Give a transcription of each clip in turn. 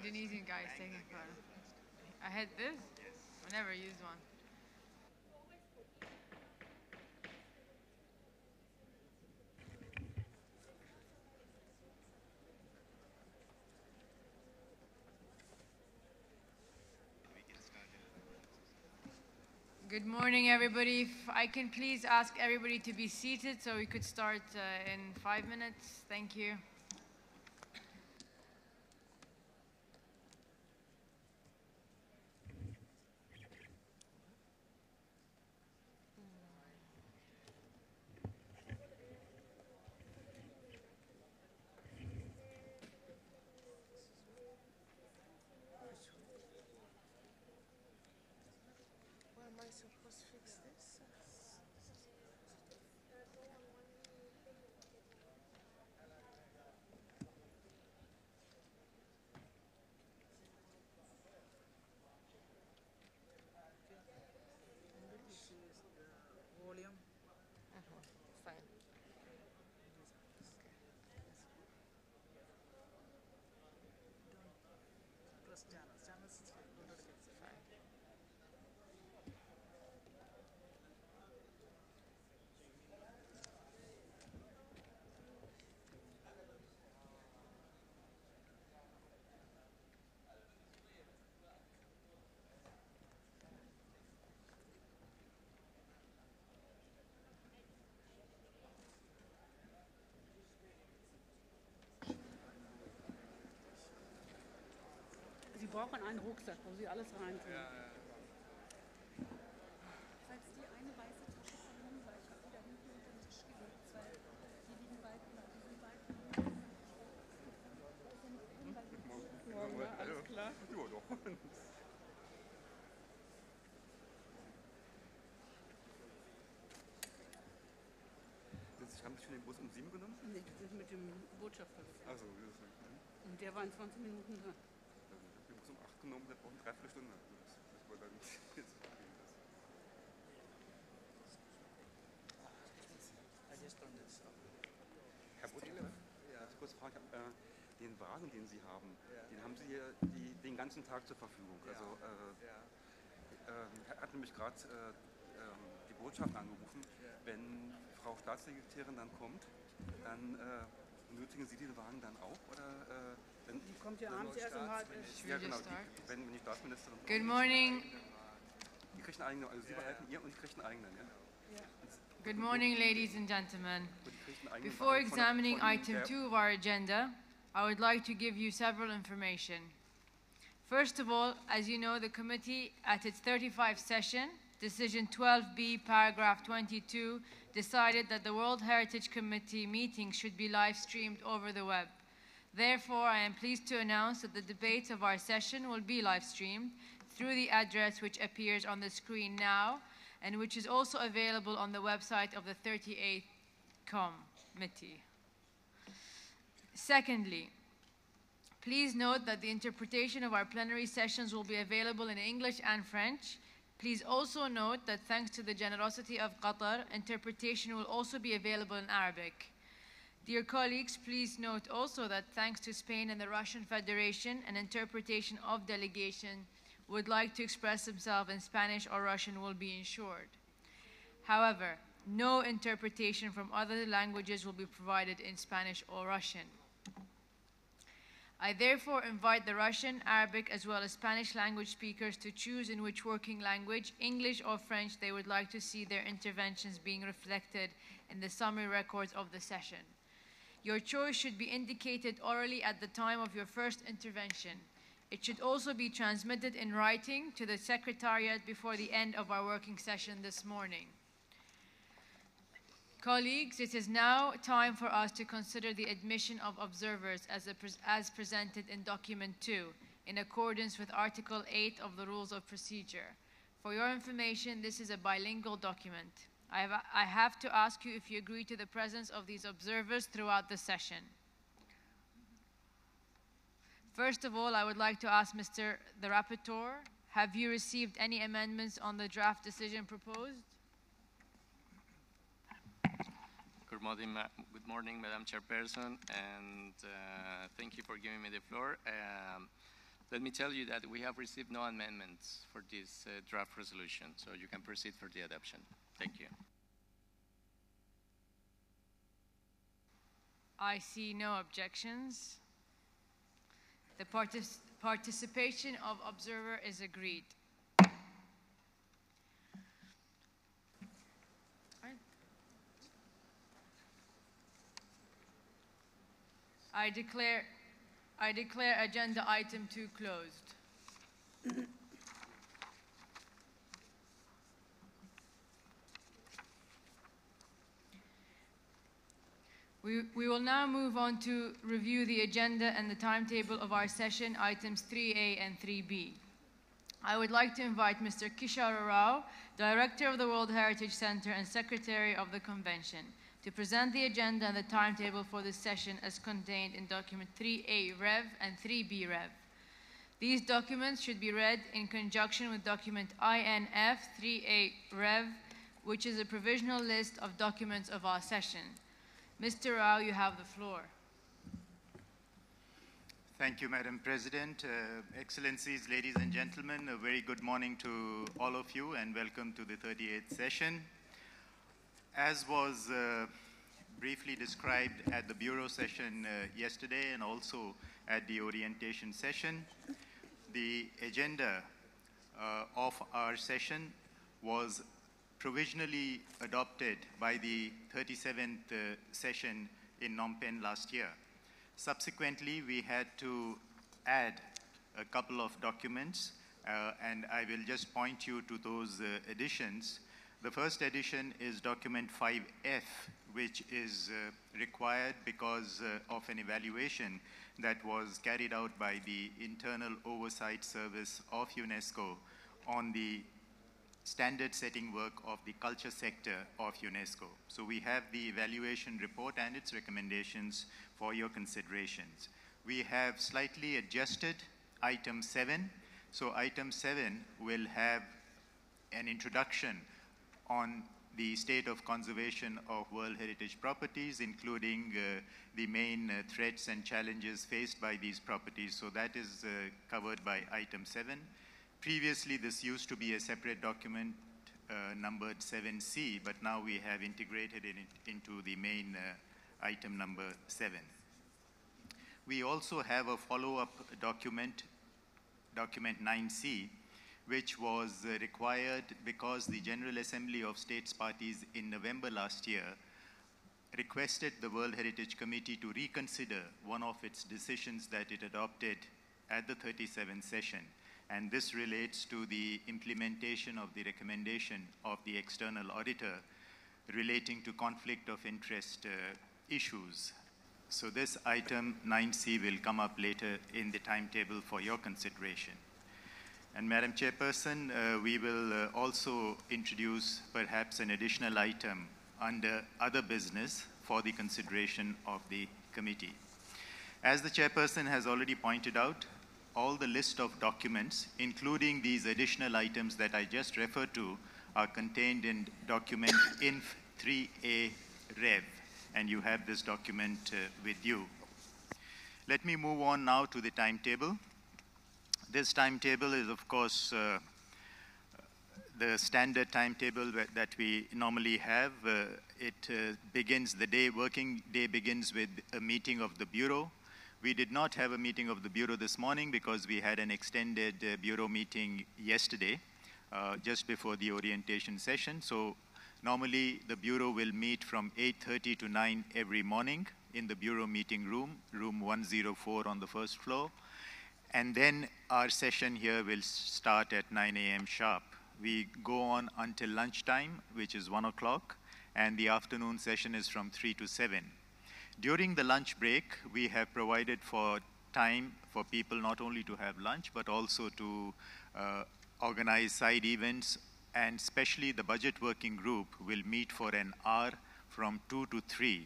Indonesian guy is taking a photo. I had this? I never used one. Good morning, everybody. If I can please ask everybody to be seated so we could start in 5 minutes. Thank you. Sie brauchen einen Rucksack, wo Sie alles reintun. Ja. Falls die eine weiße Tasche verlieren, weil ich habe die da hinten unter den Tisch gelegt, weil die liegen weit nach diesen beiden. Morgen, alles klar. Ja, doch. Haben Sie schon den Bus um 7 genommen? Nee, die sind mit dem Botschafter gefahren. Also, das ist okay. Und der war in 20 Minuten da. Ich habe den Bus um 8 genommen, der braucht eine Dreiviertelstunde. Das war dann jetzt okay. Herr Butler, ich kurz fragen, den Wagen, den Sie haben, den haben Sie hier den ganzen Tag zur Verfügung. Also, hat nämlich gerade die Botschaft angerufen, wenn Frau Staatssekretärin dann kommt, dann benötigen Sie den Wagen dann auch? Oder, die kommt ja abends erst um halb. Ja, genau, wenn die Staatsministerin kommt. Good morning. Die kriegen einen eigenen, also Sie behalten ihr und die kriegen einen eigenen, ja? Good morning, ladies and gentlemen. Before examining item 2 of our agenda, I would like to give you several information. First of all, as you know, the committee at its 35th session, Decision 12B, paragraph 22, decided that the World Heritage Committee meetings should be live streamed over the web. Therefore, I am pleased to announce that the debates of our session will be live streamed through the address which appears on the screen now and which is also available on the website of the 38th committee. Secondly, please note that the interpretation of our plenary sessions will be available in English and French. Please also note that thanks to the generosity of Qatar, interpretation will also be available in Arabic. Dear colleagues, please note also that thanks to Spain and the Russian Federation, an interpretation of delegation would like to express themselves in Spanish or Russian will be ensured. However, no interpretation from other languages will be provided in Spanish or Russian. I therefore invite the Russian, Arabic, as well as Spanish language speakers to choose in which working language, English or French, they would like to see their interventions being reflected in the summary records of the session. Your choice should be indicated orally at the time of your first intervention. It should also be transmitted in writing to the Secretariat before the end of our working session this morning. Colleagues, it is now time for us to consider the admission of observers as presented in Document 2, in accordance with Article 8 of the Rules of Procedure. For your information, this is a bilingual document. I have to ask you if you agree to the presence of these observers throughout the session. First of all, I would like to ask the Rapporteur, have you received any amendments on the draft decision proposed? Good morning, Madam Chairperson, and thank you for giving me the floor. Let me tell you that we have received no amendments for this draft resolution, so you can proceed for the adoption. Thank you. I see no objections. The participation of observer is agreed. I declare agenda item 2 closed. We will now move on to review the agenda and the timetable of our session, items 3A and 3B. I would like to invite Mr. Kishore Rao, Director of the World Heritage Center and Secretary of the Convention, to present the agenda and the timetable for this session as contained in document 3A Rev and 3B Rev. These documents should be read in conjunction with document INF 3A Rev, which is a provisional list of documents of our session. Mr. Rao, you have the floor. Thank you, Madam President. Excellencies, ladies and gentlemen, a very good morning to all of you and welcome to the 38th session. As was briefly described at the Bureau session yesterday and also at the orientation session, the agenda of our session was provisionally adopted by the 37th session in Phnom Penh last year. Subsequently, we had to add a couple of documents, and I will just point you to those additions. The first addition is document 5F, which is required because of an evaluation that was carried out by the Internal Oversight Service of UNESCO on the standard setting work of the culture sector of UNESCO. So we have the evaluation report and its recommendations for your considerations. We have slightly adjusted item 7. So item 7 will have an introduction on the state of conservation of World Heritage properties, including the main threats and challenges faced by these properties. So that is covered by item 7. Previously, this used to be a separate document numbered 7C, but now we have integrated it into the main item number 7. We also have a follow-up document, document 9C, which was required because the General Assembly of States Parties in November last year requested the World Heritage Committee to reconsider one of its decisions that it adopted at the 37th session. And this relates to the implementation of the recommendation of the external auditor relating to conflict of interest issues. So this item 9C will come up later in the timetable for your consideration. And Madam Chairperson, we will also introduce perhaps an additional item under other business for the consideration of the committee. As the Chairperson has already pointed out, all the list of documents, including these additional items that I just referred to, are contained in document INF 3A Rev, and you have this document with you. Let me move on now to the timetable. This timetable is, of course, the standard timetable that we normally have. It begins, working day begins with a meeting of the Bureau. We did not have a meeting of the Bureau this morning because we had an extended Bureau meeting yesterday, just before the orientation session. So normally the Bureau will meet from 8:30 to 9 every morning in the Bureau meeting room, room 104 on the first floor. And then our session here will start at 9 a.m. sharp. We go on until lunchtime, which is 1 o'clock, and the afternoon session is from 3 to 7. During the lunch break, we have provided for time for people not only to have lunch, but also to organize side events, and especially the budget working group will meet for an hour from 2 to 3.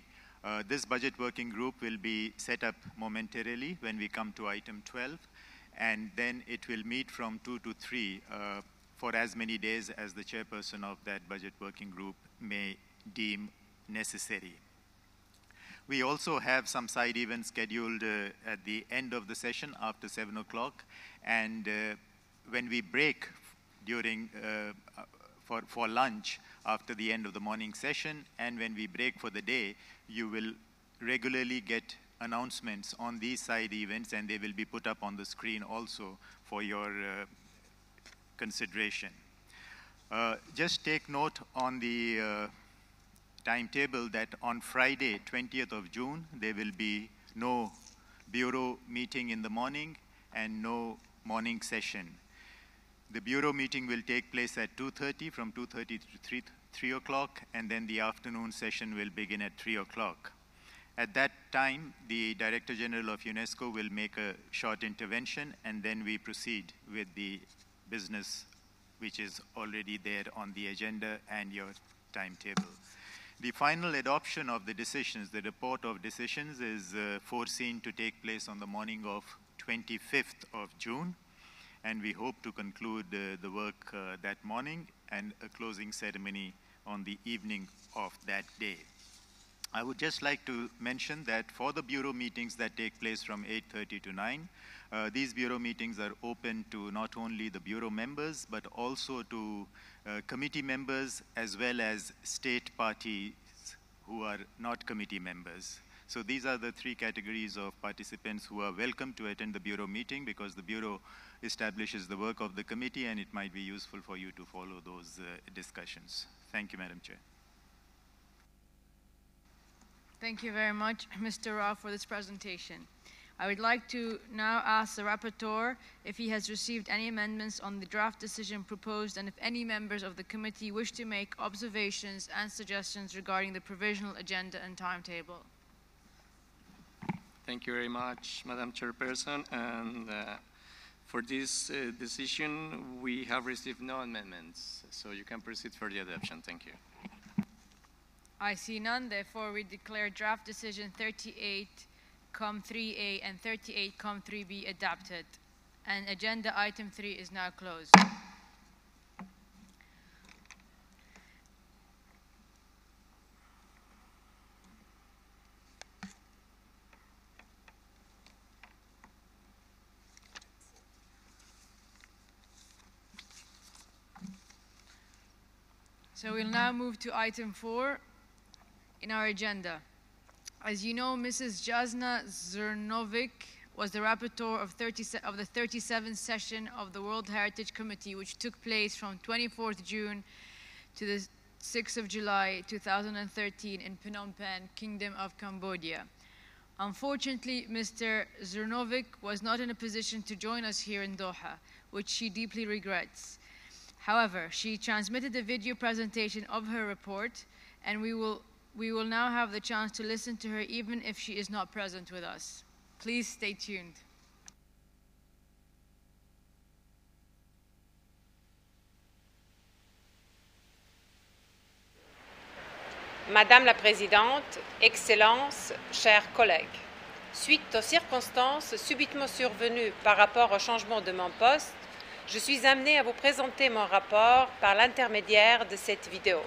This budget working group will be set up momentarily when we come to item 12, and then it will meet from 2 to 3 for as many days as the chairperson of that budget working group may deem necessary. We also have some side events scheduled at the end of the session after 7 o'clock. And when we break during, for lunch after the end of the morning session, and when we break for the day, you will regularly get announcements on these side events, and they will be put up on the screen also for your consideration. Just take note on the timetable that on Friday, 20th of June, there will be no bureau meeting in the morning and no morning session. The bureau meeting will take place at 2:30, from 2:30 to 3 o'clock, and then the afternoon session will begin at 3 o'clock. At that time, the Director General of UNESCO will make a short intervention, and then we proceed with the business which is already there on the agenda and your timetable. The final adoption of the decisions, the report of decisions, is foreseen to take place on the morning of 25th of June, and we hope to conclude the work that morning and a closing ceremony on the evening of that day. I would just like to mention that for the bureau meetings that take place from 8:30 to 9, these bureau meetings are open to not only the bureau members, but also to committee members as well as state parties who are not committee members. So these are the three categories of participants who are welcome to attend the bureau meeting, because the bureau establishes the work of the committee, and it might be useful for you to follow those discussions. Thank you, Madam Chair. Thank you very much, Mr. Rao, for this presentation. I would like to now ask the rapporteur if he has received any amendments on the draft decision proposed, and if any members of the committee wish to make observations and suggestions regarding the provisional agenda and timetable. Thank you very much, Madam Chairperson. And for this decision, we have received no amendments, so you can proceed for the adoption. Thank you. I see none, therefore we declare draft decision 38(3)A and 38(3)B adopted. And agenda item 3 is now closed. So we'll now move to item 4 in our agenda. As you know, Mrs. Jasna Zrnovic was the rapporteur of the 37th session of the World Heritage Committee, which took place from 24th June to the 6th of July 2013 in Phnom Penh, Kingdom of Cambodia. Unfortunately, Mr. Zrnovic was not in a position to join us here in Doha, which she deeply regrets. However, she transmitted a video presentation of her report, and we will now have the chance to listen to her even if she is not present with us. Please stay tuned. Madame la Présidente, Excellences, chers collègues, suite aux circonstances subitement survenues par rapport au changement de mon poste, je suis amenée à vous présenter mon rapport par l'intermédiaire de cette vidéo.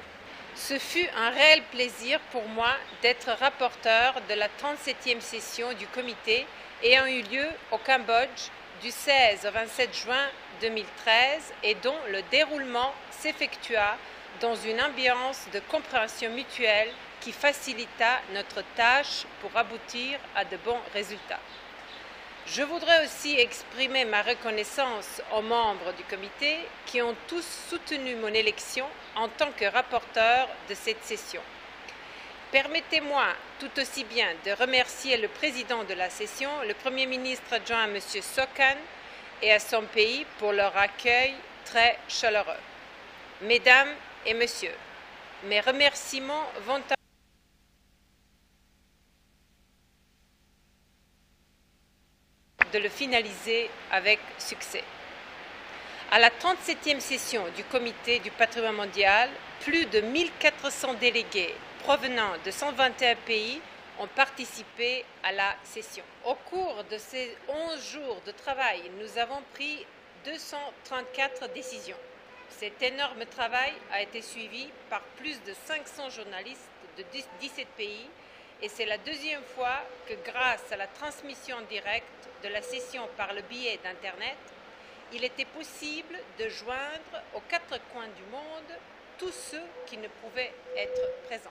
Ce fut un réel plaisir pour moi d'être rapporteur de la 37e session du comité ayant eu lieu au Cambodge du 16 au 27 juin 2013 et dont le déroulement s'effectua dans une ambiance de compréhension mutuelle qui facilita notre tâche pour aboutir à de bons résultats. Je voudrais aussi exprimer ma reconnaissance aux membres du comité qui ont tous soutenu mon élection en tant que rapporteur de cette session. Permettez-moi tout aussi bien de remercier le président de la session, le Premier ministre adjoint M. Sokan, et à son pays pour leur accueil très chaleureux. Mesdames et Messieurs, mes remerciements vont à de le finaliser avec succès. À la 37e session du Comité du patrimoine mondial, plus de 1400 délégués provenant de 121 pays ont participé à la session. Au cours de ces 11 jours de travail, nous avons pris 234 décisions. Cet énorme travail a été suivi par plus de 500 journalistes de 17 pays et c'est la deuxième fois que grâce à la transmission directe de la session par le biais d'Internet, il était possible de joindre aux quatre coins du monde tous ceux qui ne pouvaient être présents.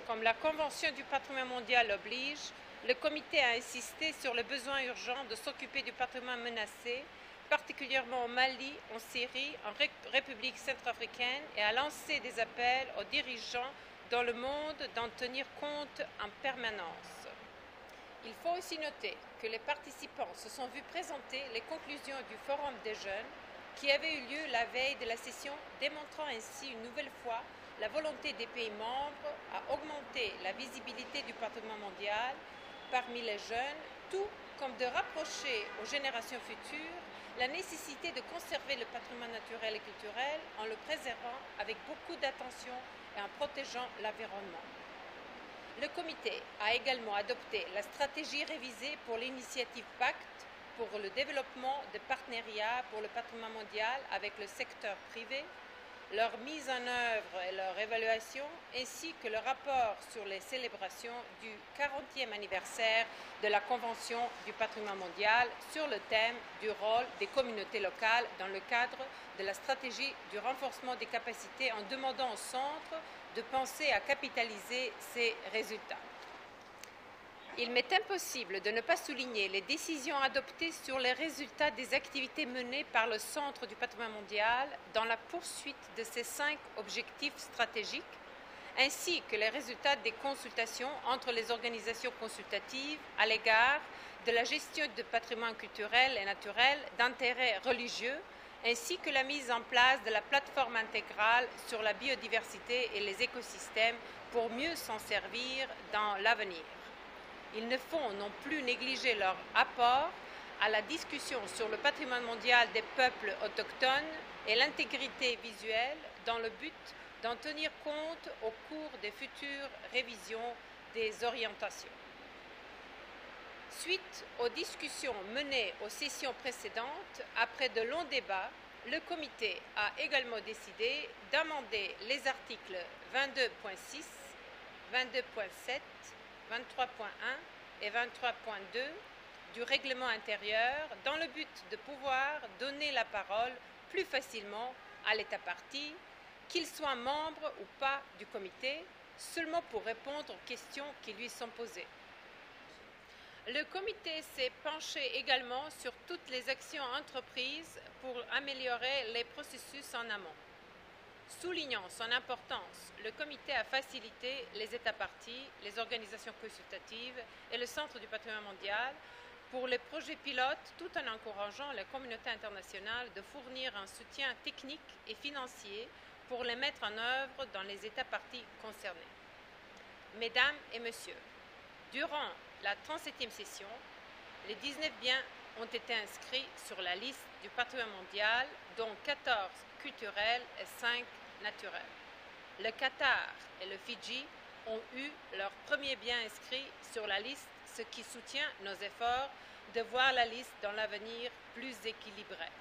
Comme la Convention du patrimoine mondial l'oblige, le comité a insisté sur le besoin urgent de s'occuper du patrimoine menacé, particulièrement au Mali, en Syrie, en République centrafricaine, et a lancé des appels aux dirigeants dans le monde d'en tenir compte en permanence. Il faut aussi noter que les participants se sont vus présenter les conclusions du Forum des jeunes qui avait eu lieu la veille de la session, démontrant ainsi une nouvelle fois la volonté des pays membres à augmenter la visibilité du patrimoine mondial parmi les jeunes, tout comme de rapprocher aux générations futures la nécessité de conserver le patrimoine naturel et culturel en le préservant avec beaucoup d'attention et en protégeant l'environnement. Le comité a également adopté la stratégie révisée pour l'initiative Pacte pour le développement de partenariats pour le patrimoine mondial avec le secteur privé, leur mise en œuvre et leur évaluation, ainsi que le rapport sur les célébrations du 40e anniversaire de la Convention du patrimoine mondial sur le thème du rôle des communautés locales dans le cadre de la stratégie du renforcement des capacités, en demandant au centre de penser à capitaliser ces résultats. Il m'est impossible de ne pas souligner les décisions adoptées sur les résultats des activités menées par le Centre du patrimoine mondial dans la poursuite de ces 5 objectifs stratégiques, ainsi que les résultats des consultations entre les organisations consultatives à l'égard de la gestion de patrimoine culturel et naturel d'intérêt religieux, ainsi que la mise en place de la plateforme intégrale sur la biodiversité et les écosystèmes pour mieux s'en servir dans l'avenir. Il ne faut non plus négliger leur apport à la discussion sur le patrimoine mondial des peuples autochtones et l'intégrité visuelle dans le but d'en tenir compte au cours des futures révisions des orientations. Suite aux discussions menées aux sessions précédentes, après de longs débats, le comité a également décidé d'amender les articles 22.6, 22.7, 23.1 et 23.2 du règlement intérieur dans le but de pouvoir donner la parole plus facilement à l'État partie, qu'il soit membre ou pas du comité, seulement pour répondre aux questions qui lui sont posées. Le comité s'est penché également sur toutes les actions entreprises pour améliorer les processus en amont. Soulignant son importance, le comité a facilité les États parties, les organisations consultatives et le Centre du patrimoine mondial pour les projets pilotes, tout en encourageant la communauté internationale de fournir un soutien technique et financier pour les mettre en œuvre dans les États parties concernés. Mesdames et Messieurs, durant la 37e session, les 19 biens ont été inscrits sur la liste du patrimoine mondial, dont 14 culturels et 5 naturels. Le Qatar et le Fidji ont eu leur premier bien inscrit sur la liste, ce qui soutient nos efforts de voir la liste dans l'avenir plus équilibrée.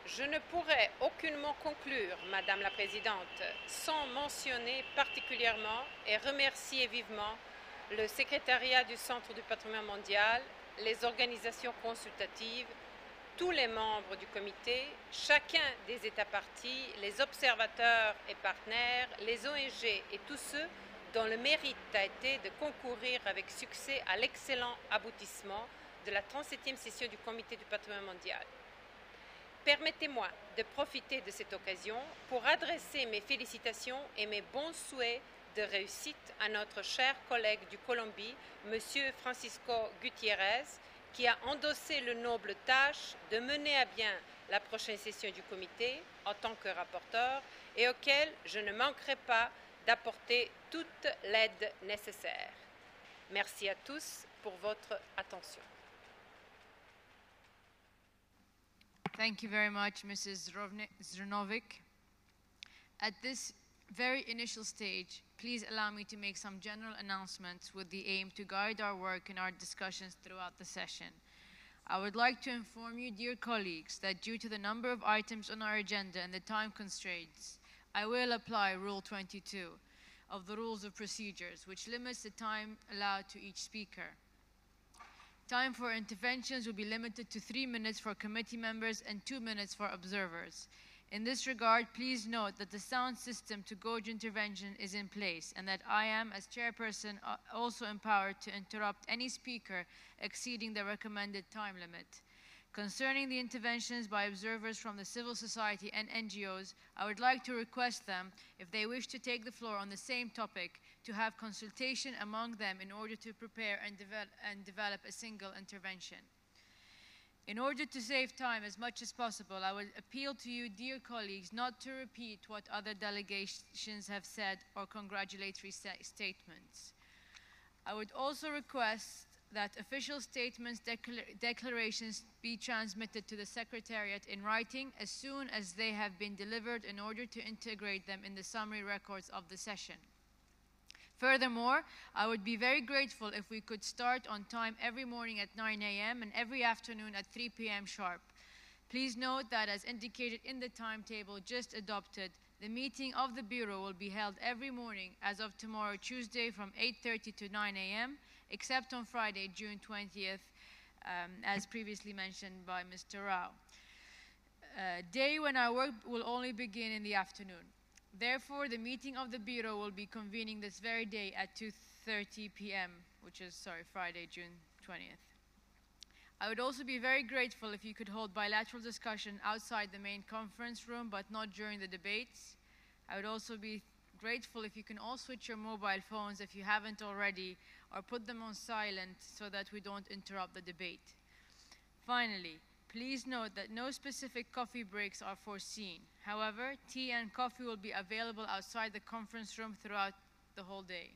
Je ne pourrais aucunement conclure, Madame la Présidente, sans mentionner particulièrement et remercier vivement le secrétariat du Centre du patrimoine mondial, les organisations consultatives, tous les membres du comité, chacun des États parties, les observateurs et partenaires, les ONG et tous ceux dont le mérite a été de concourir avec succès à l'excellent aboutissement de la 37e session du Comité du patrimoine mondial. Permettez-moi de profiter de cette occasion pour adresser mes félicitations et mes bons souhaits de réussite à notre cher collègue du Colombie, M. Francisco Gutiérrez, qui a endossé le noble tâche de mener à bien la prochaine session du comité en tant que rapporteur et auquel je ne manquerai pas d'apporter toute l'aide nécessaire. Merci à tous pour votre attention. Thank you very much, Mrs. Zrnovic. At this very initial stage, please allow me to make some general announcements with the aim to guide our work and our discussions throughout the session. I would like to inform you, dear colleagues, that due to the number of items on our agenda and the time constraints, I will apply Rule 22 of the rules of procedures, which limits the time allowed to each speaker. Time for interventions will be limited to 3 minutes for committee members and 2 minutes for observers. In this regard, please note that the sound system to gauge intervention is in place and that I am, as chairperson, also empowered to interrupt any speaker exceeding the recommended time limit. Concerning the interventions by observers from the civil society and NGOs, I would like to request them, if they wish to take the floor on the same topic, to have consultation among them in order to prepare and develop a single intervention. In order to save time as much as possible, I would appeal to you, dear colleagues, not to repeat what other delegations have said or congratulatory statements. I would also request that official statements, declarations be transmitted to the Secretariat in writing as soon as they have been delivered in order to integrate them in the summary records of the session. Furthermore, I would be very grateful if we could start on time every morning at 9 a.m. and every afternoon at 3 p.m. sharp. Please note that as indicated in the timetable just adopted, the meeting of the Bureau will be held every morning as of tomorrow, Tuesday, from 8:30 to 9 a.m., except on Friday, June 20th, as previously mentioned by Mr. Rao. Day when our work will only begin in the afternoon. Therefore, the meeting of the Bureau will be convening this very day at 2:30 p.m., which is, Friday, June 20th. I would also be very grateful if you could hold bilateral discussion outside the main conference room, but not during the debates. I would also be grateful if you can all switch your mobile phones if you haven't already, or put them on silent so that we don't interrupt the debate. Finally, please note that no specific coffee breaks are foreseen. However, tea and coffee will be available outside the conference room throughout the whole day.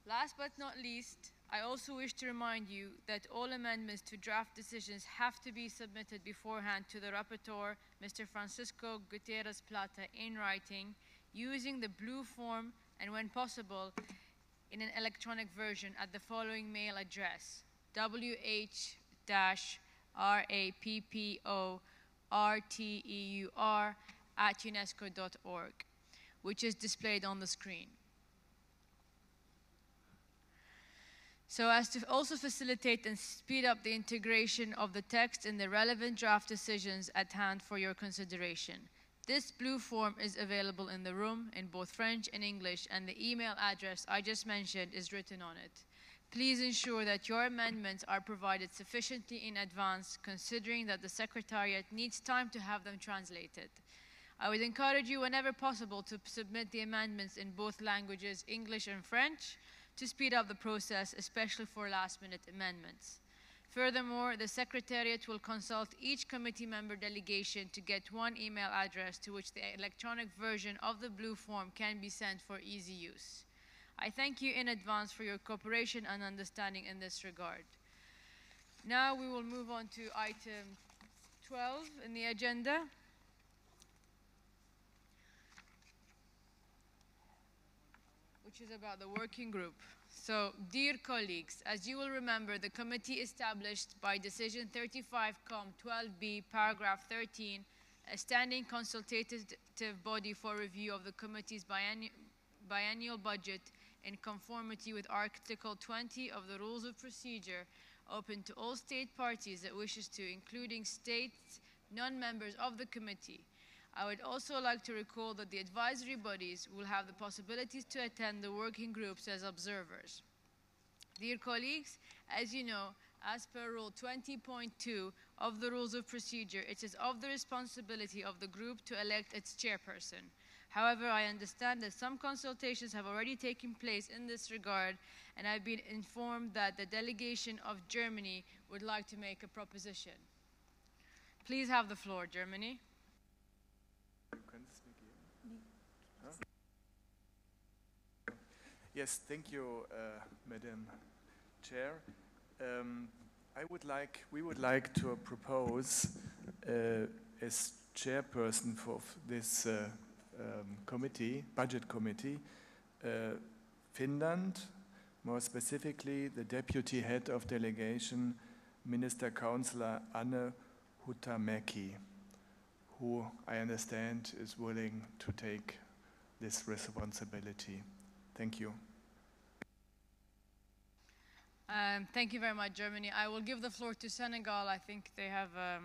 Last but not least, I also wish to remind you that all amendments to draft decisions have to be submitted beforehand to the rapporteur, Mr. Francisco Gutierrez Plata, in writing, using the blue form and, when possible, in an electronic version at the following mail address: wh-rapporteur@unesco.org, which is displayed on the screen. So as to also facilitate and speed up the integration of the text in the relevant draft decisions at hand for your consideration. This blue form is available in the room in both French and English, and the email address I just mentioned is written on it. Please ensure that your amendments are provided sufficiently in advance, considering that the Secretariat needs time to have them translated. I would encourage you whenever possible to submit the amendments in both languages, English and French, to speed up the process, especially for last-minute amendments. Furthermore, the Secretariat will consult each committee member delegation to get one email address to which the electronic version of the blue form can be sent for easy use. I thank you in advance for your cooperation and understanding in this regard. Now we will move on to item 12 in the agenda. Which is about the working group. So, dear colleagues, as you will remember, the committee established by Decision 35-12B, paragraph 13, a standing consultative body for review of the committee's biennial budget in conformity with Article 20 of the Rules of Procedure, open to all state parties that wishes to, including states, non-members of the committee. I would also like to recall that the advisory bodies will have the possibilities to attend the working groups as observers. Dear colleagues, as you know, as per Rule 20.2 of the Rules of Procedure, it is of the responsibility of the group to elect its chairperson. However, I understand that some consultations have already taken place in this regard, and I've been informed that the delegation of Germany would like to make a proposition. Please have the floor, Germany. Yes, thank you, Madam Chair. We would like to propose as chairperson for this committee, budget committee, Finland, more specifically the deputy head of delegation, Minister Councillor Anne Hutamäki, who I understand is willing to take this responsibility. Thank you. Thank you very much, Germany. I will give the floor to Senegal. I think they have a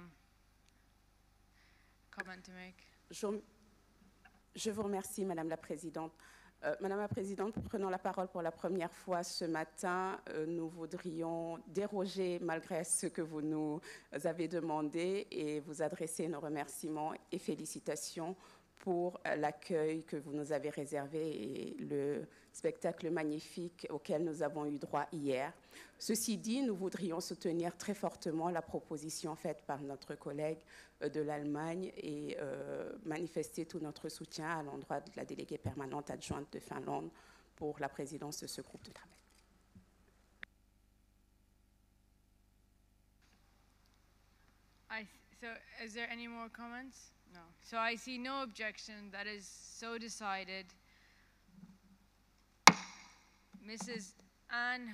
comment to make. Je vous remercie, Madame la Présidente. Madame la Présidente, prenant la parole pour la première fois ce matin, nous voudrions déroger malgré ce que vous nous avez demandé et vous adresser nos remerciements et félicitations pour l'accueil que vous nous avez réservé et le spectacle magnifique auquel nous avons eu droit hier. Ceci dit, nous voudrions soutenir très fortement la proposition faite par notre collègue de l'Allemagne et manifester tout notre soutien à l'endroit de la déléguée permanente adjointe de Finlande pour la présidence de ce groupe de travail. So, is there any more comments? No. So I see no objection. That is so decided. Mrs. Anne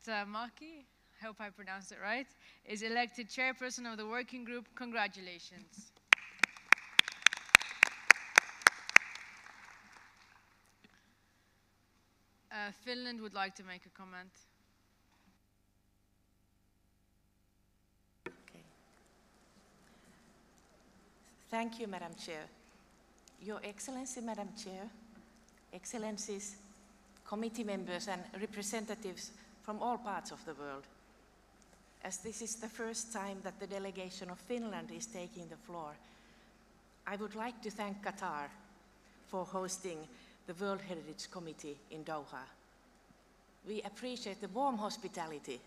Thematic, I hope I pronounced it right, is elected chairperson of the working group. Congratulations. Finland would like to make a comment. Thank you, Madam Chair. Your Excellency, Madam Chair, Excellencies, committee members and representatives from all parts of the world. As this is the first time that the delegation of Finland is taking the floor, I would like to thank Qatar for hosting the World Heritage Committee in Doha. We appreciate the warm hospitality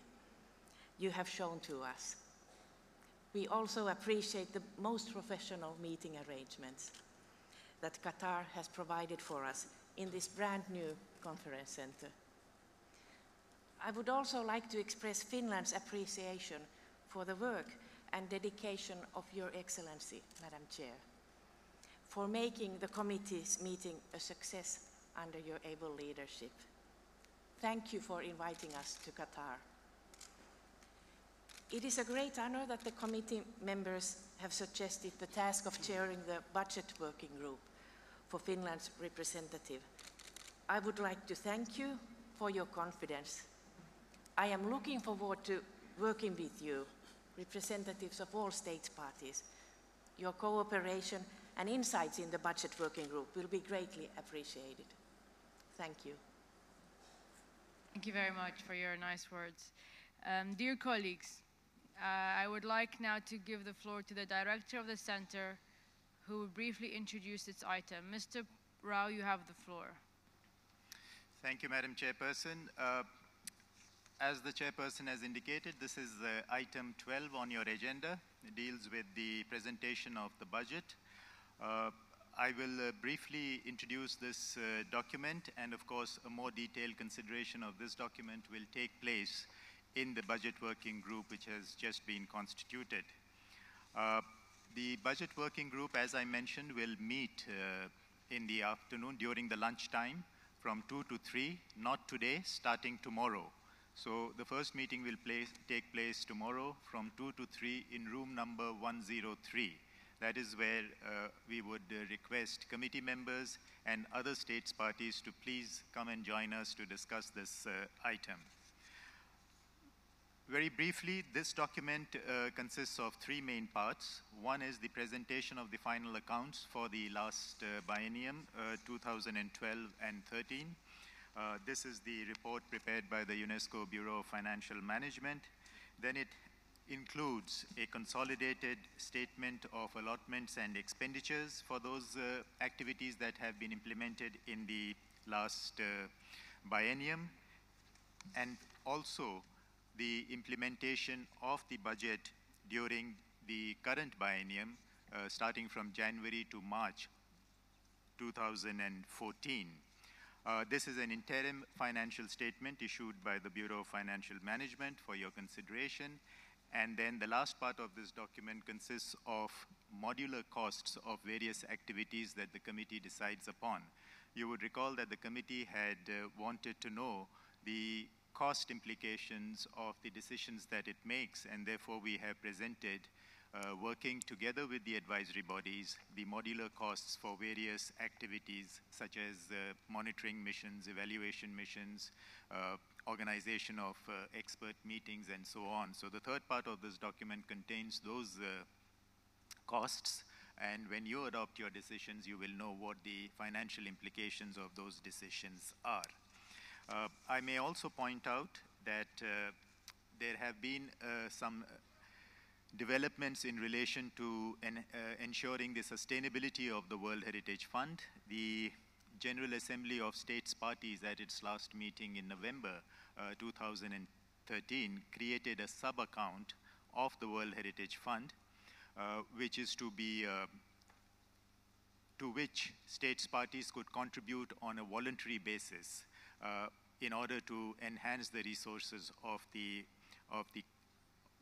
you have shown to us. We also appreciate the most professional meeting arrangements that Qatar has provided for us in this brand new conference center. I would also like to express Finland's appreciation for the work and dedication of Your Excellency, Madam Chair, for making the committee's meeting a success under your able leadership. Thank you for inviting us to Qatar. It is a great honor that the committee members have suggested the task of chairing the budget working group for Finland's representative. I would like to thank you for your confidence. I am looking forward to working with you, representatives of all state parties. Your cooperation and insights in the budget working group will be greatly appreciated. Thank you. Thank you very much for your nice words. Dear colleagues, I would like now to give the floor to the director of the center who will briefly introduce its item. Mr. Rao, you have the floor. Thank you, Madam Chairperson. As the Chairperson has indicated, this is item 12 on your agenda. It deals with the presentation of the budget. I will briefly introduce this document, and of course a more detailed consideration of this document will take place in the budget working group which has just been constituted. The budget working group, as I mentioned, will meet in the afternoon during the lunchtime from 2 to 3, not today, starting tomorrow. So the first meeting will take place tomorrow from 2 to 3 in room number 103. That is where we would request committee members and other states parties to please come and join us to discuss this item. Very briefly, this document consists of three main parts. One is the presentation of the final accounts for the last biennium, 2012 and 13. This is the report prepared by the UNESCO Bureau of Financial Management. Then it includes a consolidated statement of allotments and expenditures for those activities that have been implemented in the last biennium, and also the implementation of the budget during the current biennium, starting from January to March 2014. This is an interim financial statement issued by the Bureau of Financial Management for your consideration. And then the last part of this document consists of modular costs of various activities that the committee decides upon. You would recall that the committee had wanted to know the cost implications of the decisions that it makes, and therefore we have presented working together with the advisory bodies, the modular costs for various activities such as monitoring missions, evaluation missions, organization of expert meetings, and so on. So the third part of this document contains those costs, and when you adopt your decisions, you will know what the financial implications of those decisions are. I may also point out that there have been some developments in relation to ensuring the sustainability of the World Heritage Fund. The General Assembly of States Parties at its last meeting in November 2013 created a sub-account of the World Heritage Fund, which is to be to which states parties could contribute on a voluntary basis in order to enhance the resources of the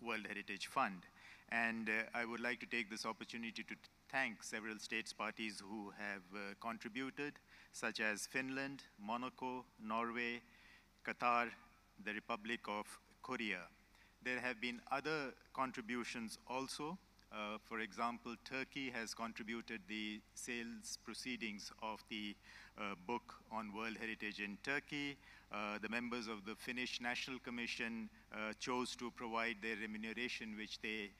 World Heritage Fund. And I would like to take this opportunity to thank several states parties who have contributed, such as Finland, Monaco, Norway, Qatar, the Republic of Korea. There have been other contributions also. For example, Turkey has contributed the sales proceedings of the book on World Heritage in Turkey. The members of the Finnish National Commission chose to provide their remuneration, which they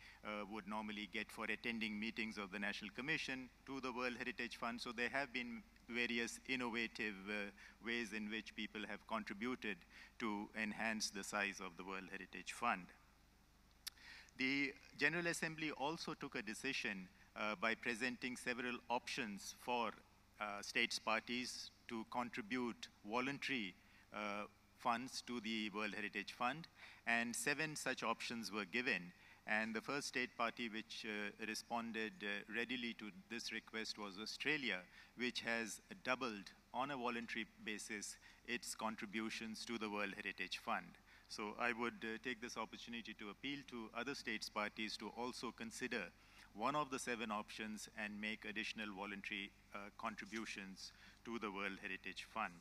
would normally get for attending meetings of the National Commission, to the World Heritage Fund. So there have been various innovative ways in which people have contributed to enhance the size of the World Heritage Fund. The General Assembly also took a decision by presenting several options for states parties to contribute voluntary funds to the World Heritage Fund, and 7 such options were given. And the first state party which responded readily to this request was Australia, which has doubled on a voluntary basis its contributions to the World Heritage Fund. So I would take this opportunity to appeal to other states parties to also consider one of the 7 options and make additional voluntary contributions to the World Heritage Fund.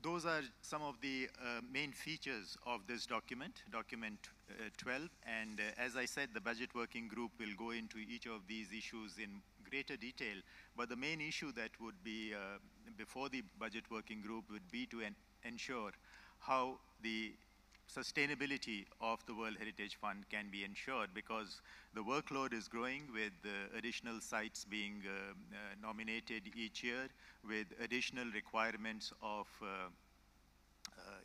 Those are some of the main features of this document, document 12. And as I said, the budget working group will go into each of these issues in greater detail. But the main issue that would be before the budget working group would be to ensure how the sustainability of the World Heritage Fund can be ensured, because the workload is growing with additional sites being nominated each year, with additional requirements of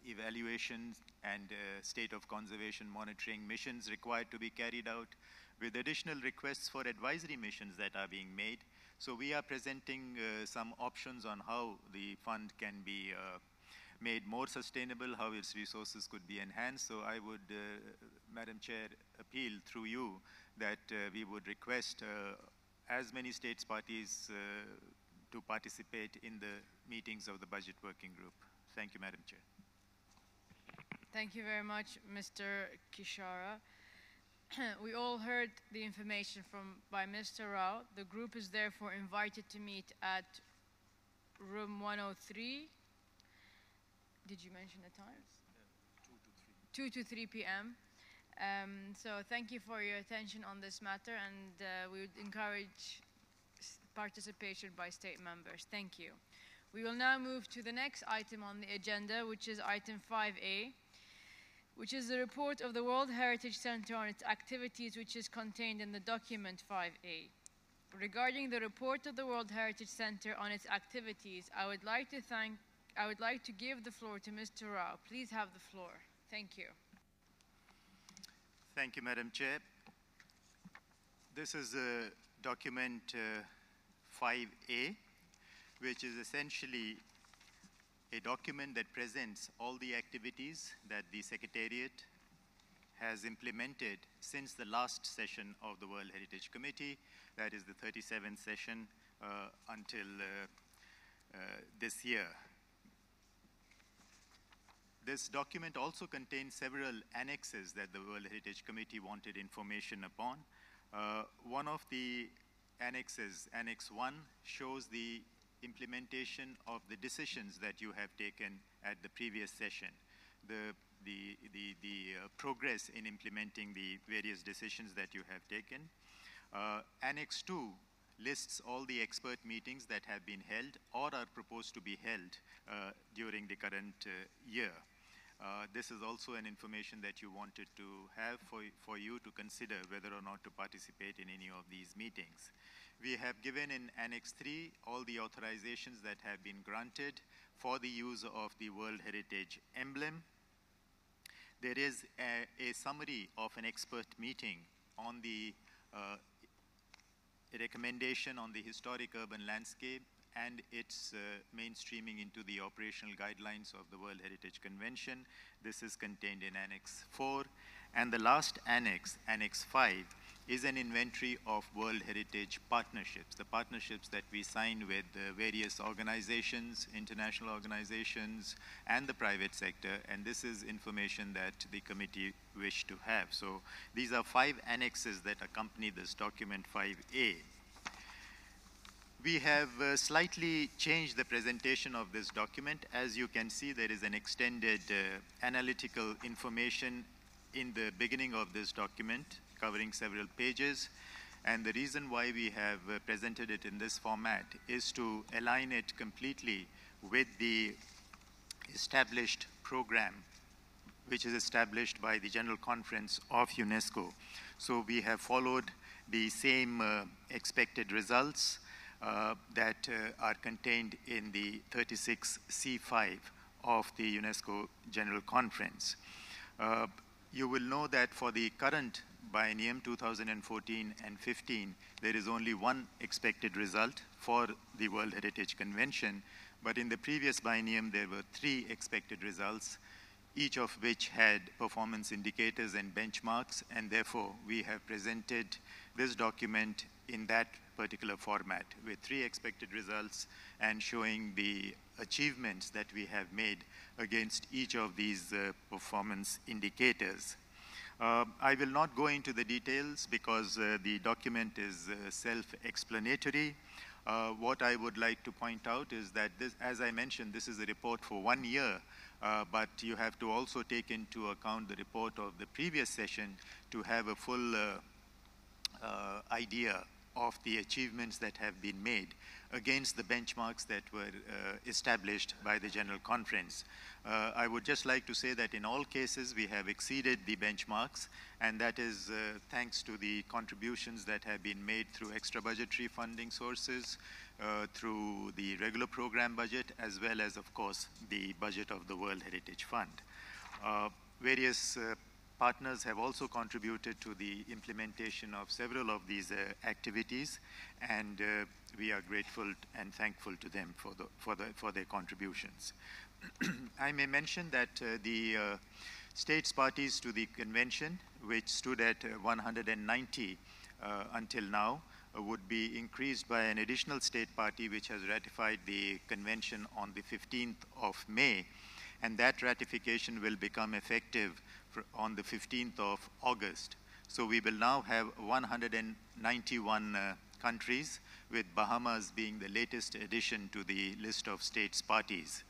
evaluations and state of conservation monitoring missions required to be carried out, with additional requests for advisory missions that are being made. So we are presenting some options on how the fund can be made more sustainable, how its resources could be enhanced. So I would, Madam Chair, appeal through you that we would request as many states parties to participate in the meetings of the Budget Working Group. Thank you, Madam Chair. Thank you very much, Mr. Kishara. We all heard the information by Mr. Rao. The group is therefore invited to meet at room 103. Did you mention the times? 2 to 3 p.m. So thank you for your attention on this matter, and we would encourage participation by state members. Thank you. We will now move to the next item on the agenda, which is item 5A, which is the report of the World Heritage Center on its activities, which is contained in the document 5A. Regarding the report of the World Heritage Center on its activities, I would like to give the floor to Mr. Rao. Please have the floor. Thank you. Thank you, Madam Chair. This is document 5A, which is essentially a document that presents all the activities that the Secretariat has implemented since the last session of the World Heritage Committee, that is the 37th session until this year. This document also contains several annexes that the World Heritage Committee wanted information upon. One of the annexes, Annex 1, shows the implementation of the decisions that you have taken at the previous session. the progress in implementing the various decisions that you have taken. Annex 2 lists all the expert meetings that have been held or are proposed to be held during the current year. This is also an information that you wanted to have for you to consider whether or not to participate in any of these meetings. We have given in Annex 3 all the authorizations that have been granted for the use of the World Heritage emblem. There is a summary of an expert meeting on the recommendation on the historic urban landscape and its mainstreaming into the operational guidelines of the World Heritage Convention. This is contained in Annex 4. And the last annex, Annex 5, is an inventory of World Heritage partnerships, the partnerships that we sign with various organizations, international organizations, and the private sector, and this is information that the committee wished to have. So these are 5 annexes that accompany this document 5A. We have slightly changed the presentation of this document. As you can see, there is an extended analytical information in the beginning of this document, covering several pages. And the reason why we have presented it in this format is to align it completely with the established program, which is established by the General Conference of UNESCO. So we have followed the same expected results that are contained in the 36C5 of the UNESCO General Conference. You will know that for the current biennium 2014 and 15, there is only one expected result for the World Heritage Convention, but in the previous biennium there were 3 expected results, each of which had performance indicators and benchmarks, and therefore we have presented this document in that particular format with 3 expected results and showing the achievements that we have made against each of these performance indicators. I will not go into the details because the document is self-explanatory. What I would like to point out is that this, as I mentioned, this is a report for 1 year, but you have to also take into account the report of the previous session to have a full idea of the achievements that have been made against the benchmarks that were established by the General Conference. I would just like to say that in all cases we have exceeded the benchmarks, and that is thanks to the contributions that have been made through extra budgetary funding sources, through the regular program budget, as well as, of course, the budget of the World Heritage Fund. Various partners have also contributed to the implementation of several of these activities, and we are grateful and thankful to them for their contributions. I may mention that the states parties to the convention, which stood at 190 until now, would be increased by an additional state party which has ratified the convention on the 15th of May, and that ratification will become effective on the 15th of August. So we will now have 191 countries, with Bahamas being the latest addition to the list of states parties.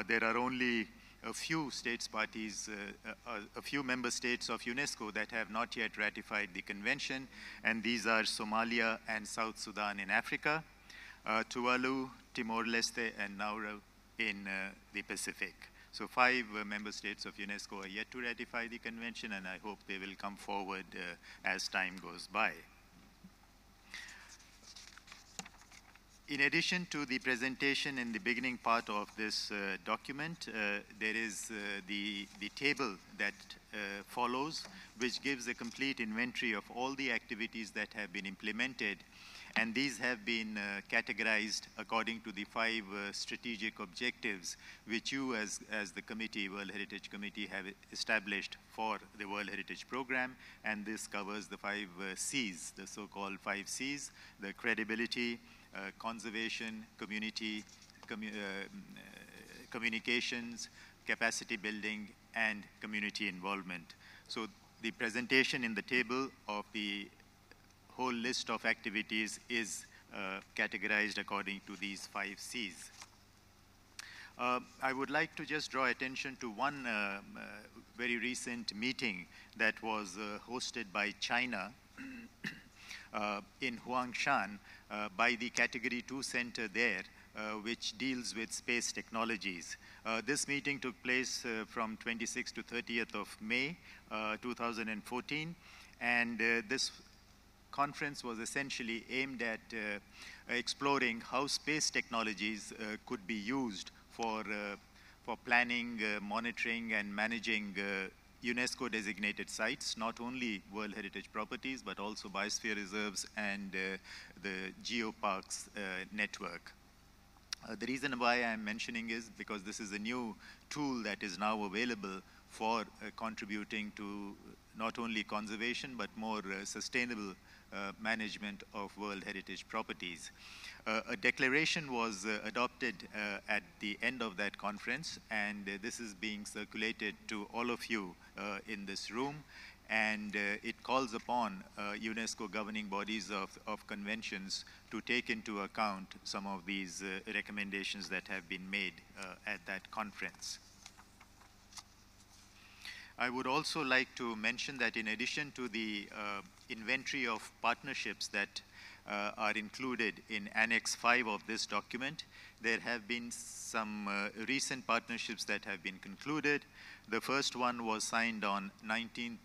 There are only a few states parties, a few member states of UNESCO that have not yet ratified the convention, and these are Somalia and South Sudan in Africa, Tuvalu, Timor-Leste, and Nauru in the Pacific. So 5 member states of UNESCO are yet to ratify the convention, and I hope they will come forward as time goes by. In addition to the presentation in the beginning part of this document, there is the table that follows, which gives a complete inventory of all the activities that have been implemented, and these have been categorized according to the 5 strategic objectives which you as the committee, World Heritage Committee, have established for the World Heritage Program, and this covers the 5 C's, the so-called 5 C's, the credibility, conservation, community, communications, capacity building, and community involvement. So the presentation in the table of the whole list of activities is categorized according to these 5 C's. I would like to just draw attention to one very recent meeting that was hosted by China in Huangshan by the Category 2 Center there, which deals with space technologies. This meeting took place from 26th to 30th of May 2014, and this conference was essentially aimed at exploring how space technologies could be used for planning, monitoring, and managing UNESCO designated sites, not only World Heritage properties, but also biosphere reserves and the geoparks network. The reason why I'm mentioning is because this is a new tool that is now available for contributing to not only conservation, but more sustainable management of World Heritage properties. A declaration was adopted at the end of that conference, and this is being circulated to all of you in this room, and it calls upon UNESCO governing bodies of conventions to take into account some of these recommendations that have been made at that conference. I would also like to mention that in addition to the inventory of partnerships that are included in Annex 5 of this document, there have been some recent partnerships that have been concluded. The first one was signed on 19th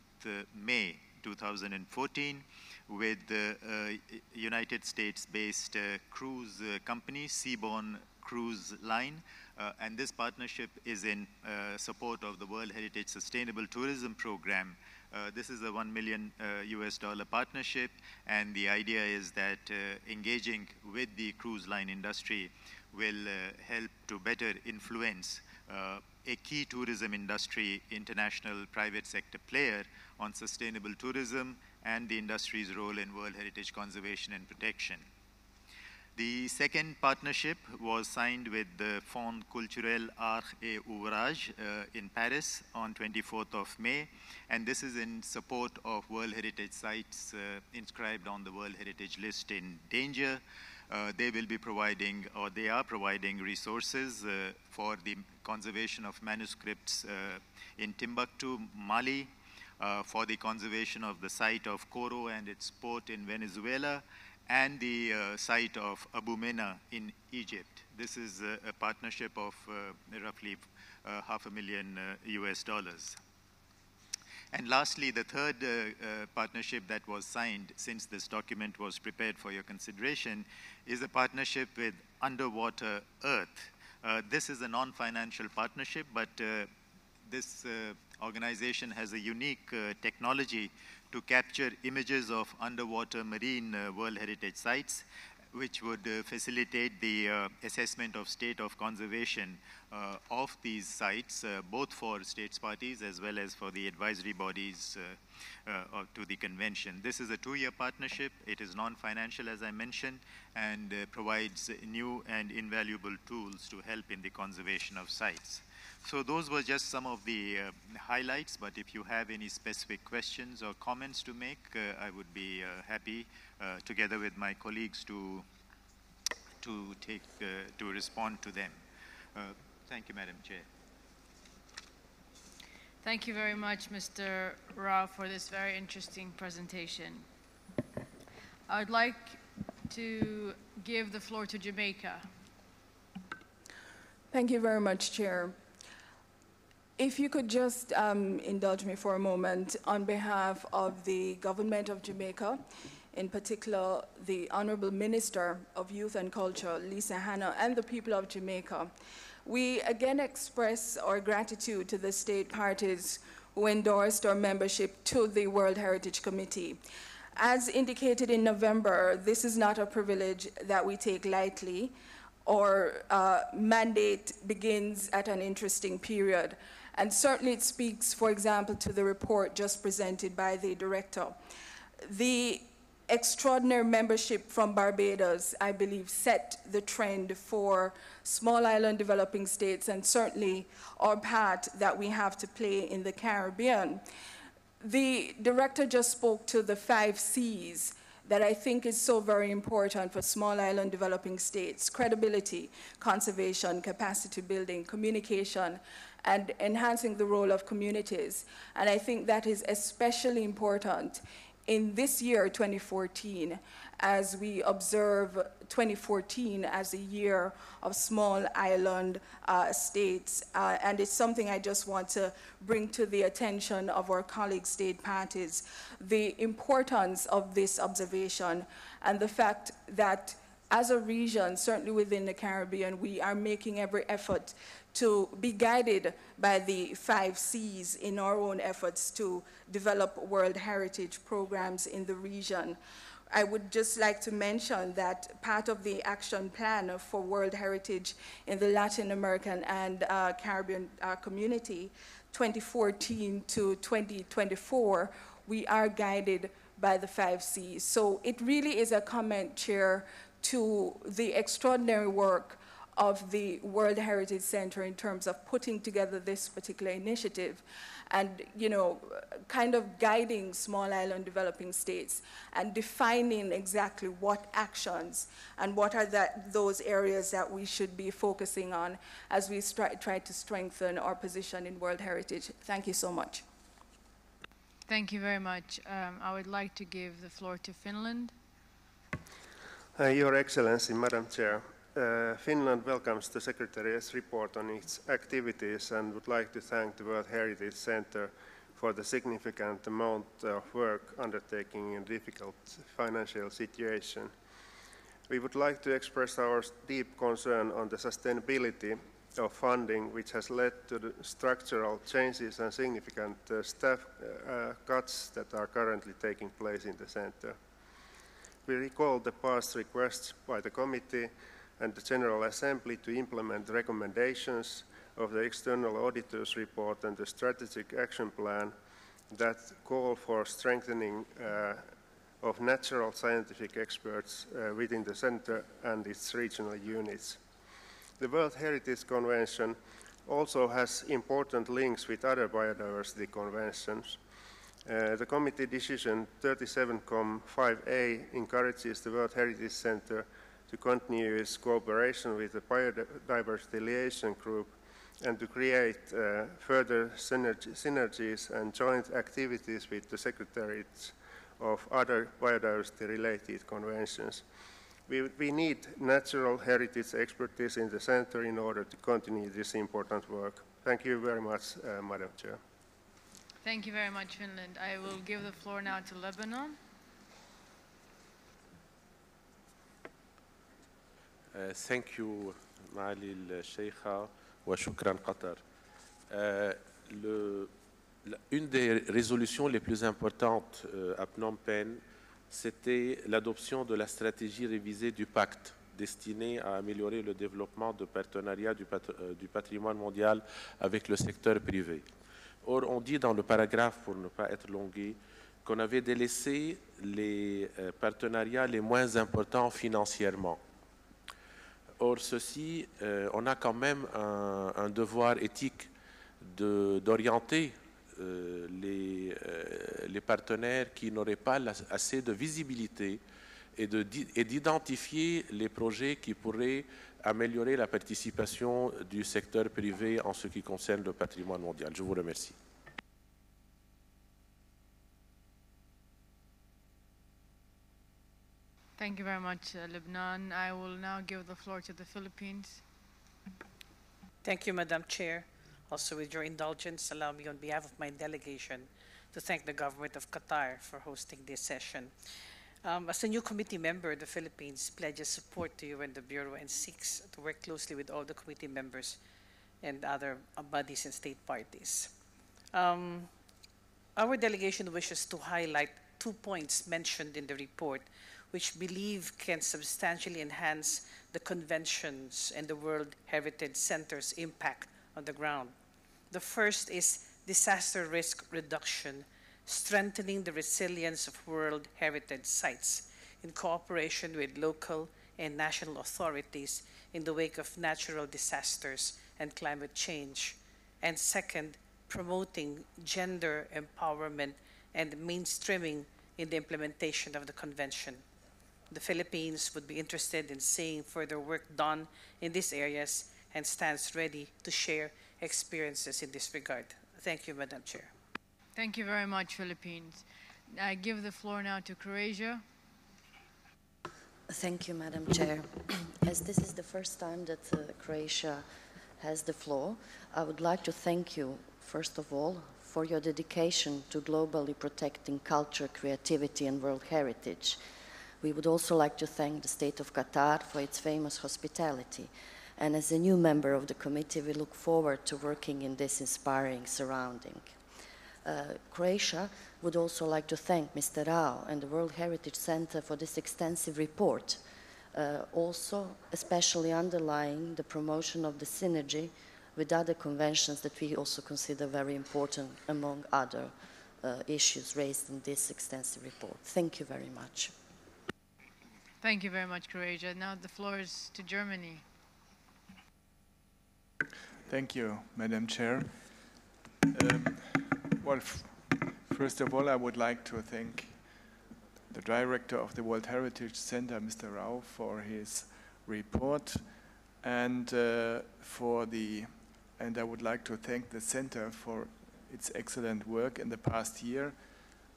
May 2014 with the United States-based cruise company, Seabourn Cruise Line, and this partnership is in support of the World Heritage Sustainable Tourism Program. This is a $1 million US partnership, and the idea is that engaging with the cruise line industry will help to better influence a key tourism industry, international private sector player on sustainable tourism and the industry's role in World Heritage conservation and protection. The second partnership was signed with the Fonds Culturel Arts et Ouvrages in Paris on 24th of May, and this is in support of World Heritage sites inscribed on the World Heritage list in danger. They will be providing, or they are providing, resources for the conservation of manuscripts in Timbuktu, Mali, for the conservation of the site of Coro and its port in Venezuela, and the site of Abu Mena in Egypt. This is a partnership of roughly $500,000 US. And lastly, the third partnership that was signed since this document was prepared for your consideration is a partnership with Underwater Earth. This is a non-financial partnership, but this organization has a unique technology to capture images of underwater marine World Heritage sites, which would facilitate the assessment of state of conservation of these sites, both for states parties as well as for the advisory bodies to the convention. This is a 2-year partnership. It is non-financial, as I mentioned, and provides new and invaluable tools to help in the conservation of sites. So those were just some of the highlights, but if you have any specific questions or comments to make, I would be happy, together with my colleagues, to respond to them. Thank you, Madam Chair. Thank you very much, Mr. Rao, for this very interesting presentation. I would like to give the floor to Jamaica. Thank you very much, Chair. If you could just indulge me for a moment on behalf of the government of Jamaica, in particular the Honorable Minister of Youth and Culture, Lisa Hanna, and the people of Jamaica, we again express our gratitude to the state parties who endorsed our membership to the World Heritage Committee. As indicated in November, this is not a privilege that we take lightly. Our mandate begins at an interesting period. And certainly it speaks, for example, to the report just presented by the director. The extraordinary membership from Barbados, I believe, set the trend for small island developing states, and certainly our part that we have to play in the Caribbean. The director just spoke to the 5 C's that I think is so very important for small island developing states: credibility, conservation, capacity building, communication, and enhancing the role of communities. And I think that is especially important in this year, 2014, as we observe 2014 as a year of small island states. And it's something I just want to bring to the attention of our colleague state parties, the importance of this observation and the fact that as a region, certainly within the Caribbean, we are making every effort to be guided by the 5 C's in our own efforts to develop World Heritage programs in the region. I would just like to mention that part of the action plan for World Heritage in the Latin American and Caribbean community, 2014 to 2024, we are guided by the 5 C's. So it really is a comment, Chair, to the extraordinary work of the World Heritage Center in terms of putting together this particular initiative and, you know, kind of guiding small island developing states and defining exactly what actions and what are those areas that we should be focusing on as we try to strengthen our position in World Heritage. Thank you so much. Thank you very much. I would like to give the floor to Finland. Your Excellency, Madam Chair, Finland welcomes the Secretariat's report on its activities and would like to thank the World Heritage Center for the significant amount of work undertaking in a difficult financial situation. We would like to express our deep concern on the sustainability of funding, which has led to the structural changes and significant staff cuts that are currently taking place in the center. We recall the past requests by the committee and the General Assembly to implement recommendations of the External Auditor's report and the Strategic Action Plan that call for strengthening of natural scientific experts within the center and its regional units. The World Heritage Convention also has important links with other biodiversity conventions. The committee decision 37.5a encourages the World Heritage Center to continue its cooperation with the Biodiversity Liaison Group and to create further synergies and joint activities with the secretariats of other biodiversity-related conventions. We need natural heritage expertise in the center in order to continue this important work. Thank you very much, Madam Chair. Thank you very much, Finland. I will give the floor now to Lebanon. Thank you, معالي الشيخة, وشكرا قطر. Une des résolutions les plus importantes à Phnom Penh, c'était l'adoption de la stratégie révisée du pacte destinée à améliorer le développement de partenariat du patrimoine mondial avec le secteur privé. Or, on dit dans le paragraphe, pour ne pas être longué, qu'on avait délaissé les partenariats les moins importants financièrement. Or, ceci, on a quand même un devoir éthique d'orienter les partenaires qui n'auraient pas assez de visibilité et d'identifier les projets qui pourraient améliorer la participation du secteur privé en ce qui concerne le patrimoine mondial. Je vous remercie. Thank you very much, Lebanon. I will now give the floor to the Philippines. Thank you, Madam Chair. Also, with your indulgence, allow me on behalf of my delegation to thank the government of Qatar for hosting this session. As a new committee member, the Philippines pledges support to you and the Bureau and seeks to work closely with all the committee members and other bodies and state parties. Our delegation wishes to highlight 2 points mentioned in the report which we believe can substantially enhance the conventions and the World Heritage Center's impact on the ground. The first is disaster risk reduction, strengthening the resilience of World Heritage sites in cooperation with local and national authorities in the wake of natural disasters and climate change. And second, promoting gender empowerment and mainstreaming in the implementation of the convention. The Philippines would be interested in seeing further work done in these areas and stands ready to share experiences in this regard. Thank you, Madam Chair. Thank you very much, Philippines. I give the floor now to Croatia. Thank you, Madam Chair. As this is the first time that Croatia has the floor, I would like to thank you, first of all, for your dedication to globally protecting culture, creativity, and world heritage. We would also like to thank the State of Qatar for its famous hospitality. And as a new member of the committee, we look forward to working in this inspiring surrounding. Croatia would also like to thank Mr. Rao and the World Heritage Center for this extensive report, also especially underlying the promotion of the synergy with other conventions that we also consider very important, among other issues raised in this extensive report. Thank you very much. Thank you very much, Croatia. Now the floor is to Germany. Thank you, Madam Chair. Well, first of all, I would like to thank the director of the World Heritage Center, Mr. Rao, for his report, and I would like to thank the center for its excellent work in the past year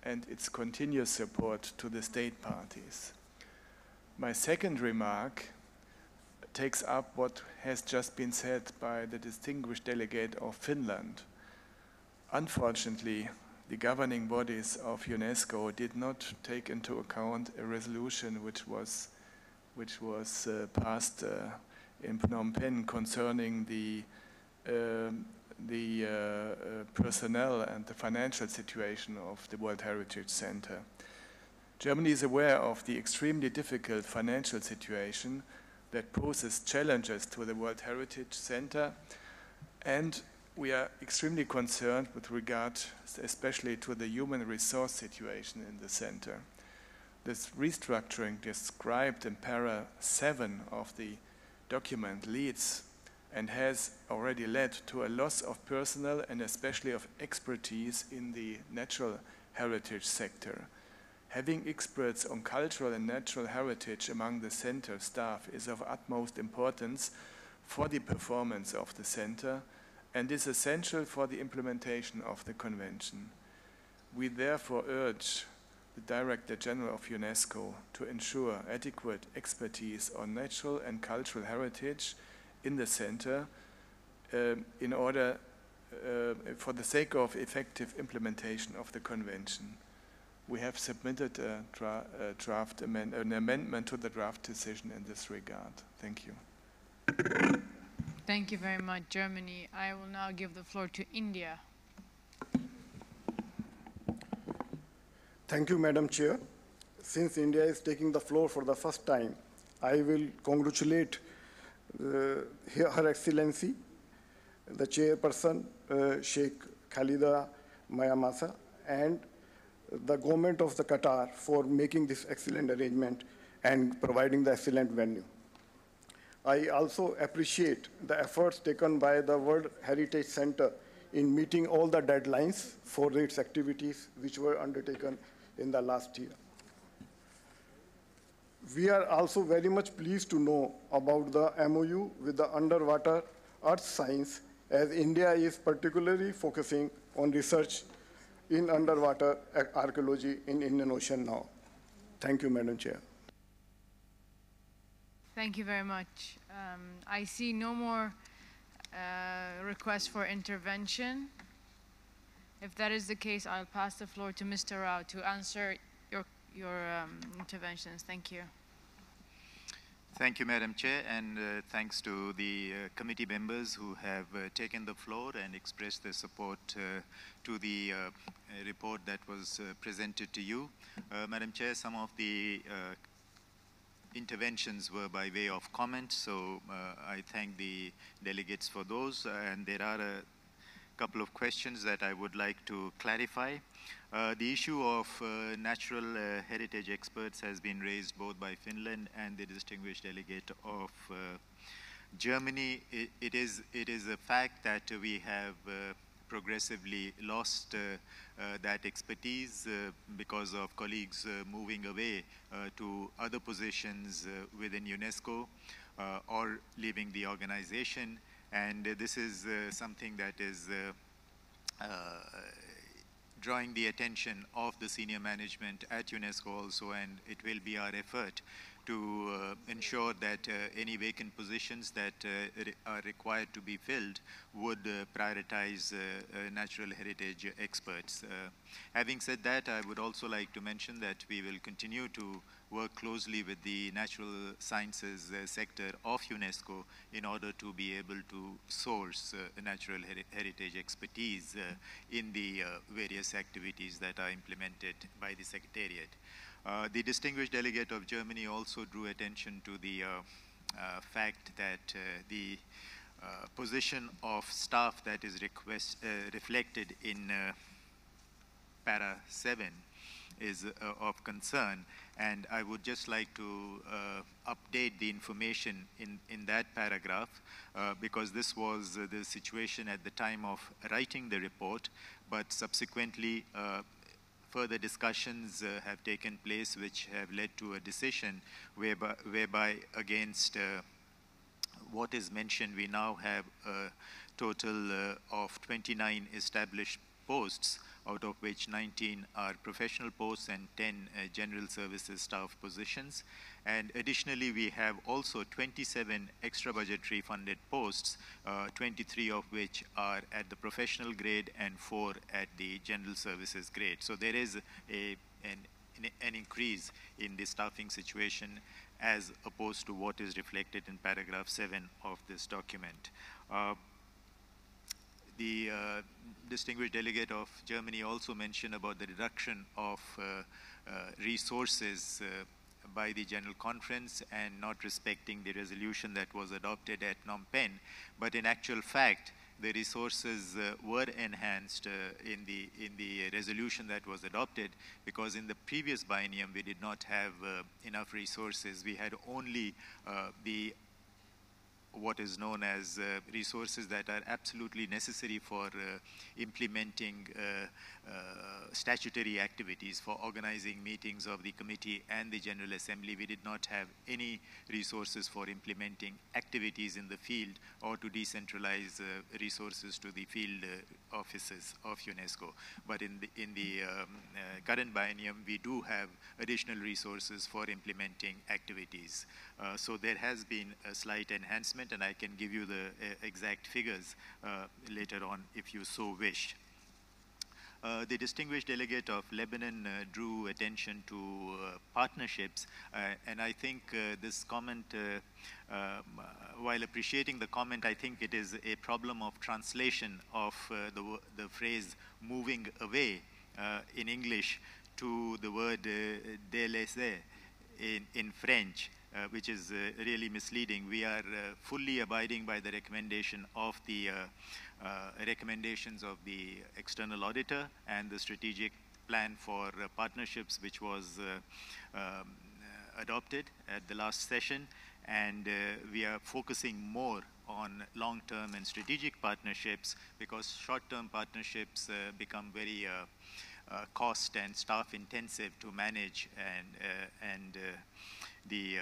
and its continuous support to the state parties. My second remark takes up what has just been said by the distinguished delegate of Finland. Unfortunately, the governing bodies of UNESCO did not take into account a resolution which was passed in Phnom Penh concerning the personnel and the financial situation of the World Heritage Center. Germany is aware of the extremely difficult financial situation that poses challenges to the World Heritage Center, and we are extremely concerned with regard especially to the human resource situation in the center. This restructuring described in para 7 of the document leads and has already led to a loss of personnel and especially of expertise in the natural heritage sector. Having experts on cultural and natural heritage among the center staff is of utmost importance for the performance of the center and is essential for the implementation of the convention. We therefore urge the Director General of UNESCO to ensure adequate expertise on natural and cultural heritage in the center in order for the sake of effective implementation of the convention. We have submitted an amendment to the draft decision in this regard. Thank you. Thank you very much, Germany. I will now give the floor to India. Thank you, Madam Chair. Since India is taking the floor for the first time, I will congratulate Her Excellency, the Chairperson, Sheikh Khalida Mayamasa, and the government of the Qatar for making this excellent arrangement and providing the excellent venue. I also appreciate the efforts taken by the World Heritage Center in meeting all the deadlines for its activities which were undertaken in the last year. We are also very much pleased to know about the MOU with the underwater earth science, as India is particularly focusing on research in underwater archaeology in Indian Ocean now. Thank you, Madam Chair. Thank you very much. I see no more requests for intervention. If that is the case, I'll pass the floor to Mr. Rao to answer your interventions. Thank you. Thank you, Madam Chair, and thanks to the committee members who have taken the floor and expressed their support to the report that was presented to you. Madam Chair, some of the interventions were by way of comment, so I thank the delegates for those, and there are a couple of questions that I would like to clarify. The issue of natural heritage experts has been raised both by Finland and the distinguished delegate of Germany. It is a fact that we have progressively lost that expertise because of colleagues moving away to other positions within UNESCO or leaving the organization. And this is something that is drawing the attention of the senior management at UNESCO also, and it will be our effort to ensure that any vacant positions that are required to be filled would prioritize natural heritage experts. Having said that, I would also like to mention that we will continue to work closely with the natural sciences sector of UNESCO in order to be able to source natural heritage expertise in the various activities that are implemented by the Secretariat. The distinguished delegate of Germany also drew attention to the fact that the position of staff that is reflected in para 7 is of concern, and I would just like to update the information in that paragraph because this was the situation at the time of writing the report, but subsequently further discussions have taken place which have led to a decision whereby against what is mentioned, we now have a total of 29 established posts, out of which 19 are professional posts and 10 general services staff positions. And additionally, we have also 27 extra budgetary funded posts, 23 of which are at the professional grade and 4 at the general services grade. So there is an increase in the staffing situation as opposed to what is reflected in paragraph 7 of this document. The distinguished delegate of Germany also mentioned about the reduction of resources by the General Conference and not respecting the resolution that was adopted at Phnom Penh. But in actual fact, the resources were enhanced in the resolution that was adopted, because in the previous biennium we did not have enough resources. We had only what is known as resources that are absolutely necessary for implementing statutory activities, for organizing meetings of the committee and the General Assembly. We did not have any resources for implementing activities in the field or to decentralize resources to the field offices of UNESCO. But in the current biennium, we do have additional resources for implementing activities. So there has been a slight enhancement, and I can give you the exact figures later on if you so wish. The distinguished delegate of Lebanon drew attention to partnerships, and I think this comment, while appreciating the comment, I think it is a problem of translation of the phrase moving away in English to the word délaisser in French. Which is really misleading. We are fully abiding by the recommendation of the recommendations of the external auditor and the strategic plan for partnerships, which was adopted at the last session, and we are focusing more on long-term and strategic partnerships, because short-term partnerships become very cost and staff intensive to manage, and the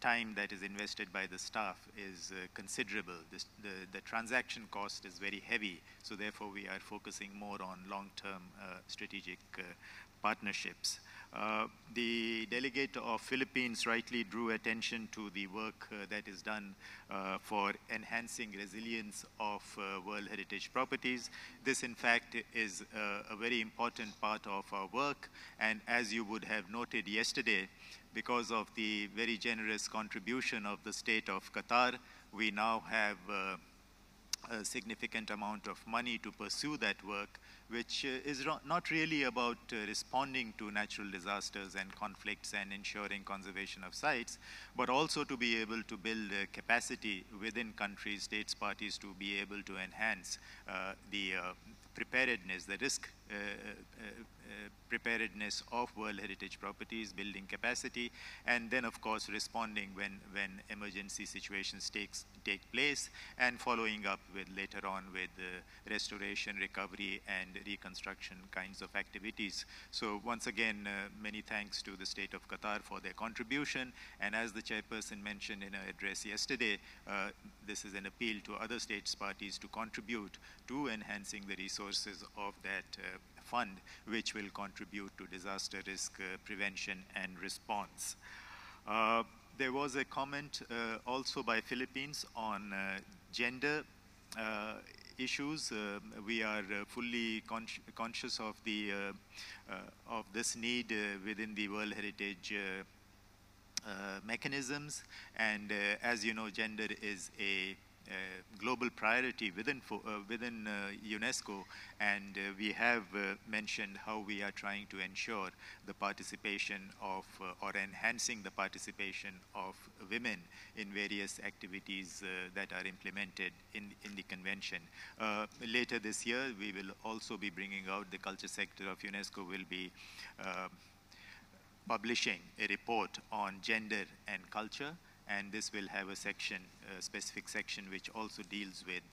time that is invested by the staff is considerable. The transaction cost is very heavy, so therefore we are focusing more on long-term strategic partnerships. The delegate of Philippines rightly drew attention to the work that is done for enhancing resilience of World Heritage properties. This, in fact, is a very important part of our work, and as you would have noted yesterday, because of the very generous contribution of the state of Qatar, we now have a significant amount of money to pursue that work, which is not really about responding to natural disasters and conflicts and ensuring conservation of sites, but also to be able to build capacity within countries, states, parties, to be able to enhance the preparedness, the risk preparedness of World Heritage properties, building capacity, and then of course responding when emergency situations take place, and following up with later on with restoration, recovery, and reconstruction kinds of activities. So once again, many thanks to the State of Qatar for their contribution. And as the chairperson mentioned in her address yesterday, this is an appeal to other states parties to contribute to enhancing the resources of that fund, which will contribute to disaster risk prevention and response. There was a comment also by Philippines on gender issues. We are fully conscious of this need within the World Heritage mechanisms, and as you know, gender is a global priority within UNESCO, and we have mentioned how we are trying to ensure the participation of or enhancing the participation of women in various activities that are implemented in the convention. Later this year, we will also be bringing out, the culture sector of UNESCO will be publishing a report on gender and culture, and this will have a section, a specific section, which also deals with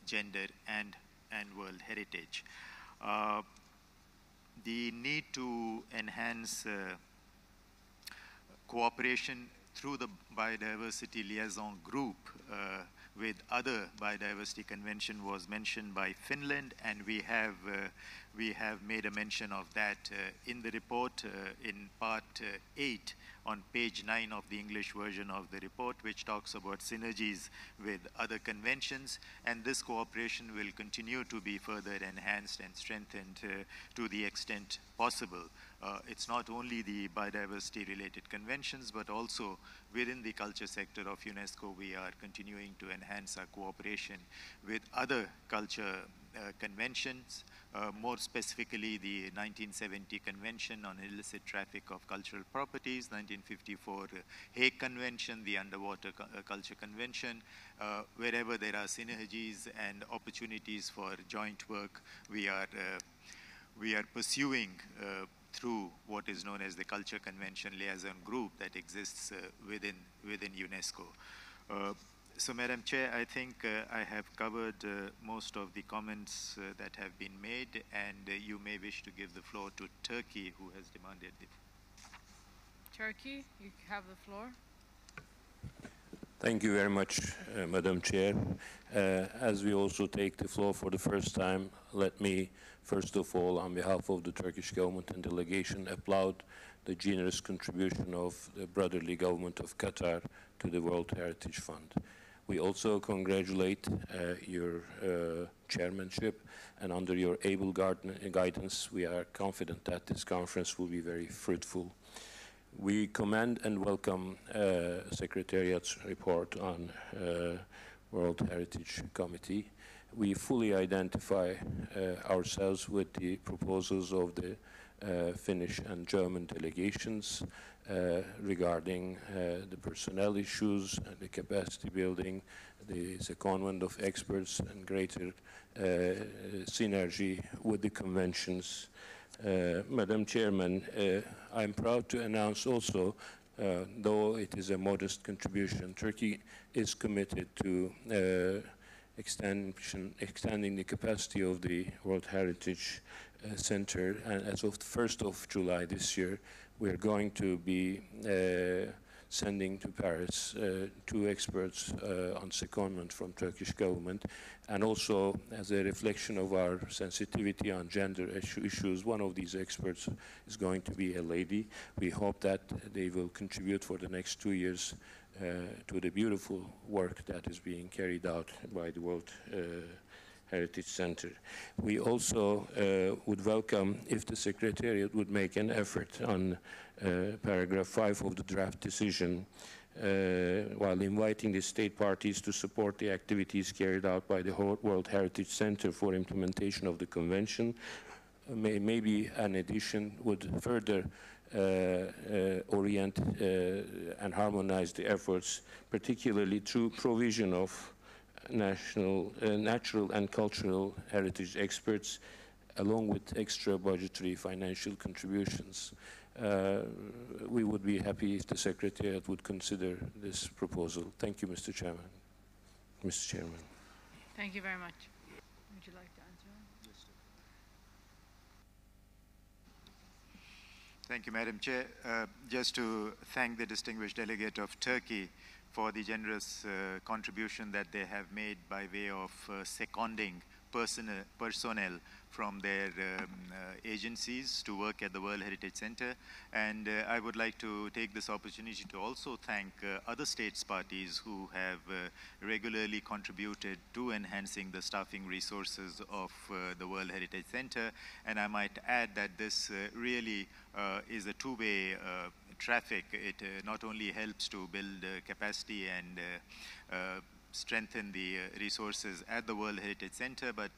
gender and world heritage. The need to enhance cooperation through the biodiversity liaison group with other biodiversity convention was mentioned by Finland, and we have made a mention of that in the report in part 8 on page 9 of the English version of the report, which talks about synergies with other conventions, and this cooperation will continue to be further enhanced and strengthened to the extent possible. It's not only the biodiversity related conventions, but also within the culture sector of UNESCO, we are continuing to enhance our cooperation with other culture conventions, more specifically the 1970 Convention on Illicit Traffic of Cultural Properties, 1954 Hague Convention, the Underwater Culture Convention. Wherever there are synergies and opportunities for joint work, we are pursuing through what is known as the Culture Convention Liaison Group that exists within UNESCO. So, Madam Chair, I think I have covered most of the comments that have been made, and you may wish to give the floor to Turkey, who has demanded the floor. Turkey, you have the floor. Thank you very much, Madam Chair. As we also take the floor for the first time, let me, first of all, on behalf of the Turkish government and delegation, applaud the generous contribution of the brotherly government of Qatar to the World Heritage Fund. We also congratulate your chairmanship, and under your able guidance, we are confident that this conference will be very fruitful. We commend and welcome Secretariat's report on World Heritage Committee. We fully identify ourselves with the proposals of the Finnish and German delegations regarding the personnel issues and the capacity building, the secondment of experts, and greater synergy with the conventions. Madam Chairman, I'm proud to announce also, though it is a modest contribution, Turkey is committed to extending the capacity of the World Heritage Center, and as of the 1st of July this year, we're going to be sending to Paris 2 experts on secondment from Turkish government, and also as a reflection of our sensitivity on gender issues, one of these experts is going to be a lady. We hope that they will contribute for the next 2 years to the beautiful work that is being carried out by the World Heritage Center. We also would welcome if the Secretariat would make an effort on paragraph 5 of the draft decision while inviting the state parties to support the activities carried out by the World Heritage Center for implementation of the convention. Maybe an addition would further orient and harmonize the efforts, particularly through provision of natural and cultural heritage experts, along with extra budgetary financial contributions. We would be happy if the Secretariat would consider this proposal. Thank you, Mr. Chairman. Mr. Chairman. Thank you very much. Would you like to answer? Thank you, Madam Chair. Just to thank the distinguished delegate of Turkey for the generous contribution that they have made by way of seconding personnel from their agencies to work at the World Heritage Center. And I would like to take this opportunity to also thank other states parties who have regularly contributed to enhancing the staffing resources of the World Heritage Center. And I might add that this really is a two-way traffic. It not only helps to build capacity and strengthen the resources at the World Heritage Center, but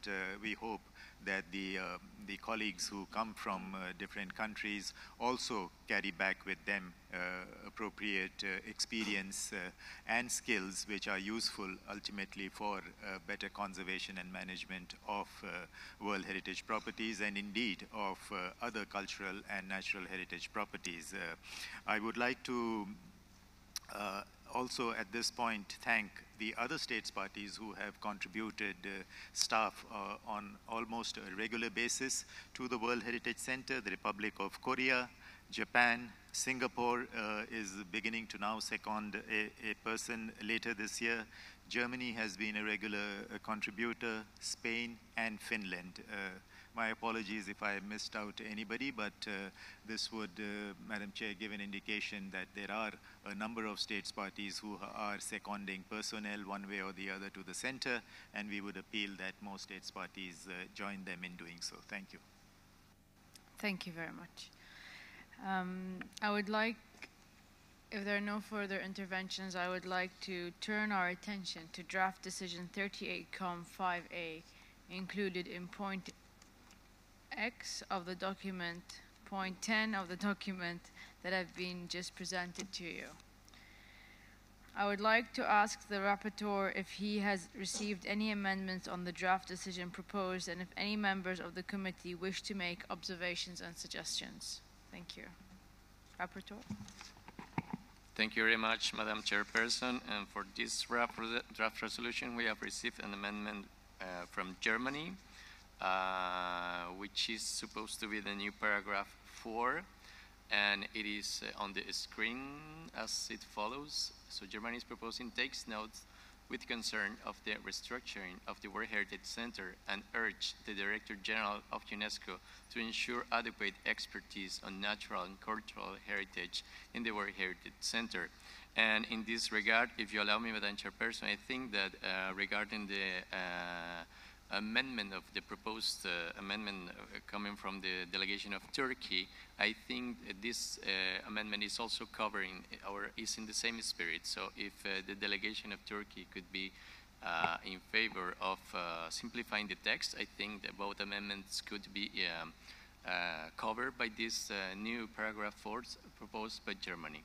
we hope that the colleagues who come from different countries also carry back with them appropriate experience and skills which are useful ultimately for better conservation and management of World Heritage properties and indeed of other cultural and natural heritage properties. I would like to also at this point thank the other states parties who have contributed staff on almost a regular basis to the World Heritage Center. The Republic of Korea, Japan, Singapore is beginning to now second a person later this year. Germany has been a regular contributor, Spain and Finland. My apologies if I missed out anybody, but this would, Madam Chair, give an indication that there are a number of states parties who are seconding personnel one way or the other to the center, and we would appeal that more states parties join them in doing so. Thank you. Thank you very much. I would like, if there are no further interventions, I would like to turn our attention to draft decision 38-5A included in point X of the document, point 10 of the document that have been just presented to you. I would like to ask the rapporteur if he has received any amendments on the draft decision proposed and if any members of the committee wish to make observations and suggestions. Thank you. Rapporteur. Thank you very much, Madam Chairperson. And for this draft resolution, we have received an amendment from Germany, which is supposed to be the new paragraph 4, and it is on the screen as it follows. So Germany is proposing takes notes with concern of the restructuring of the World Heritage Center and urge the Director General of UNESCO to ensure adequate expertise on natural and cultural heritage in the World Heritage Center. And in this regard, if you allow me, Madam Chairperson, I think that regarding the amendment of the proposed amendment coming from the delegation of Turkey, I think this amendment is also covering or is in the same spirit. So if the delegation of Turkey could be in favor of simplifying the text, I think that both amendments could be covered by this new paragraph 4 proposed by Germany.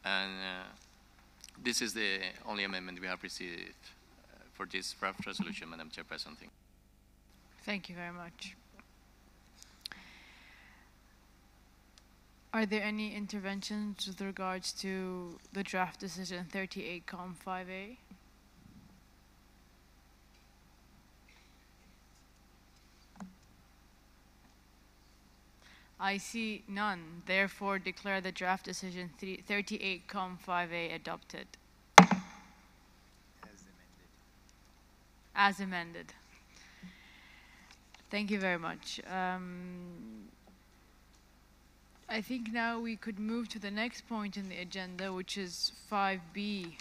And this is the only amendment we have received for this draft resolution, Madam Chairperson. Thank you very much. Are there any interventions with regards to the draft decision 38-5A? I see none. Therefore, declare the draft decision 38-5A adopted. As amended. Thank you very much. I think now we could move to the next point in the agenda, which is 5B,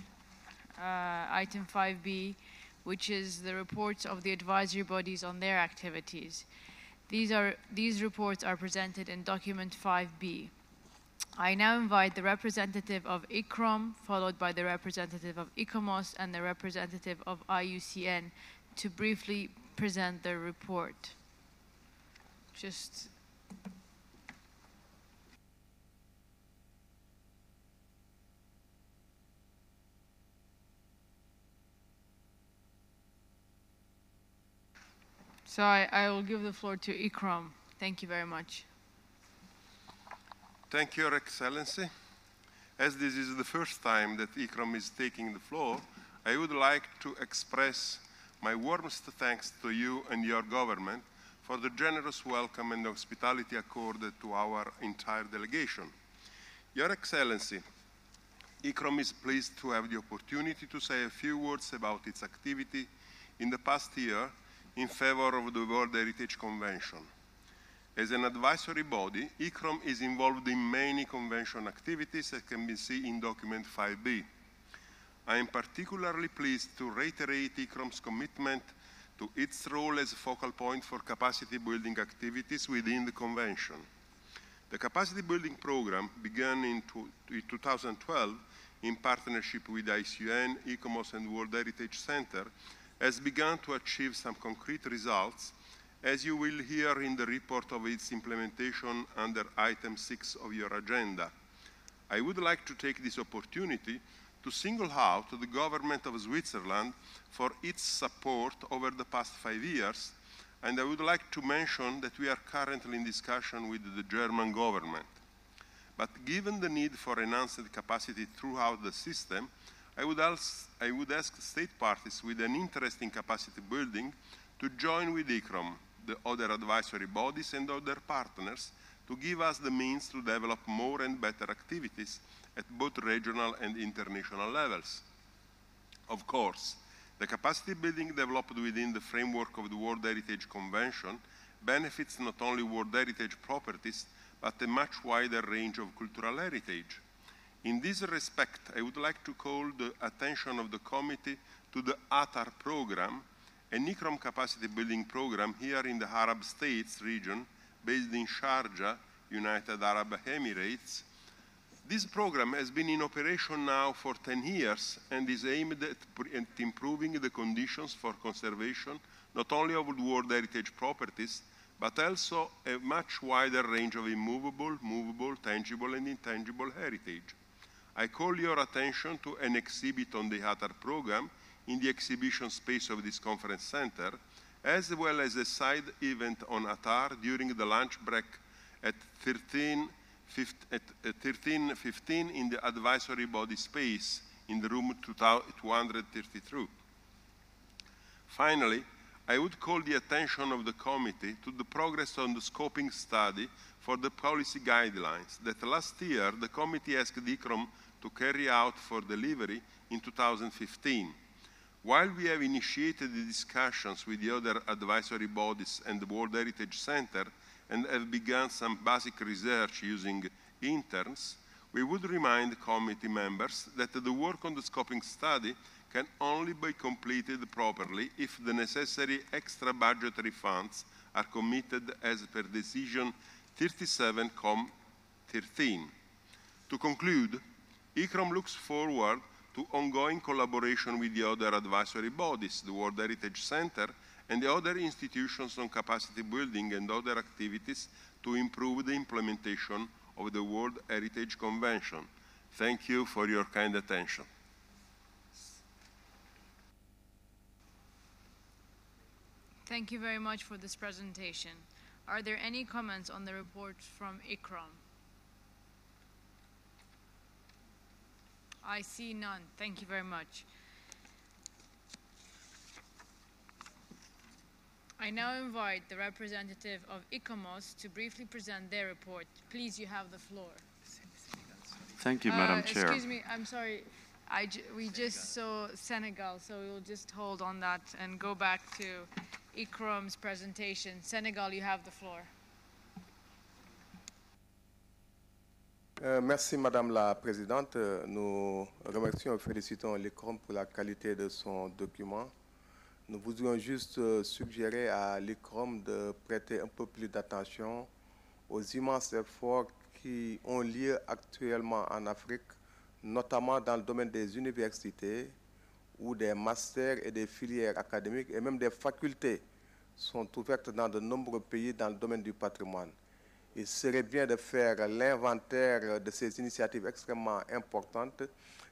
item 5B, which is the reports of the advisory bodies on their activities. These reports are presented in document 5B. I now invite the representative of ICROM, followed by the representative of ICOMOS and the representative of IUCN to briefly present their report. So I will give the floor to ICROM. Thank you very much. Thank you, Your Excellency. As this is the first time that ICROM is taking the floor, I would like to express my warmest thanks to you and your government for the generous welcome and hospitality accorded to our entire delegation. Your Excellency, ICROM is pleased to have the opportunity to say a few words about its activity in the past year in favor of the World Heritage Convention. As an advisory body, ICROM is involved in many convention activities that can be seen in document 5B. I am particularly pleased to reiterate ICROM's commitment to its role as a focal point for capacity building activities within the convention. The capacity building program began in 2012 in partnership with ICUN, ICOMOS and World Heritage Center, has begun to achieve some concrete results, as you will hear in the report of its implementation under item 6 of your agenda. I would like to take this opportunity to single out the government of Switzerland for its support over the past 5 years, and I would like to mention that we are currently in discussion with the German government. But given the need for enhanced capacity throughout the system, I would ask state parties with an interest in capacity building to join with ICROM, the other advisory bodies and other partners to give us the means to develop more and better activities at both regional and international levels. Of course, the capacity building developed within the framework of the World Heritage Convention benefits not only World Heritage properties, but a much wider range of cultural heritage. In this respect, I would like to call the attention of the committee to the ATAR program, an ICROM capacity building program here in the Arab States region, based in Sharjah, United Arab Emirates. This program has been in operation now for 10 years and is aimed at improving the conditions for conservation, not only of World Heritage properties, but also a much wider range of immovable, movable, tangible and intangible heritage. I call your attention to an exhibit on the ATAR program in the exhibition space of this conference center, as well as a side event on ATAR during the lunch break at 13:15 in the advisory body space in the room 232. Finally, I would call the attention of the committee to the progress on the scoping study for the policy guidelines that last year the committee asked ICROM to carry out for delivery in 2015. While we have initiated the discussions with the other advisory bodies and the World Heritage Center and have begun some basic research using interns, we would remind committee members that the work on the scoping study can only be completed properly if the necessary extra budgetary funds are committed as per decision 37-13. To conclude, ICROM looks forward to ongoing collaboration with the other advisory bodies, the World Heritage Center, and the other institutions on capacity building and other activities to improve the implementation of the World Heritage Convention. Thank you for your kind attention. Thank you very much for this presentation. Are there any comments on the report from ICROM? I see none. Thank you very much. I now invite the representative of ICOMOS to briefly present their report. Please, you have the floor. Thank you, Madam Chair. Excuse me, I'm sorry. We just saw Senegal, so we'll just hold on that and go back to ICROM's presentation. Senegal, you have the floor. Merci Madame la Présidente. Nous remercions et félicitons l'ICROM pour la qualité de son document. Nous voudrions juste suggérer à l'ICROM de prêter un peu plus d'attention aux immenses efforts qui ont lieu actuellement en Afrique, notamment dans le domaine des universités, où des masters et des filières académiques et même des facultés sont ouvertes dans de nombreux pays dans le domaine du patrimoine. Il serait bien de faire l'inventaire de ces initiatives extrêmement importantes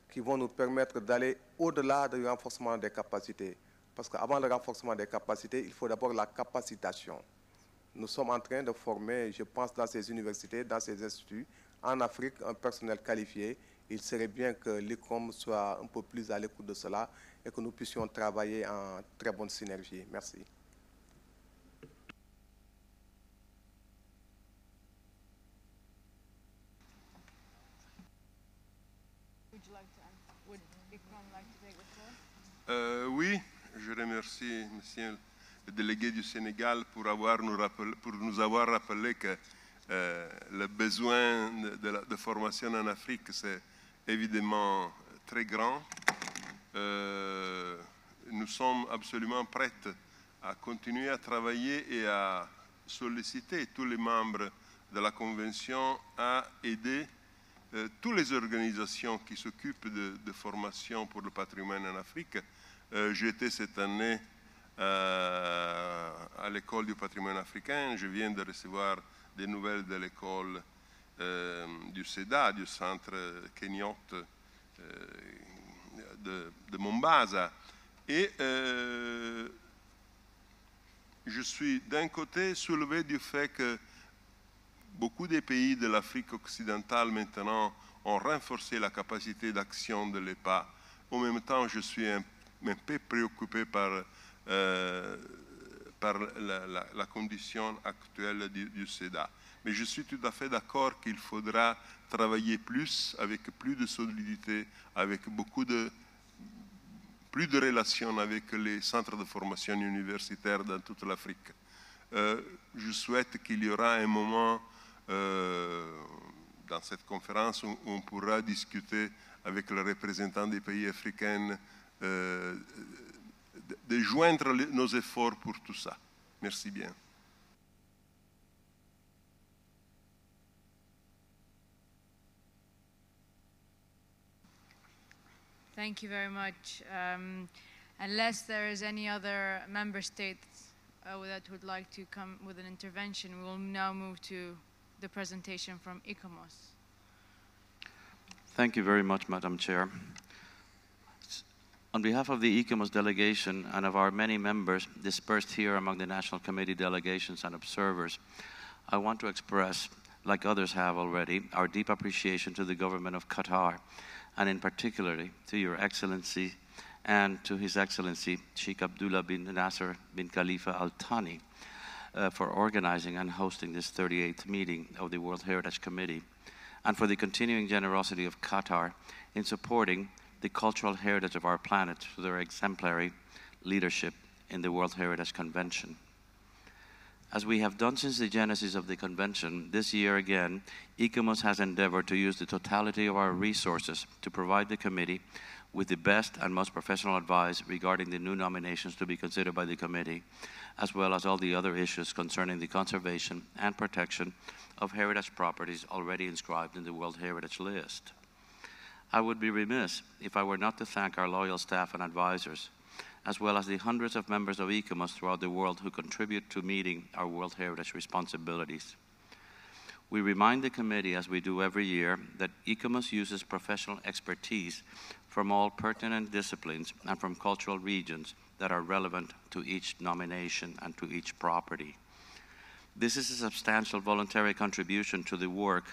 qui vont nous permettre d'aller au-delà du renforcement des capacités. Parce qu'avant le renforcement des capacités, il faut d'abord la capacitation. Nous sommes en train de former, je pense, dans ces universités, dans ces instituts, en Afrique, un personnel qualifié. Il serait bien que l'ICROM soit un peu plus à l'écoute de cela et que nous puissions travailler en très bonne synergie. Merci. Oui, je remercie Monsieur le délégué du Sénégal pour nous avoir rappelé que le besoin de formation en Afrique, c'est évidemment très grand. Nous sommes absolument prêts à continuer à travailler et à solliciter tous les membres de la Convention à aider toutes les organisations qui s'occupent de formation pour le patrimoine en Afrique. J'étais cette année à l'école du patrimoine africain. Je viens de recevoir des nouvelles de l'école du CEDA, du centre Kenyot de Mombasa. Et je suis d'un côté soulevé du fait que beaucoup des pays de l'Afrique occidentale maintenant ont renforcé la capacité d'action de l'EPA. En même temps, je suis un peu préoccupé par la condition actuelle du CEDA. Mais je suis tout à fait d'accord qu'il faudra travailler plus, avec plus de solidité, avec plus de relations avec les centres de formation universitaire dans toute l'Afrique. Je souhaite qu'il y aura un moment dans cette conférence où on pourra discuter avec les représentants des pays africains de joindre nos efforts pour tout ça. Merci bien. Thank you very much. Unless there is any other member state that would like to come with an intervention, we will now move to the presentation from ICOMOS. Thank you very much, Madam Chair. On behalf of the ICOMOS delegation and of our many members dispersed here among the National Committee delegations and observers, I want to express, like others have already, our deep appreciation to the government of Qatar, and in particular to Your Excellency and to His Excellency Sheikh Abdullah bin Nasser bin Khalifa Al Thani for organizing and hosting this 38th meeting of the World Heritage Committee, and for the continuing generosity of Qatar in supporting the cultural heritage of our planet through their exemplary leadership in the World Heritage Convention. As we have done since the genesis of the convention, this year again, ICOMOS has endeavored to use the totality of our resources to provide the committee with the best and most professional advice regarding the new nominations to be considered by the committee, as well as all the other issues concerning the conservation and protection of heritage properties already inscribed in the World Heritage List. I would be remiss if I were not to thank our loyal staff and advisors, as well as the hundreds of members of ICOMOS throughout the world who contribute to meeting our World Heritage responsibilities. We remind the committee, as we do every year, that ICOMOS uses professional expertise from all pertinent disciplines and from cultural regions that are relevant to each nomination and to each property. This is a substantial voluntary contribution to the work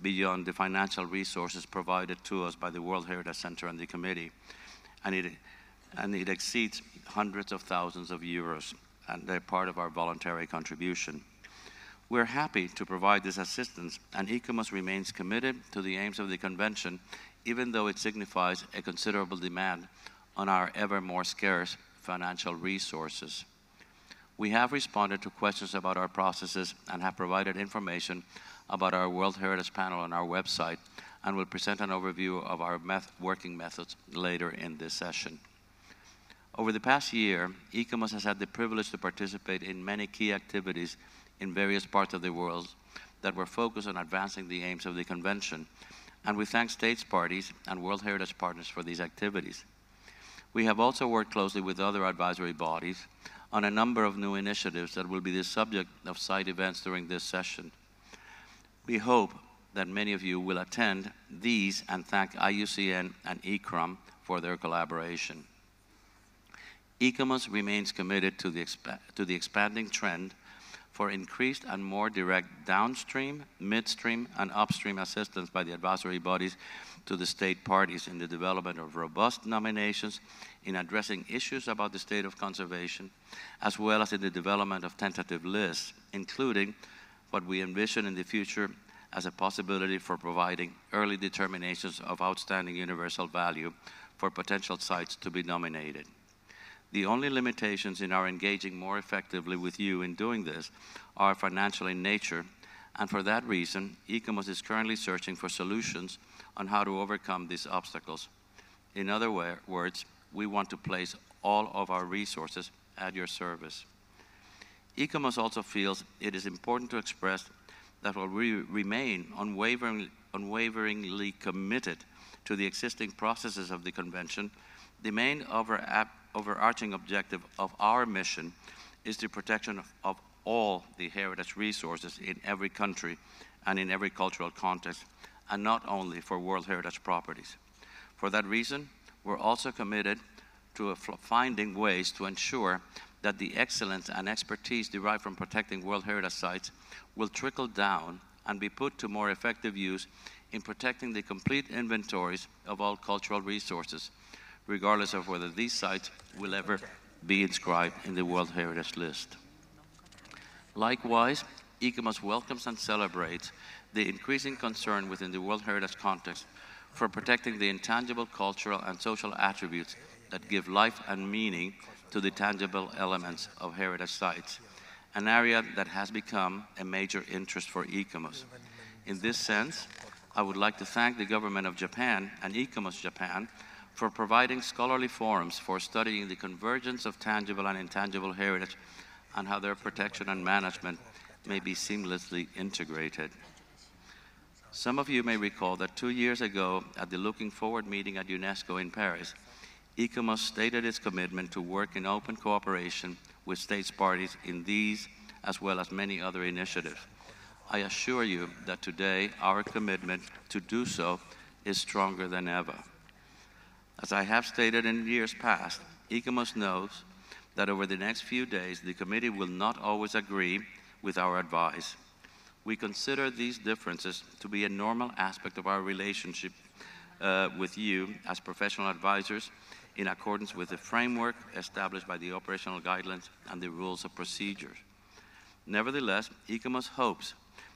beyond the financial resources provided to us by the World Heritage Center and the committee, and it exceeds hundreds of thousands of euros, and they're part of our voluntary contribution. We're happy to provide this assistance, and ICOMOS remains committed to the aims of the convention, even though it signifies a considerable demand on our ever more scarce financial resources. We have responded to questions about our processes and have provided information about our World Heritage Panel on our website, and will present an overview of our working methods later in this session. Over the past year, ICOMOS has had the privilege to participate in many key activities in various parts of the world that were focused on advancing the aims of the convention, and we thank states parties and World Heritage partners for these activities. We have also worked closely with other advisory bodies on a number of new initiatives that will be the subject of side events during this session. We hope that many of you will attend these and thank IUCN and ICRAM for their collaboration. ICOMOS remains committed to the expanding trend for increased and more direct downstream, midstream, and upstream assistance by the advisory bodies to the state parties in the development of robust nominations, in addressing issues about the state of conservation, as well as in the development of tentative lists, including what we envision in the future as a possibility for providing early determinations of outstanding universal value for potential sites to be nominated. The only limitations in our engaging more effectively with you in doing this are financial in nature, and for that reason, ICOMOS is currently searching for solutions on how to overcome these obstacles. In other words, we want to place all of our resources at your service. ICOMOS also feels it is important to express that while we remain unwaveringly committed to the existing processes of the Convention, the main overarching objective of our mission is the protection of all the heritage resources in every country and in every cultural context, and not only for World Heritage properties. For that reason, we're also committed to finding ways to ensure that the excellence and expertise derived from protecting World Heritage sites will trickle down and be put to more effective use in protecting the complete inventories of all cultural resources, regardless of whether these sites will ever be inscribed in the World Heritage List. Likewise, ICOMOS welcomes and celebrates the increasing concern within the World Heritage context for protecting the intangible cultural and social attributes that give life and meaning to the tangible elements of heritage sites, an area that has become a major interest for ICOMOS. In this sense, I would like to thank the government of Japan and ICOMOS Japan for providing scholarly forums for studying the convergence of tangible and intangible heritage and how their protection and management may be seamlessly integrated. Some of you may recall that 2 years ago at the Looking Forward meeting at UNESCO in Paris, ICOMOS stated its commitment to work in open cooperation with states parties in these as well as many other initiatives. I assure you that today our commitment to do so is stronger than ever. As I have stated in years past, ICOMOS knows that over the next few days the committee will not always agree with our advice. We consider these differences to be a normal aspect of our relationship with you as professional advisors in accordance with the framework established by the operational guidelines and the rules of procedure. Nevertheless, ICOMOS hopes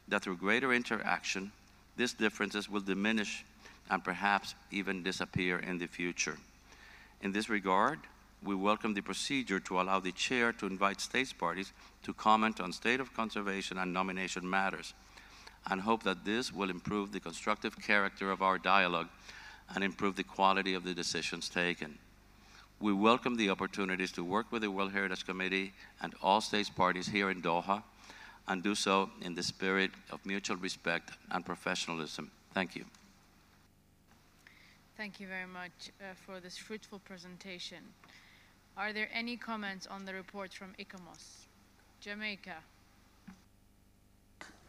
that through greater interaction, these differences will diminish and perhaps even disappear in the future. In this regard, we welcome the procedure to allow the chair to invite states parties to comment on state of conservation and nomination matters, and hope that this will improve the constructive character of our dialogue and improve the quality of the decisions taken. We welcome the opportunities to work with the World Heritage Committee and all states parties here in Doha, and do so in the spirit of mutual respect and professionalism. Thank you. Thank you very much for this fruitful presentation. Are there any comments on the report from ICOMOS? Jamaica.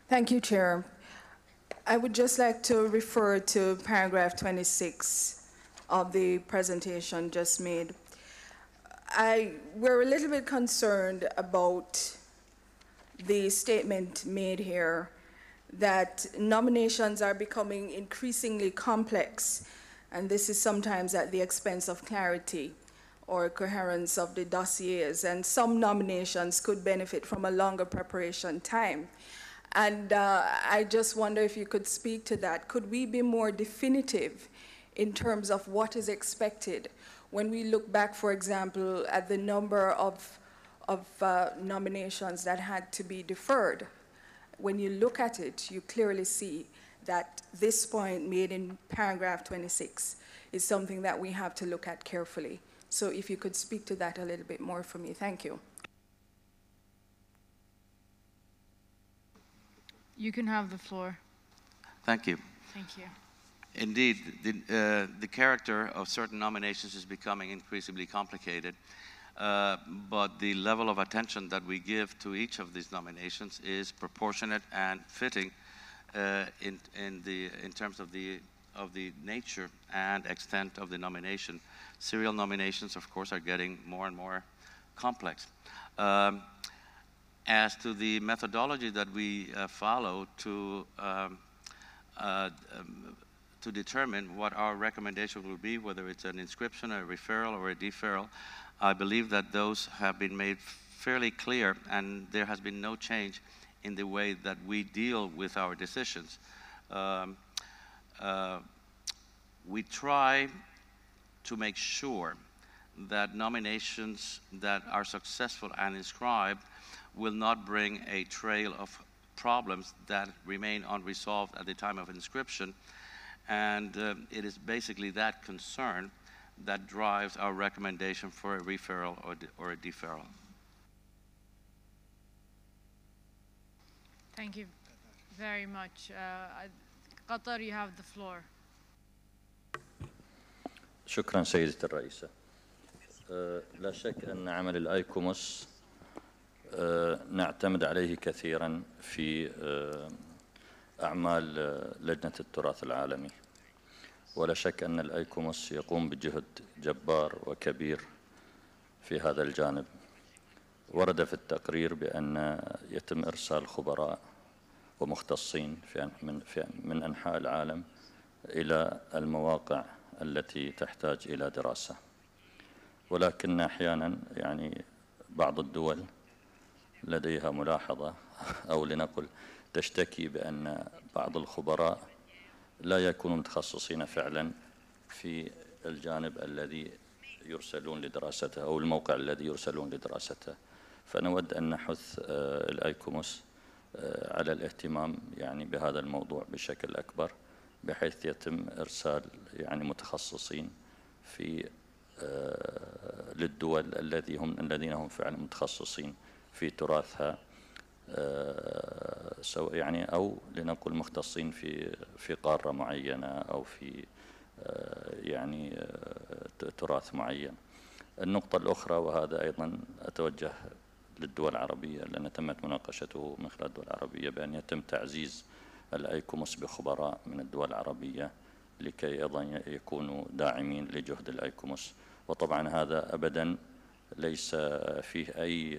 Thank you, Chair. I would just like to refer to paragraph 26 of the presentation just made. We're a little bit concerned about the statement made here that nominations are becoming increasingly complex, and this is sometimes at the expense of clarity or coherence of the dossiers, and some nominations could benefit from a longer preparation time. And I just wonder if you could speak to that. Could we be more definitive in terms of what is expected when we look back, for example, at the number of nominations that had to be deferred? When you look at it, you clearly see that this point made in paragraph 26 is something that we have to look at carefully. So if you could speak to that a little bit more for me, thank you. You can have the floor. Thank you. Thank you. Indeed, the character of certain nominations is becoming increasingly complicated, but the level of attention that we give to each of these nominations is proportionate and fitting in terms of the nature and extent of the nomination. Serial nominations, of course, are getting more and more complex. As to the methodology that we follow to determine what our recommendation will be, whether it's an inscription, a referral, or a deferral, I believe that those have been made fairly clear, and there has been no change in the way that we deal with our decisions. We try to make sure that nominations that are successful and inscribed will not bring a trail of problems that remain unresolved at the time of inscription. And it is basically that concern that drives our recommendation for a referral or a deferral. Thank you very much. Qatar, you have the floor. شكرا سيدة الرئيسة. لا شك أن عمل الآيكوموس نعتمد عليه كثيرا في أعمال لجنة التراث العالمي، ولا شك أن الآيكوموس يقوم بجهد جبار وكبير في هذا الجانب. ورد في التقرير بأن يتم إرسال خبراء ومختصين من أنحاء العالم إلى المواقع التي تحتاج إلى دراسة، ولكن أحيانا يعني بعض الدول لديها ملاحظة أو لنقل تشتكي بأن بعض الخبراء لا يكونوا متخصصين فعلا في الجانب الذي يرسلون لدراسته أو الموقع الذي يرسلون لدراسته. فنود أن نحث الآيكوموس على الاهتمام يعني بهذا الموضوع بشكل أكبر، بحيث يتم إرسال يعني متخصصين في للدول الذين هم فعلا متخصصين في تراثها، سواء يعني أو لنقل مختصين في قارة معينة أو في يعني تراث معين. النقطة الأخرى، وهذا أيضا أتوجه للدول العربية لأن تمت مناقشته من خلال الدول العربية، بأن يتم تعزيز الآيكوموس بخبراء من الدول العربية لكي أيضا يكونوا داعمين لجهد الآيكوموس. وطبعا هذا أبدا ليس فيه أي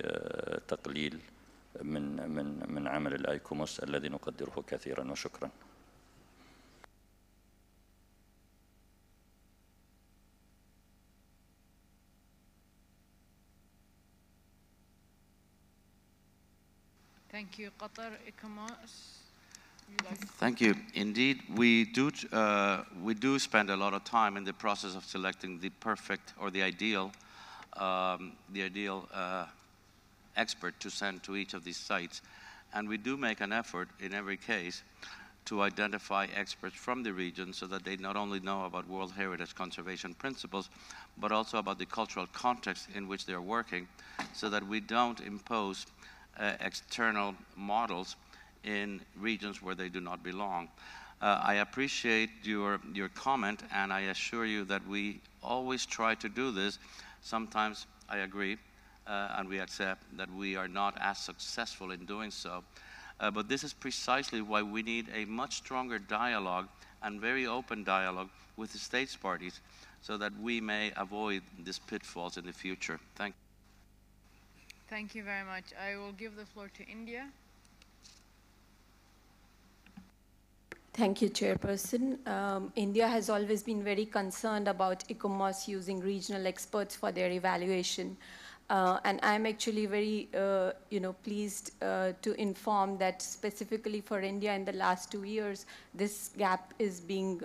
تقليل من عمل الآيكوموس الذي نقدره كثيرا، وشكرا. Thank you. Qatar, ICOMOS. Thank you. Indeed, we do spend a lot of time in the process of selecting the perfect or the ideal expert to send to each of these sites, and we do make an effort in every case to identify experts from the region so that they not only know about World Heritage conservation principles, but also about the cultural context in which they're working, so that we don't impose external models in regions where they do not belong. I appreciate your comment, and I assure you that we always try to do this. Sometimes I agree, and we accept that we are not as successful in doing so. But this is precisely why we need a much stronger dialogue and very open dialogue with the states parties, so that we may avoid these pitfalls in the future. Thank you. Thank you very much. I will give the floor to India. Thank you, Chairperson. India has always been very concerned about ICOMOS using regional experts for their evaluation. And I'm actually very, pleased to inform that specifically for India in the last 2 years, this gap is being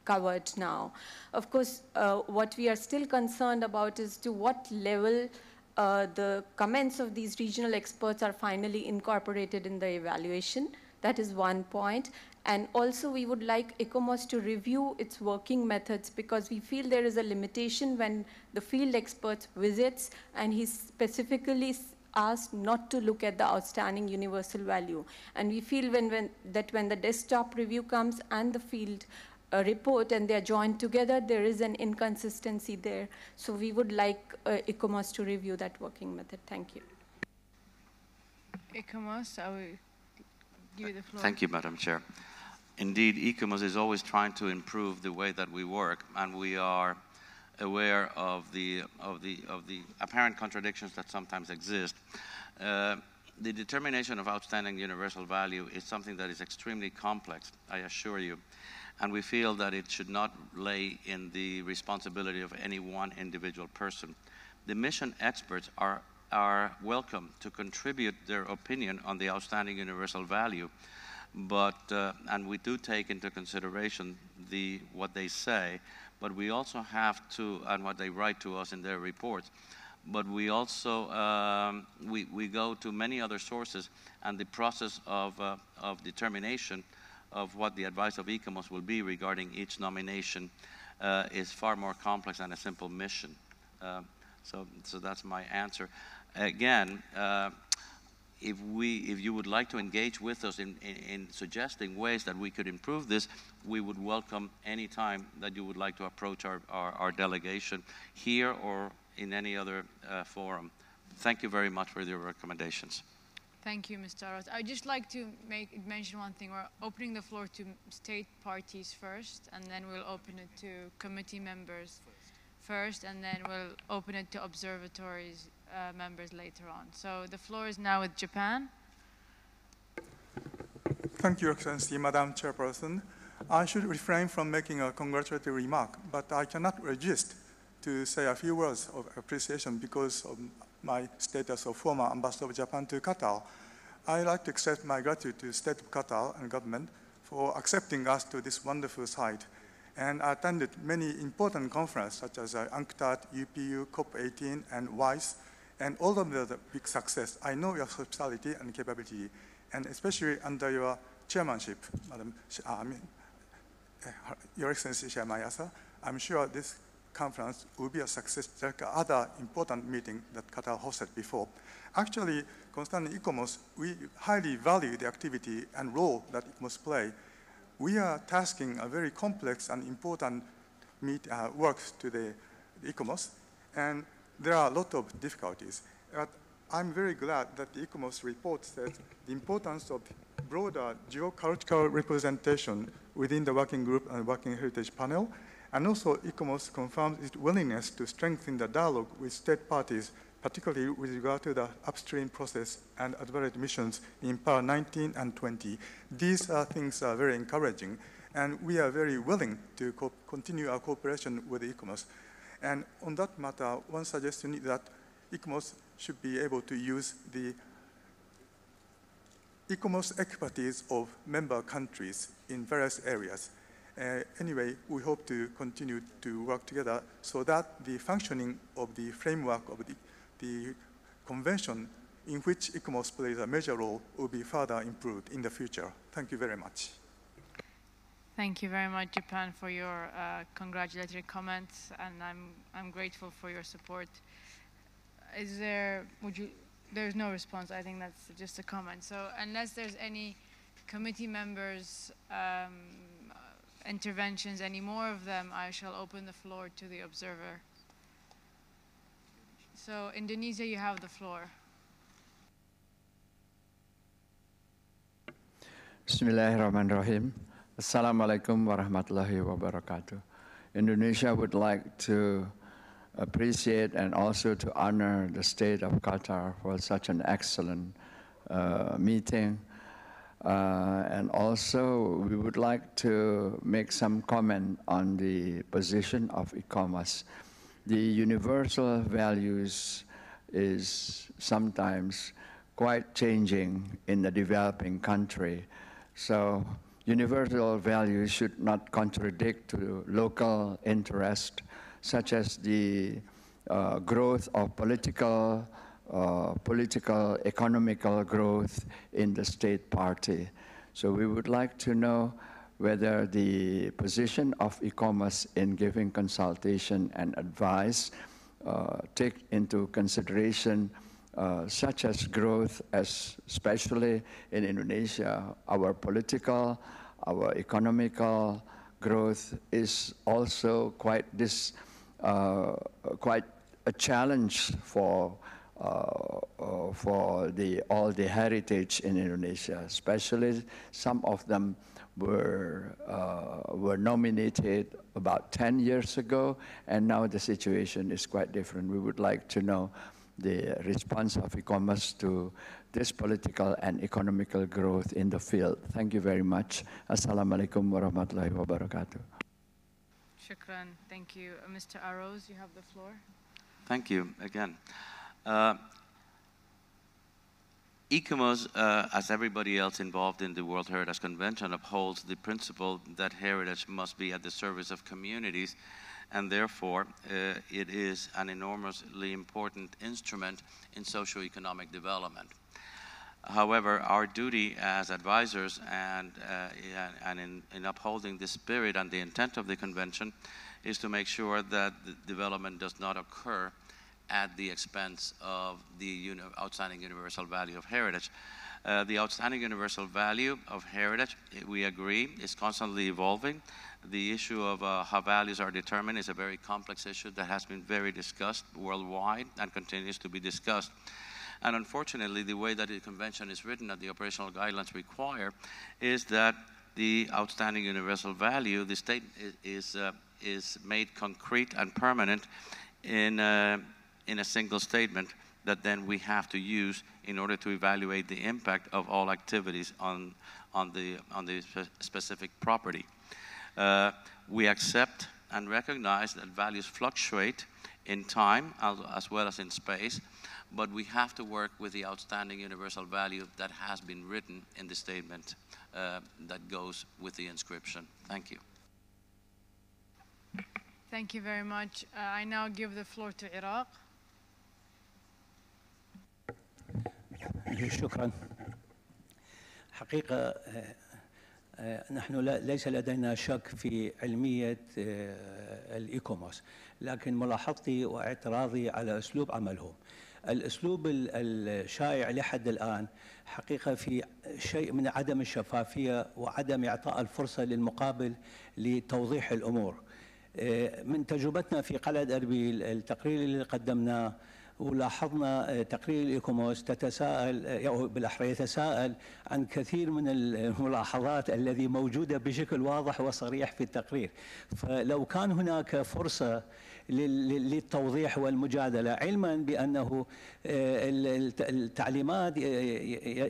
covered now. Of course, what we are still concerned about is to what level the comments of these regional experts are finally incorporated in the evaluation. That is one point. And also we would like ICOMOS to review its working methods, because we feel there is a limitation when the field expert visits and he specifically asked not to look at the outstanding universal value. And we feel when the desktop review comes and the field report and they are joined together, there is an inconsistency there. So we would like ICOMOS to review that working method. Thank you. ICOMOS, I will give you the floor. Thank you, Madam Chair. Indeed, ICOMOS is always trying to improve the way that we work, and we are aware of the apparent contradictions that sometimes exist. the determination of outstanding universal value is something that is extremely complex, I assure you, and we feel that it should not lay in the responsibility of any one individual person. The mission experts are welcome to contribute their opinion on the outstanding universal value, but and we do take into consideration what they say, but we also have to, and what they write to us in their reports, but we also we go to many other sources, and the process of determination of what the advice of ICOMOS will be regarding each nomination is far more complex than a simple mission. So that's my answer. Again, if you would like to engage with us in suggesting ways that we could improve this, we would welcome any time that you would like to approach our delegation here or in any other forum. Thank you very much for your recommendations. Thank you, Mr. Aros. I'd just like to mention one thing. We're opening the floor to state parties first, and then we'll open it to committee members first, and then we'll open it to observatories members later on. So the floor is now with Japan. Thank you, Excellency, Madam Chairperson. I should refrain from making a congratulatory remark, but I cannot resist to say a few words of appreciation because of my status of former ambassador of Japan to Qatar. I'd like to express my gratitude to the state of Qatar and government for accepting us to this wonderful site. And I attended many important conferences such as UNCTAD, UPU, COP18, and WISE, and all of them are a big success. I know your hospitality and capability, and especially under your chairmanship, Madam, Your Excellency Chair Mayasa, I'm sure this conference will be a success like other important meetings that Qatar hosted before. Actually, concerning ICOMOS, we highly value the activity and role that ICOMOS play. We are tasking a very complex and important work to the ICOMOS, and there are a lot of difficulties. But I'm very glad that the ICOMOS report says the importance of broader geocultural representation within the working group and working heritage panel, and also ICOMOS confirms its willingness to strengthen the dialogue with state parties, particularly with regard to the upstream process and advanced missions in Part 19 and 20. These things are very encouraging, and we are very willing to continue our cooperation with ICOMOS. And on that matter, one suggestion is that ICOMOS should be able to use the ICOMOS expertise of member countries in various areas. Anyway, we hope to continue to work together so that the functioning of the framework of the convention in which ICOMOS plays a major role will be further improved in the future. Thank you very much. Thank you very much, Japan, for your congratulatory comments, and I'm grateful for your support. There's no response. I think that's just a comment. So unless there's any committee members' interventions, any more of them, I shall open the floor to the observer. So Indonesia, you have the floor. Bismillahirrahmanirrahim. Assalamualaikum warahmatullahi wabarakatuh. Indonesia would like to appreciate and also to honor the state of Qatar for such an excellent meeting. And also, we would like to make some comment on the position of ICOMOS. The universal values is sometimes quite changing in the developing country. So universal values should not contradict to local interest, such as the growth of political, economical growth in the state party. So we would like to know whether the position of ICOMOS in giving consultation and advice take into consideration such as growth, especially in Indonesia, our political, our economical growth is also quite a challenge for all the heritage in Indonesia. Especially some of them were nominated about 10 years ago, and now the situation is quite different. We would like to know the response of e-commerce to this political and economical growth in the field. Thank you very much. Assalamu alaikum wa rahmatullahi wa barakatuh. Shukran. Thank you. Mr. Arrows, you have the floor. Thank you again. ICOMOS, as everybody else involved in the World Heritage Convention, upholds the principle that heritage must be at the service of communities, and therefore it is an enormously important instrument in socio-economic development. However, our duty as advisors and in upholding the spirit and the intent of the convention is to make sure that the development does not occur at the expense of the outstanding universal value of heritage. The outstanding universal value of heritage, we agree, is constantly evolving. The issue of how values are determined is a very complex issue that has been very discussed worldwide and continues to be discussed. And unfortunately, the way that the convention is written and the operational guidelines require is that the outstanding universal value, the state is made concrete and permanent in a single statement that then we have to use in order to evaluate the impact of all activities on the specific property. We accept and recognize that values fluctuate in time as well as in space, but we have to work with the outstanding universal value that has been written in the statement that goes with the inscription. Thank you. Thank you very much. I now give the floor to Iraq. شكرا. حقيقة نحن ليس لدينا شك في علمية الإيكوموس، لكن ملاحظتي واعتراضي على أسلوب عملهم. الأسلوب الشائع لحد الآن حقيقة في شيء من عدم الشفافية وعدم إعطاء الفرصة للمقابل لتوضيح الأمور. من تجربتنا في قلعة أربيل التقرير اللي قدمناه ولاحظنا تقرير الإيكوموس تتساءل أو بالأحرى يتساءل عن كثير من الملاحظات التي موجودة بشكل واضح وصريح في التقرير. فلو كان هناك فرصة للتوضيح والمجادلة، علما بأنه التعليمات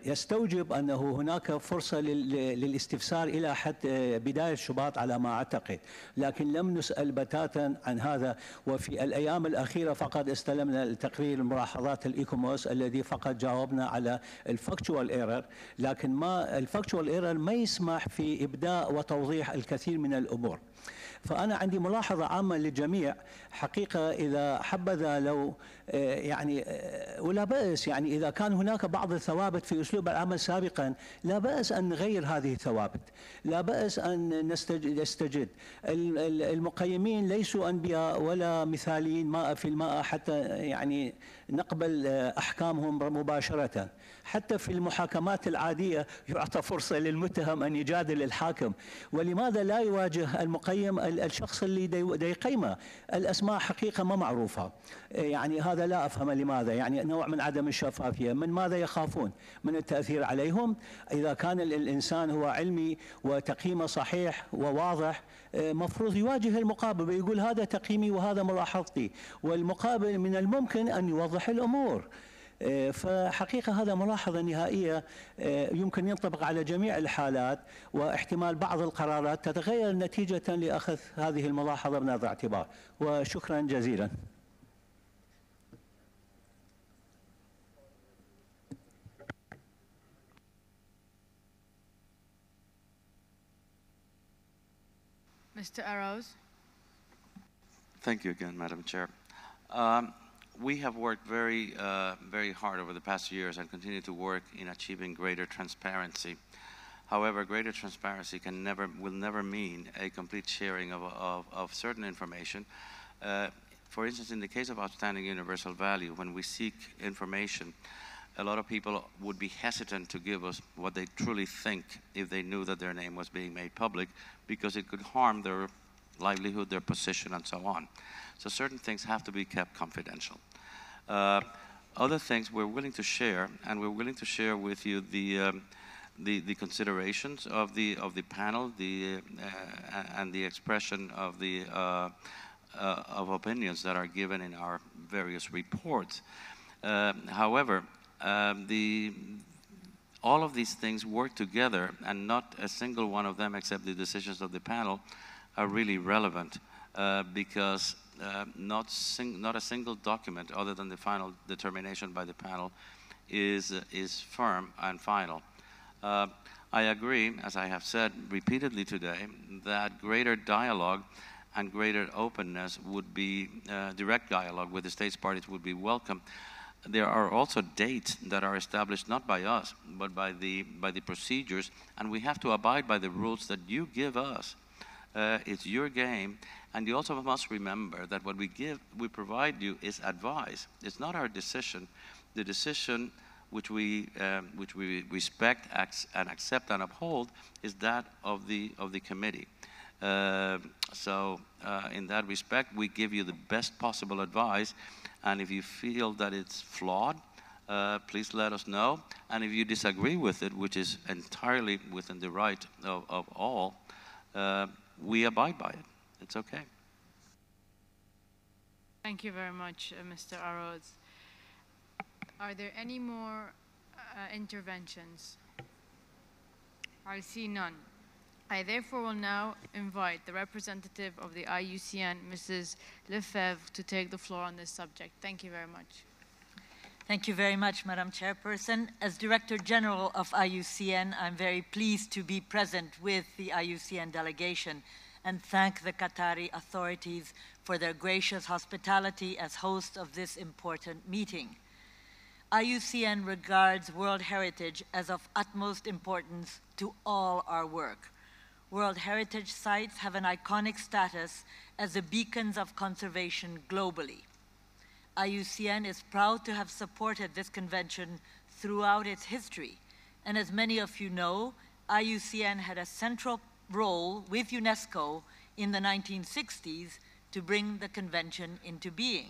يستوجب أنه هناك فرصة للاستفسار إلى حد بداية شباط على ما أعتقد، لكن لم نسأل بتاتا عن هذا. وفي الأيام الأخيرة فقط استلمنا التقرير ملاحظات الإيكوموس الذي فقط جاوبنا على الفاكتوال ايرور، لكن ما الفاكتوال ايرور ما يسمح في إبداء وتوضيح الكثير من الأمور. فأنا عندي ملاحظة عامة للجميع حقيقة، إذا حبذا لو يعني ولا بأس يعني إذا كان هناك بعض الثوابت في أسلوب العمل سابقا لا بأس أن نغير هذه الثوابت، لا بأس أن نستجد. المقيمين ليسوا أنبياء ولا مثاليين ماء في الماء حتى يعني نقبل أحكامهم مباشرة. حتى في المحاكمات العادية يعطى فرصة للمتهم أن يجادل الحاكم، ولماذا لا يواجه المقيم الشخص اللي دا يقيمه؟ الأسماء حقيقة ما معروفة، يعني هذا لا أفهم لماذا، يعني نوع من عدم الشفافية. من ماذا يخافون؟ من التأثير عليهم؟ إذا كان الإنسان هو علمي وتقييمه صحيح وواضح مفروض يواجه المقابل ويقول هذا تقييمي وهذا ملاحظتي، والمقابل من الممكن أن يوضح الأمور. فحقيقة هذا ملاحظة نهائية يمكن ينطبق على جميع الحالات، واحتمال بعض القرارات تتغير نتيجة لأخذ هذه الملاحظة بنظر الاعتبار. وشكرا جزيلا. Mr. Arrows. Thank you again, Madam Chair. We have worked very hard over the past years and continue to work in achieving greater transparency. However, greater transparency will never mean a complete sharing of certain information. For instance, in the case of outstanding universal value, when we seek information, a lot of people would be hesitant to give us what they truly think if they knew that their name was being made public, because it could harm their livelihood, their position, and so on. So certain things have to be kept confidential. Other things we're willing to share, and we're willing to share with you the considerations of the panel, and the expression of of opinions that are given in our various reports. However, all of these things work together, and not a single one of them, except the decisions of the panel, are really relevant because not a single document other than the final determination by the panel is firm and final. I agree, as I have said repeatedly today, that greater dialogue and greater openness would be, direct dialogue with the states parties would be welcome. There are also dates that are established not by us, but by the procedures, and we have to abide by the rules that you give us. It's your game, and you also must remember that what we provide you is advice. It's not our decision. The decision which we respect and accept and uphold is that of the committee. So in that respect, we give you the best possible advice, and if you feel that it's flawed, please let us know. And if you disagree with it, which is entirely within the right of all, we abide by it. It's okay. Thank you very much, Mr. Arroz. Are there any more interventions? I see none. I therefore will now invite the representative of the IUCN, Mrs. Lefebvre, to take the floor on this subject. Thank you very much. Thank you very much, Madam Chairperson. As Director General of IUCN, I'm very pleased to be present with the IUCN delegation and thank the Qatari authorities for their gracious hospitality as host of this important meeting. IUCN regards World Heritage as of utmost importance to all our work. World Heritage sites have an iconic status as the beacons of conservation globally. IUCN is proud to have supported this convention throughout its history, and as many of you know, IUCN had a central role with UNESCO in the 1960s to bring the convention into being.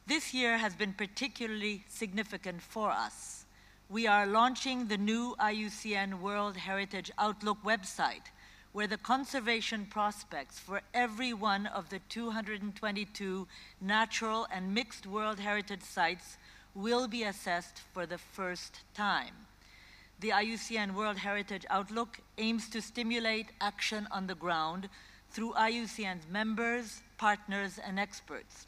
This year has been particularly significant for us. We are launching the new IUCN World Heritage Outlook website, where the conservation prospects for every one of the 222 natural and mixed World Heritage sites will be assessed for the first time. The IUCN World Heritage Outlook aims to stimulate action on the ground through IUCN's members, partners, and experts.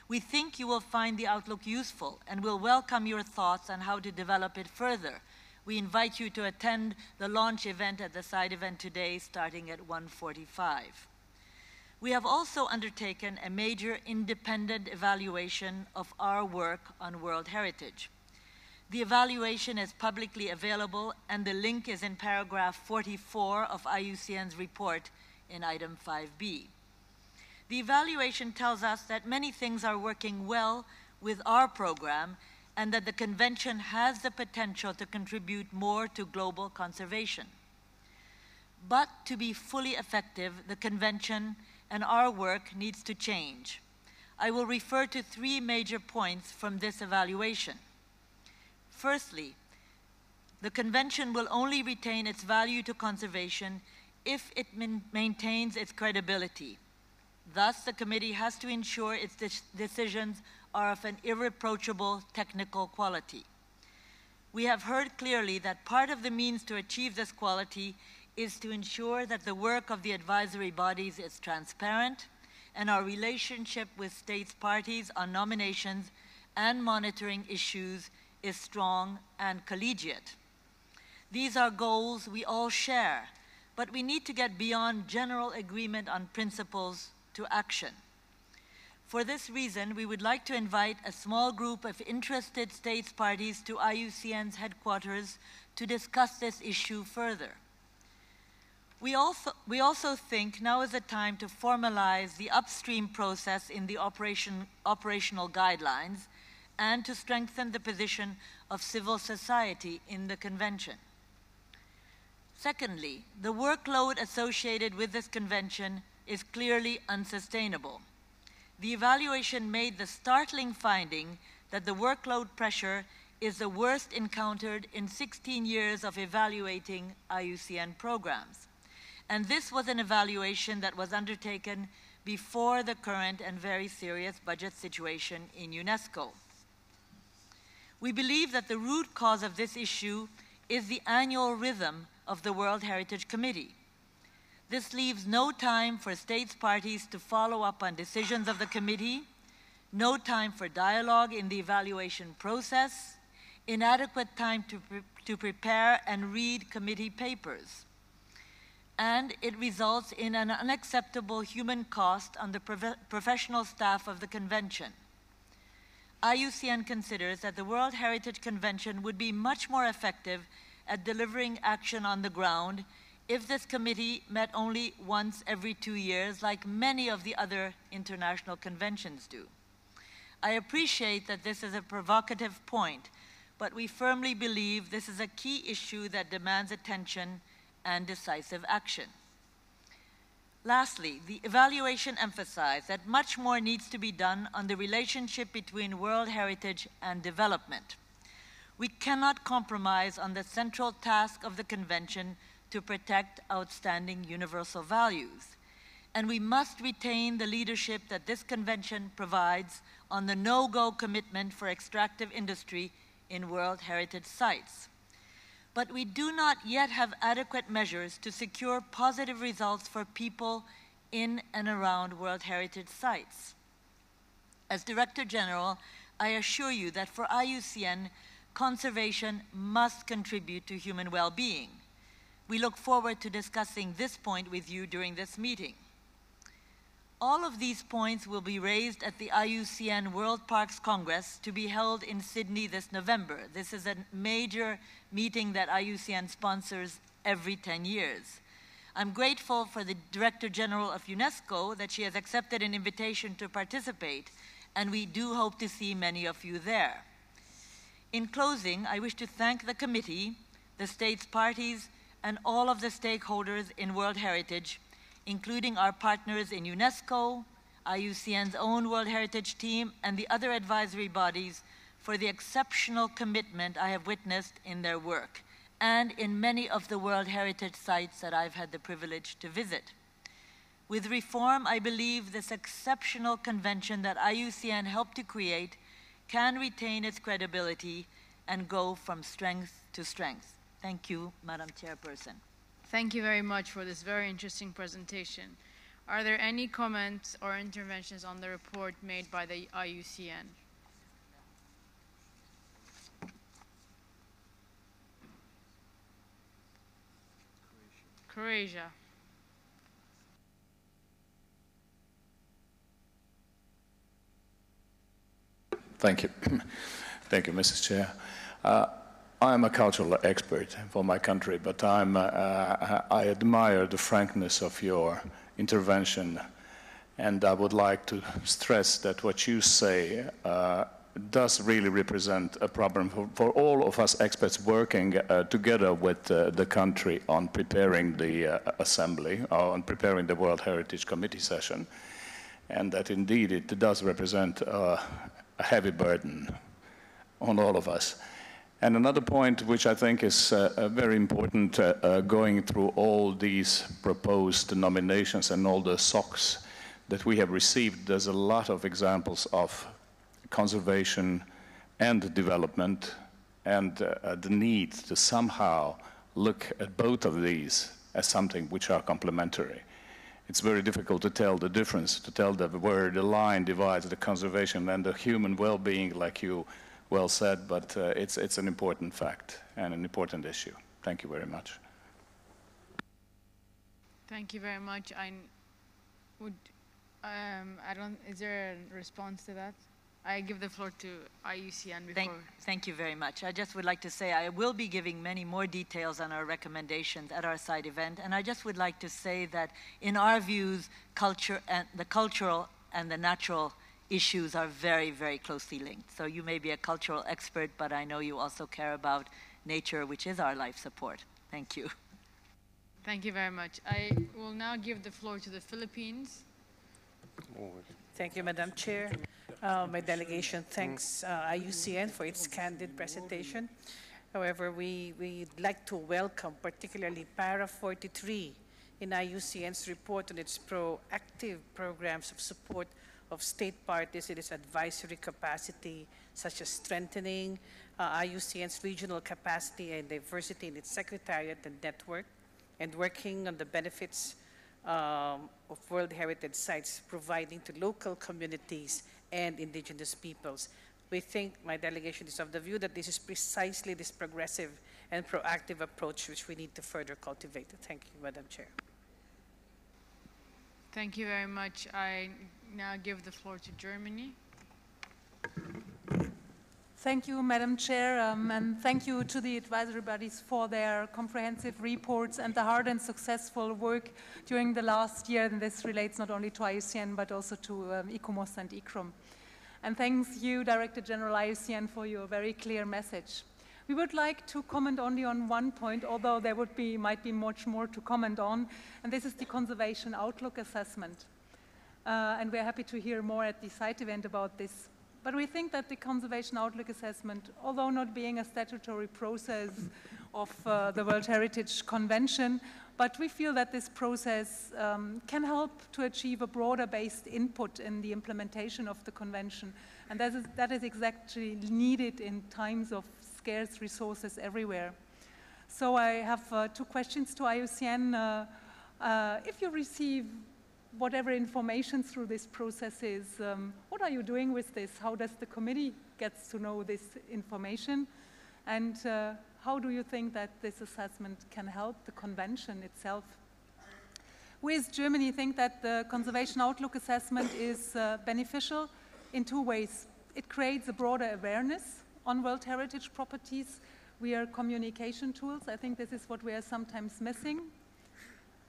We think you will find the Outlook useful and will welcome your thoughts on how to develop it further. We invite you to attend the launch event at the side event today, starting at 1:45. We have also undertaken a major independent evaluation of our work on World Heritage. The evaluation is publicly available, and the link is in paragraph 44 of IUCN's report in item 5B. The evaluation tells us that many things are working well with our program and that the convention has the potential to contribute more to global conservation. But to be fully effective, the convention and our work needs to change. I will refer to three major points from this evaluation. Firstly, the convention will only retain its value to conservation if it maintains its credibility. Thus, the committee has to ensure its decisions are of an irreproachable technical quality. We have heard clearly that part of the means to achieve this quality is to ensure that the work of the advisory bodies is transparent and our relationship with states parties on nominations and monitoring issues is strong and collegiate. These are goals we all share, but we need to get beyond general agreement on principles to action. For this reason, we would like to invite a small group of interested states parties to IUCN's headquarters to discuss this issue further. We also think now is the time to formalize the upstream process in the operational guidelines and to strengthen the position of civil society in the convention. Secondly, the workload associated with this convention is clearly unsustainable. The evaluation made the startling finding that the workload pressure is the worst encountered in 16 years of evaluating IUCN programs. And this was an evaluation that was undertaken before the current and very serious budget situation in UNESCO. We believe that the root cause of this issue is the annual rhythm of the World Heritage Committee. This leaves no time for states parties to follow up on decisions of the committee, no time for dialogue in the evaluation process, inadequate time to prepare and read committee papers. And it results in an unacceptable human cost on the professional staff of the convention. IUCN considers that the World Heritage Convention would be much more effective at delivering action on the ground if this committee met only once every 2 years, like many of the other international conventions do. I appreciate that this is a provocative point, but we firmly believe this is a key issue that demands attention and decisive action. Lastly, the evaluation emphasized that much more needs to be done on the relationship between World Heritage and development. We cannot compromise on the central task of the convention to protect outstanding universal values. And we must retain the leadership that this convention provides on the no-go commitment for extractive industry in World Heritage sites. But we do not yet have adequate measures to secure positive results for people in and around World Heritage sites. As Director General, I assure you that for IUCN, conservation must contribute to human well-being. We look forward to discussing this point with you during this meeting. All of these points will be raised at the IUCN World Parks Congress to be held in Sydney this November. This is a major meeting that IUCN sponsors every 10 years. I'm grateful for the Director General of UNESCO that she has accepted an invitation to participate, and we do hope to see many of you there. In closing, I wish to thank the committee, the states parties, and all of the stakeholders in World Heritage, including our partners in UNESCO, IUCN's own World Heritage team, and the other advisory bodies for the exceptional commitment I have witnessed in their work and in many of the World Heritage sites that I've had the privilege to visit. With reform, I believe this exceptional convention that IUCN helped to create can retain its credibility and go from strength to strength. Thank you, Madam Chairperson. Thank you very much for this very interesting presentation. Are there any comments or interventions on the report made by the IUCN? Croatia. Thank you. Thank you, Mrs. Chair. I'm a cultural expert for my country, but I admire the frankness of your intervention, and I would like to stress that what you say does really represent a problem for all of us experts working together with the country on preparing the assembly, on preparing the World Heritage Committee session, and that indeed it does represent a heavy burden on all of us. And another point which I think is very important going through all these proposed nominations and all the SOCs that we have received, there's a lot of examples of conservation and development and the need to somehow look at both of these as something which are complementary. It's very difficult to tell the difference, to tell where the line divides the conservation and the human well-being, like you well said, but it's an important fact and an important issue. Thank you very much. Thank you very much. Is there a response to that? I give the floor to IUCN before. Thank you very much. I just would like to say I will be giving many more details on our recommendations at our side event, and I just would like to say that in our views, culture and the cultural and the natural issues are very, very closely linked. So you may be a cultural expert, but I know you also care about nature, which is our life support. Thank you. Thank you very much. I will now give the floor to the Philippines. Thank you, Madam Chair. My delegation thanks IUCN for its candid presentation. However, we'd like to welcome particularly para 43 in IUCN's report on its proactive programs of support of state parties in its advisory capacity, such as strengthening IUCN's regional capacity and diversity in its secretariat and network, and working on the benefits of World Heritage Sites, providing to local communities and indigenous peoples. We think, my delegation is of the view that this is precisely this progressive and proactive approach which we need to further cultivate. Thank you, Madam Chair. Thank you very much. I now give the floor to Germany. Thank you, Madam Chair, and thank you to the advisory bodies for their comprehensive reports and the hard and successful work during the last year. And this relates not only to IUCN, but also to ICOMOS and ICROM. And thanks you, Director General IUCN, for your very clear message. We would like to comment only on one point, although there might be much more to comment on, and this is the Conservation Outlook Assessment. And we're happy to hear more at the site event about this. But we think that the Conservation Outlook Assessment, although not being a statutory process of the World Heritage Convention, but we feel that this process can help to achieve a broader-based input in the implementation of the convention. And that is exactly needed in times of scarce resources everywhere. So I have two questions to IUCN. If you receive whatever information through this process is, what are you doing with this? How does the committee get to know this information? And how do you think that this assessment can help the convention itself? We as Germany think that the Conservation Outlook Assessment is beneficial in two ways. It creates a broader awareness on World Heritage properties. We are communication tools. I think this is what we are sometimes missing.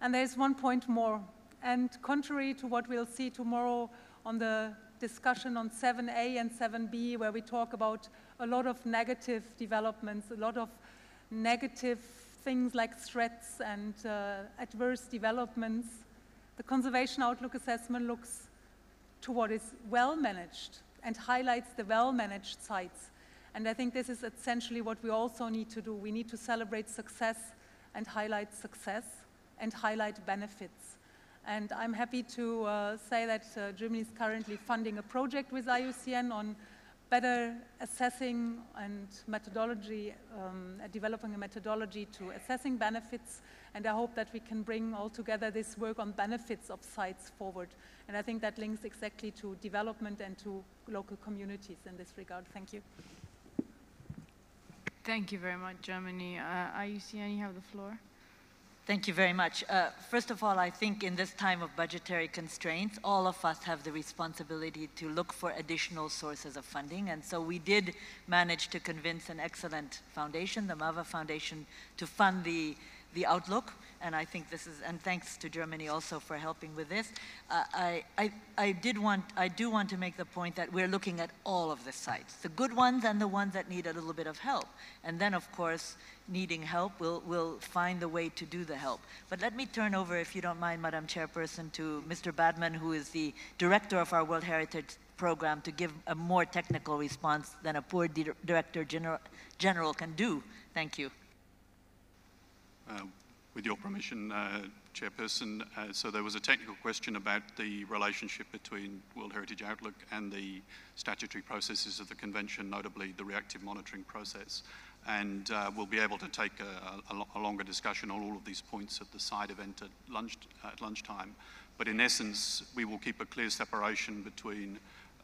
And there's one point more. And contrary to what we'll see tomorrow on the discussion on 7A and 7B, where we talk about a lot of negative developments, a lot of negative things like threats and adverse developments, the Conservation Outlook Assessment looks to what is well managed and highlights the well-managed sites. And I think this is essentially what we also need to do. We need to celebrate success and highlight benefits. And I'm happy to say that Germany is currently funding a project with IUCN on better assessing and methodology, developing a methodology to assessing benefits. And I hope that we can bring all together this work on benefits of sites forward. And I think that links exactly to development and to local communities in this regard. Thank you. Thank you very much, Germany. IUCN, you have the floor. Thank you very much. First of all, I think in this time of budgetary constraints, all of us have the responsibility to look for additional sources of funding. And so we did manage to convince an excellent foundation, the MAVA Foundation, to fund the Outlook. And I think this is, and thanks to Germany also for helping with this. I do want to make the point that we're looking at all of the sites, the good ones and the ones that need a little bit of help. And then, of course, needing help, we'll find the way to do the help. But let me turn over, if you don't mind, Madam Chairperson, to Mr. Badman, who is the director of our World Heritage Program, to give a more technical response than a poor Director General can do. Thank you. With your permission, Chairperson, so there was a technical question about the relationship between World Heritage Outlook and the statutory processes of the Convention, notably the reactive monitoring process. And we'll be able to take a longer discussion on all of these points at the side event at lunchtime. But in essence, we will keep a clear separation between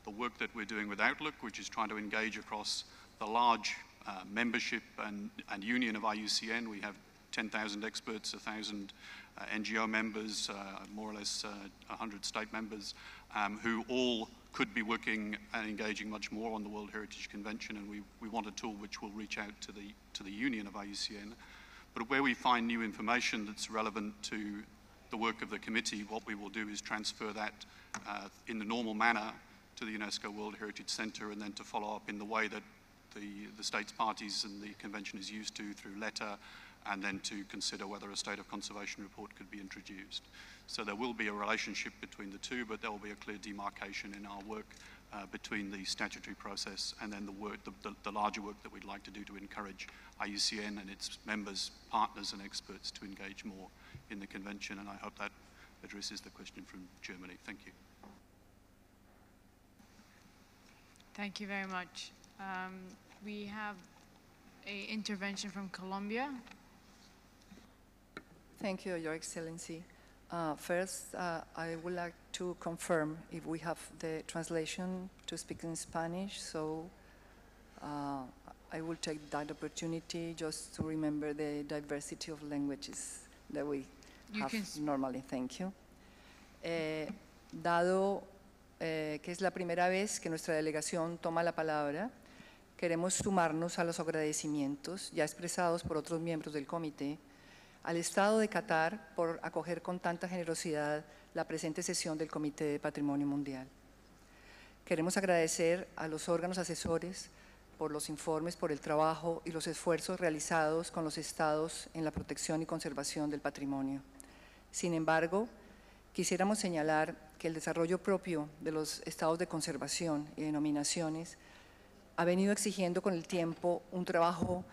the work that we're doing with Outlook, which is trying to engage across the large membership and union of IUCN. We have 10,000 experts, 1,000 NGO members, more or less 100 state members, who all could be working and engaging much more on the World Heritage Convention, and we want a tool which will reach out to the union of IUCN. But where we find new information that's relevant to the work of the committee, what we will do is transfer that in the normal manner to the UNESCO World Heritage Center, and then to follow up in the way that the states parties and the convention is used to, through letter, and then to consider whether a state of conservation report could be introduced. So there will be a relationship between the two, but there will be a clear demarcation in our work between the statutory process and then the larger work that we'd like to do to encourage IUCN and its members, partners and experts to engage more in the convention. And I hope that addresses the question from Germany. Thank you. Thank you very much. We have an intervention from Colombia. Thank you, Your Excellency. First, I would like to confirm if we have the translation to speak in Spanish, so I will take that opportunity just to remember the diversity of languages that we have normally. Thank you. Dado que es la primera vez que nuestra delegación toma la palabra, queremos sumarnos a los agradecimientos ya expresados por otros miembros del comité al Estado de Qatar por acoger con tanta generosidad la presente sesión del Comité de Patrimonio Mundial. Queremos agradecer a los órganos asesores por los informes, por el trabajo y los esfuerzos realizados con los estados en la protección y conservación del patrimonio. Sin embargo, quisiéramos señalar que el desarrollo propio de los estados de conservación y denominaciones ha venido exigiendo con el tiempo un trabajo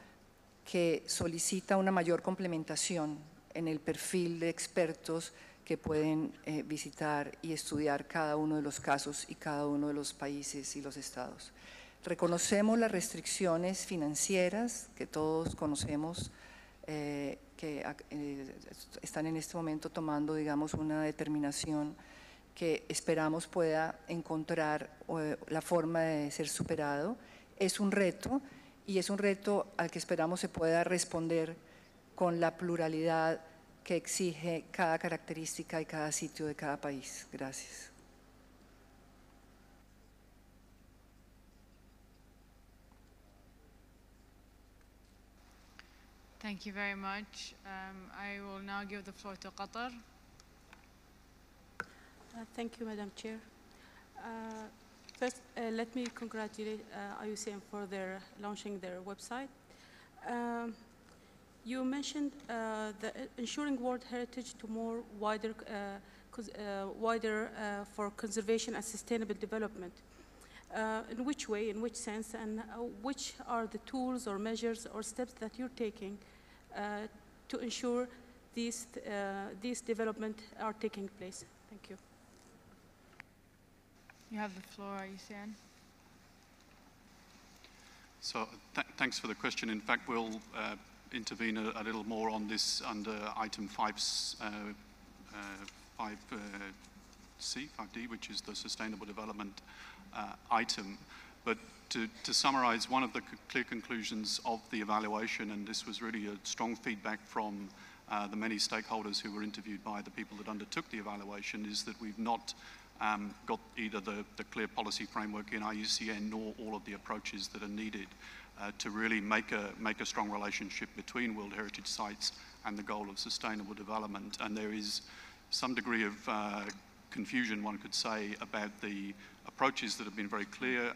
que solicita una mayor complementación en el perfil de expertos que pueden visitar y estudiar cada uno de los casos y cada uno de los países y los estados. Reconocemos las restricciones financieras que todos conocemos que están en este momento tomando, digamos, una determinación que esperamos pueda encontrar la forma de ser superado. Es un reto y es un reto al que esperamos se pueda responder con la pluralidad que exige cada característica y cada sitio de cada país. Gracias. Thank you very much. I will now give the floor to Qatar. Thank you, Madam Chair. First, let me congratulate IUCN for launching their website. You mentioned ensuring World Heritage to more wider for conservation and sustainable development. In which way, in which sense, and which are the tools or measures or steps that you're taking to ensure these development are taking place? Thank you. You have the floor, IUCN. So thanks for the question. In fact, we'll intervene a little more on this under item 5D, which is the sustainable development item. But to summarize, one of the clear conclusions of the evaluation, and this was really a strong feedback from the many stakeholders who were interviewed by the people that undertook the evaluation, is that we've not got either the clear policy framework in IUCN nor all of the approaches that are needed to really make a strong relationship between World Heritage Sites and the goal of sustainable development. And there is some degree of confusion, one could say, about the approaches that have been very clear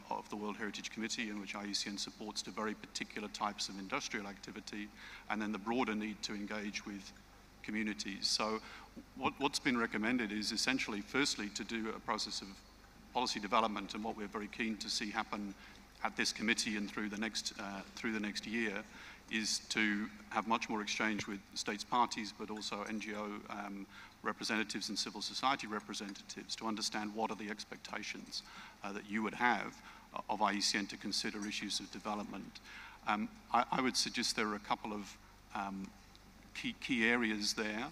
of the World Heritage Committee, in which IUCN supports to very particular types of industrial activity, and then the broader need to engage with communities. So what's been recommended is essentially, firstly, to do a process of policy development, and what we're very keen to see happen at this committee and through the next year is to have much more exchange with states parties, but also NGO representatives and civil society representatives to understand what are the expectations that you would have of IUCN to consider issues of development. I would suggest there are a couple of key areas there.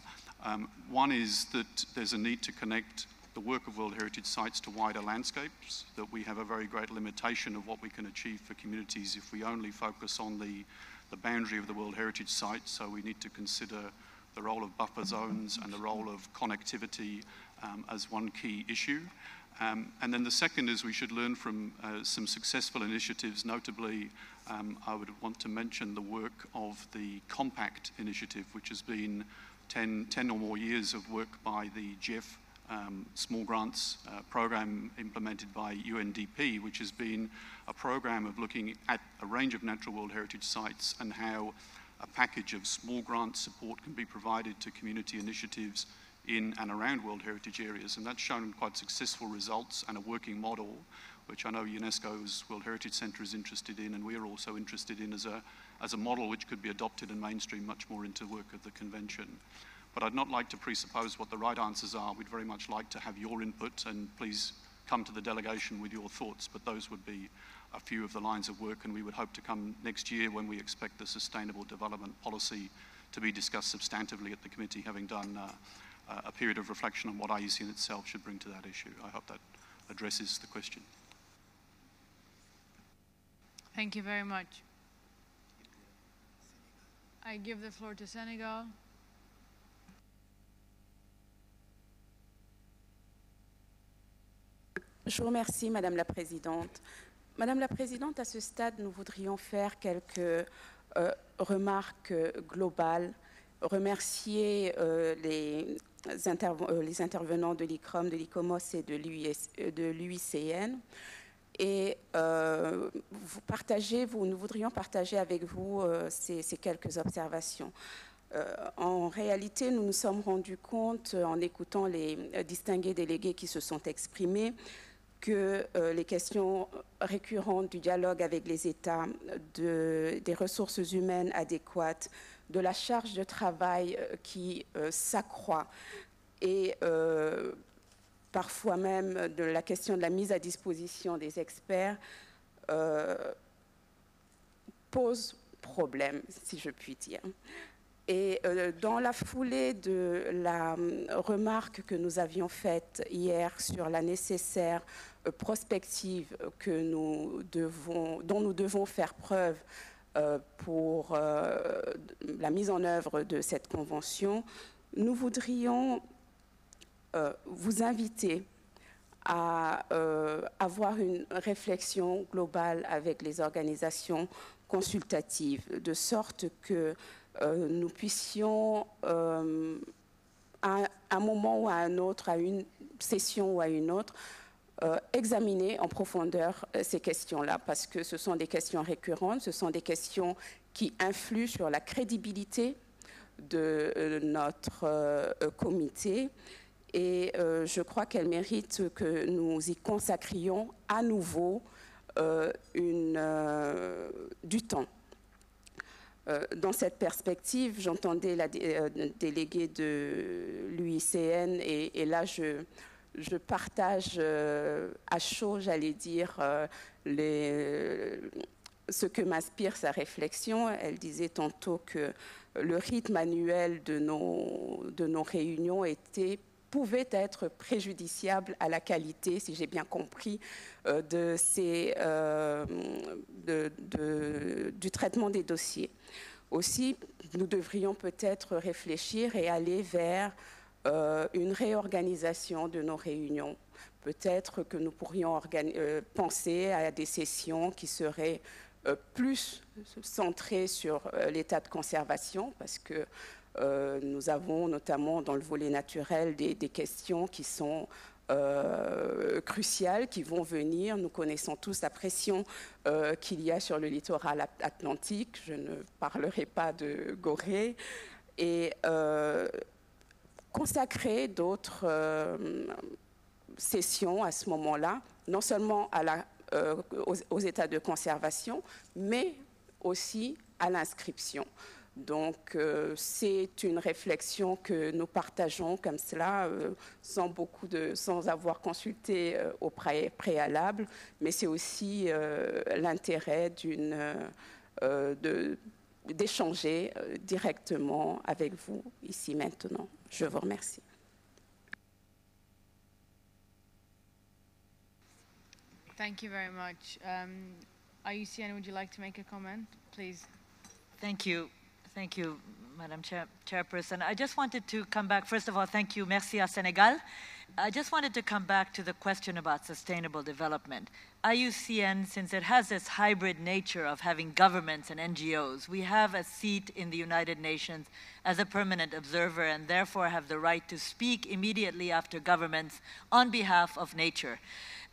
One is that there's a need to connect the work of World Heritage Sites to wider landscapes, that we have a very great limitation of what we can achieve for communities if we only focus on the boundary of the World Heritage Site. So we need to consider the role of buffer zones and the role of connectivity as one key issue. And then the second is we should learn from some successful initiatives. Notably, I would want to mention the work of the Compact initiative, which has been 10 or more years of work by the GEF small grants program implemented by UNDP, which has been a program of looking at a range of natural World Heritage sites and how a package of small grant support can be provided to community initiatives in and around World Heritage areas. And that's shown quite successful results and a working model, which I know UNESCO's World Heritage Centre is interested in, and we're also interested in as a model which could be adopted and mainstreamed much more into work of the convention. But I'd not like to presuppose what the right answers are. We'd very much like to have your input, and please come to the delegation with your thoughts, but those would be a few of the lines of work, and we would hope to come next year when we expect the sustainable development policy to be discussed substantively at the committee, having done a period of reflection on what IUCN itself should bring to that issue. I hope that addresses the question. Thank you very much. I give the floor to Senegal. Je vous remercie, Madame la Présidente. Madame la Présidente, à ce stade, nous voudrions faire quelques remarques globales, remercier les intervenants de l'ICROM, de l'ICOMOS et de l'UICN. Et nous voudrions partager avec vous ces quelques observations. En réalité, nous nous sommes rendus compte, en écoutant les distingués délégués qui se sont exprimés, que les questions récurrentes du dialogue avec les États, des ressources humaines adéquates, de la charge de travail qui s'accroît et parfois même de la question de la mise à disposition des experts pose problème, si je puis dire. Et dans la foulée de la remarque que nous avions faite hier sur la nécessaire prospective dont nous devons faire preuve pour la mise en œuvre de cette convention, nous voudrions vous inviter à avoir une réflexion globale avec les organisations consultatives, de sorte que nous puissions, à un moment ou à un autre, à une session ou à une autre, examiner en profondeur ces questions-là, parce que ce sont des questions récurrentes, ce sont des questions qui influent sur la crédibilité de notre comité, et je crois qu'elles méritent que nous y consacrions à nouveau du temps. Dans cette perspective, j'entendais la déléguée de l'UICN et là, je partage à chaud, j'allais dire, ce que m'inspire sa réflexion. Elle disait tantôt que le rythme annuel de nos réunions pouvait être préjudiciable à la qualité, si j'ai bien compris, du traitement des dossiers. Aussi, nous devrions peut-être réfléchir et aller vers une réorganisation de nos réunions. Peut-être que nous pourrions penser à des sessions qui seraient plus centrées sur l'état de conservation, parce que nous avons notamment dans le volet naturel des questions qui sont cruciales, qui vont venir. Nous connaissons tous la pression qu'il y a sur le littoral atlantique. Je ne parlerai pas de Gorée. Et consacrer d'autres sessions à ce moment-là, non seulement aux états de conservation, mais aussi à l'inscription. Donc, c'est une réflexion que nous partageons comme cela, sans avoir consulté au préalable, mais c'est aussi l'intérêt d'échanger directement avec vous ici maintenant. Je vous remercie. Thank you very much. IUCN, would you like to make a comment, please? Thank you. Thank you, Madam Chairperson. I just wanted to come back. First of all, thank you. Merci à Sénégal. I just wanted to come back to the question about sustainable development. IUCN, since it has this hybrid nature of having governments and NGOs, we have a seat in the United Nations as a permanent observer and therefore have the right to speak immediately after governments on behalf of nature.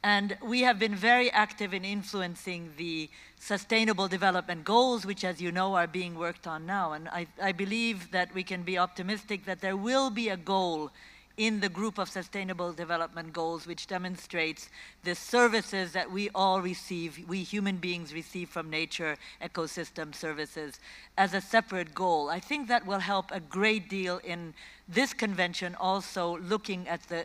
And we have been very active in influencing the Sustainable Development Goals, which, as you know, are being worked on now. And I believe that we can be optimistic that there will be a goal in the group of Sustainable Development Goals which demonstrates the services that we all receive, we human beings receive from nature, ecosystem services, as a separate goal. I think that will help a great deal in this convention also looking at the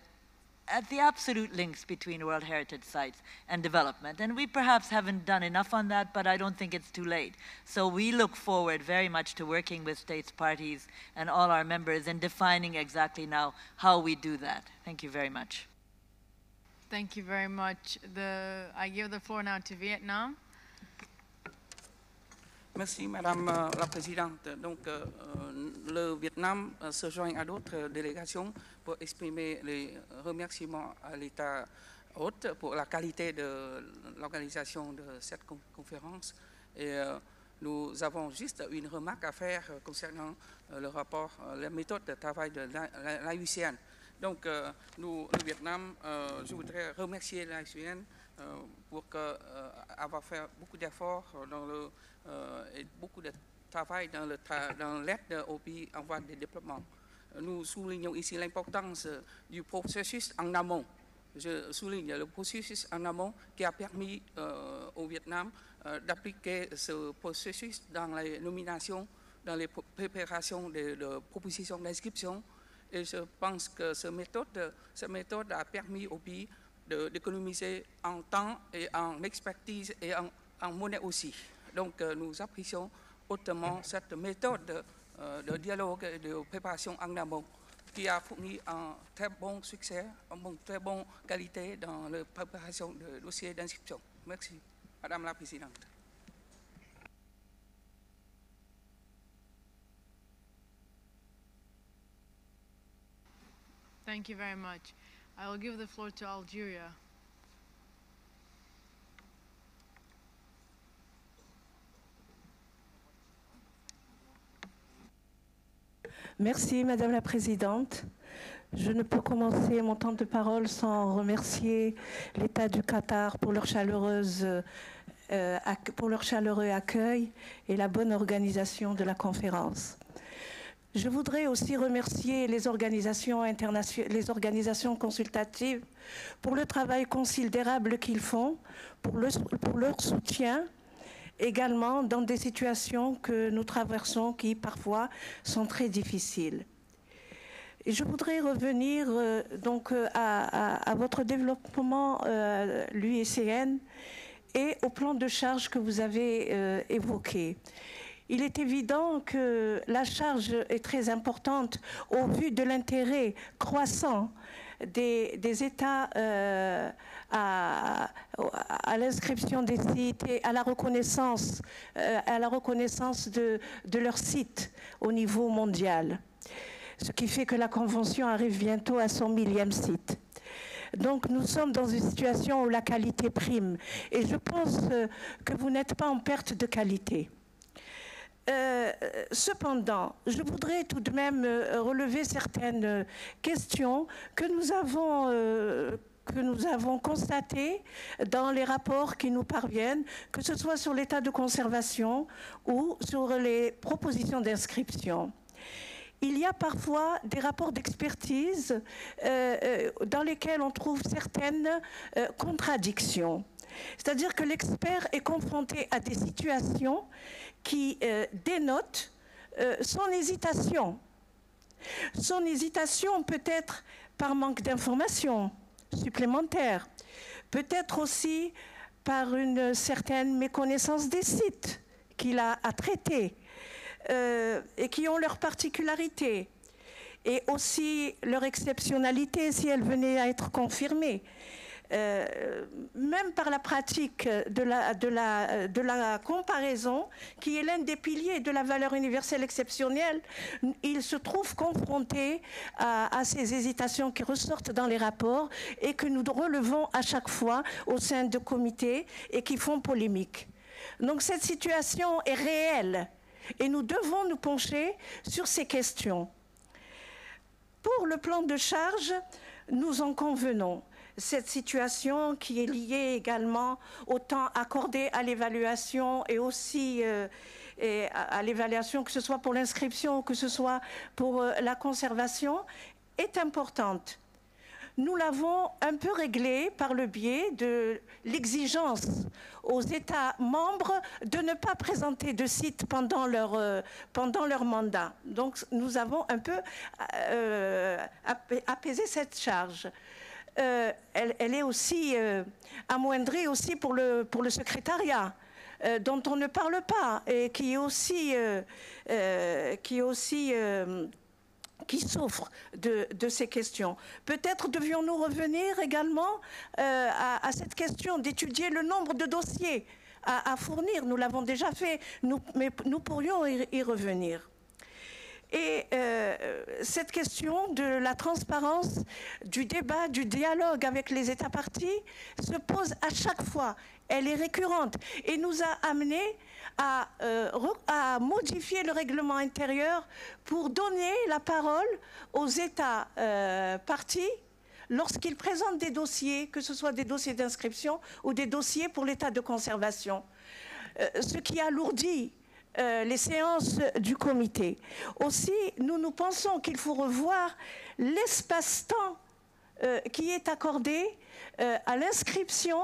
at the absolute links between World Heritage Sites and development. And we perhaps haven't done enough on that, but I don't think it's too late. So we look forward very much to working with states parties and all our members in defining exactly now how we do that. Thank you very much. Thank you very much. I give the floor now to Vietnam. Merci Madame la Présidente. Donc le Vietnam se joint à d'autres délégations pour exprimer les remerciements à l'État hôte pour la qualité de l'organisation de cette conférence. Et nous avons juste une remarque à faire concernant le rapport, la méthode de travail de l'IUCN. Donc le Vietnam, je voudrais remercier l'IUCN pour avoir fait beaucoup d'efforts et beaucoup de travail dans l'aide aux pays en voie de développement. Nous soulignons ici l'importance du processus en amont. Je souligne le processus en amont qui a permis au Vietnam d'appliquer ce processus dans les nominations, dans les préparations de propositions d'inscription. Et je pense que cette méthode a permis au pays d'économiser en temps et en expertise et en monnaie aussi. Donc nous apprécions hautement cette méthode de dialogue et de préparation en amont qui a fourni un très bon succès, une très bonne qualité dans la préparation de dossiers d'inscription. Merci, Madame la Présidente. Thank you very much. I will give the floor to Algeria. Merci Madame la Présidente. Je ne peux commencer mon temps de parole sans remercier l'État du Qatar pour leur chaleureux accueil et la bonne organisation de la conférence. Je voudrais aussi remercier les organisations consultatives pour le travail considérable qu'ils font, pour leur soutien, également dans des situations que nous traversons qui parfois sont très difficiles. Et je voudrais revenir donc à votre développement, l'UICN, et au plan de charge que vous avez évoqué. Il est évident que la charge est très importante au vu de l'intérêt croissant des États à l'inscription des sites et à la reconnaissance de leurs sites au niveau mondial. Ce qui fait que la Convention arrive bientôt à son 1000e site. Donc nous sommes dans une situation où la qualité prime. Et je pense que vous n'êtes pas en perte de qualité. Cependant, je voudrais tout de même relever certaines questions que nous avons constatées dans les rapports qui nous parviennent, que ce soit sur l'état de conservation ou sur les propositions d'inscription. Il y a parfois des rapports d'expertise dans lesquels on trouve certaines contradictions. C'est-à-dire que l'expert est confronté à des situations qui dénotent son hésitation. Son hésitation peut être par manque d'informations supplémentaires, peut-être aussi par une certaine méconnaissance des sites qu'il a à traiter et qui ont leurs particularités et aussi leur exceptionnalité si elles venaient à être confirmées. Même par la pratique de la comparaison, qui est l'un des piliers de la valeur universelle exceptionnelle, il se trouve confronté à ces hésitations qui ressortent dans les rapports et que nous relevons à chaque fois au sein de comités et qui font polémique. Donc cette situation est réelle et nous devons nous pencher sur ces questions. Pour le plan de charge, nous en convenons. Cette situation qui est liée également au temps accordé à l'évaluation et aussi à l'évaluation, que ce soit pour l'inscription ou que ce soit pour la conservation, est importante. Nous l'avons un peu réglée par le biais de l'exigence aux États membres de ne pas présenter de sites pendant leur mandat. Donc nous avons un peu apaisé cette charge. elle est aussi amoindrie aussi pour le secrétariat, dont on ne parle pas et qui souffre de ces questions. Peut-être devions-nous revenir également à cette question d'étudier le nombre de dossiers à fournir. Nous l'avons déjà fait, mais nous pourrions y revenir. Et cette question de la transparence, du débat, du dialogue avec les États parties se pose à chaque fois. Elle est récurrente et nous a amené à modifier le règlement intérieur pour donner la parole aux États parties lorsqu'ils présentent des dossiers, que ce soit des dossiers d'inscription ou des dossiers pour l'état de conservation. Ce qui alourdit les séances du comité. Aussi, nous pensons qu'il faut revoir l'espace-temps qui est accordé à l'inscription,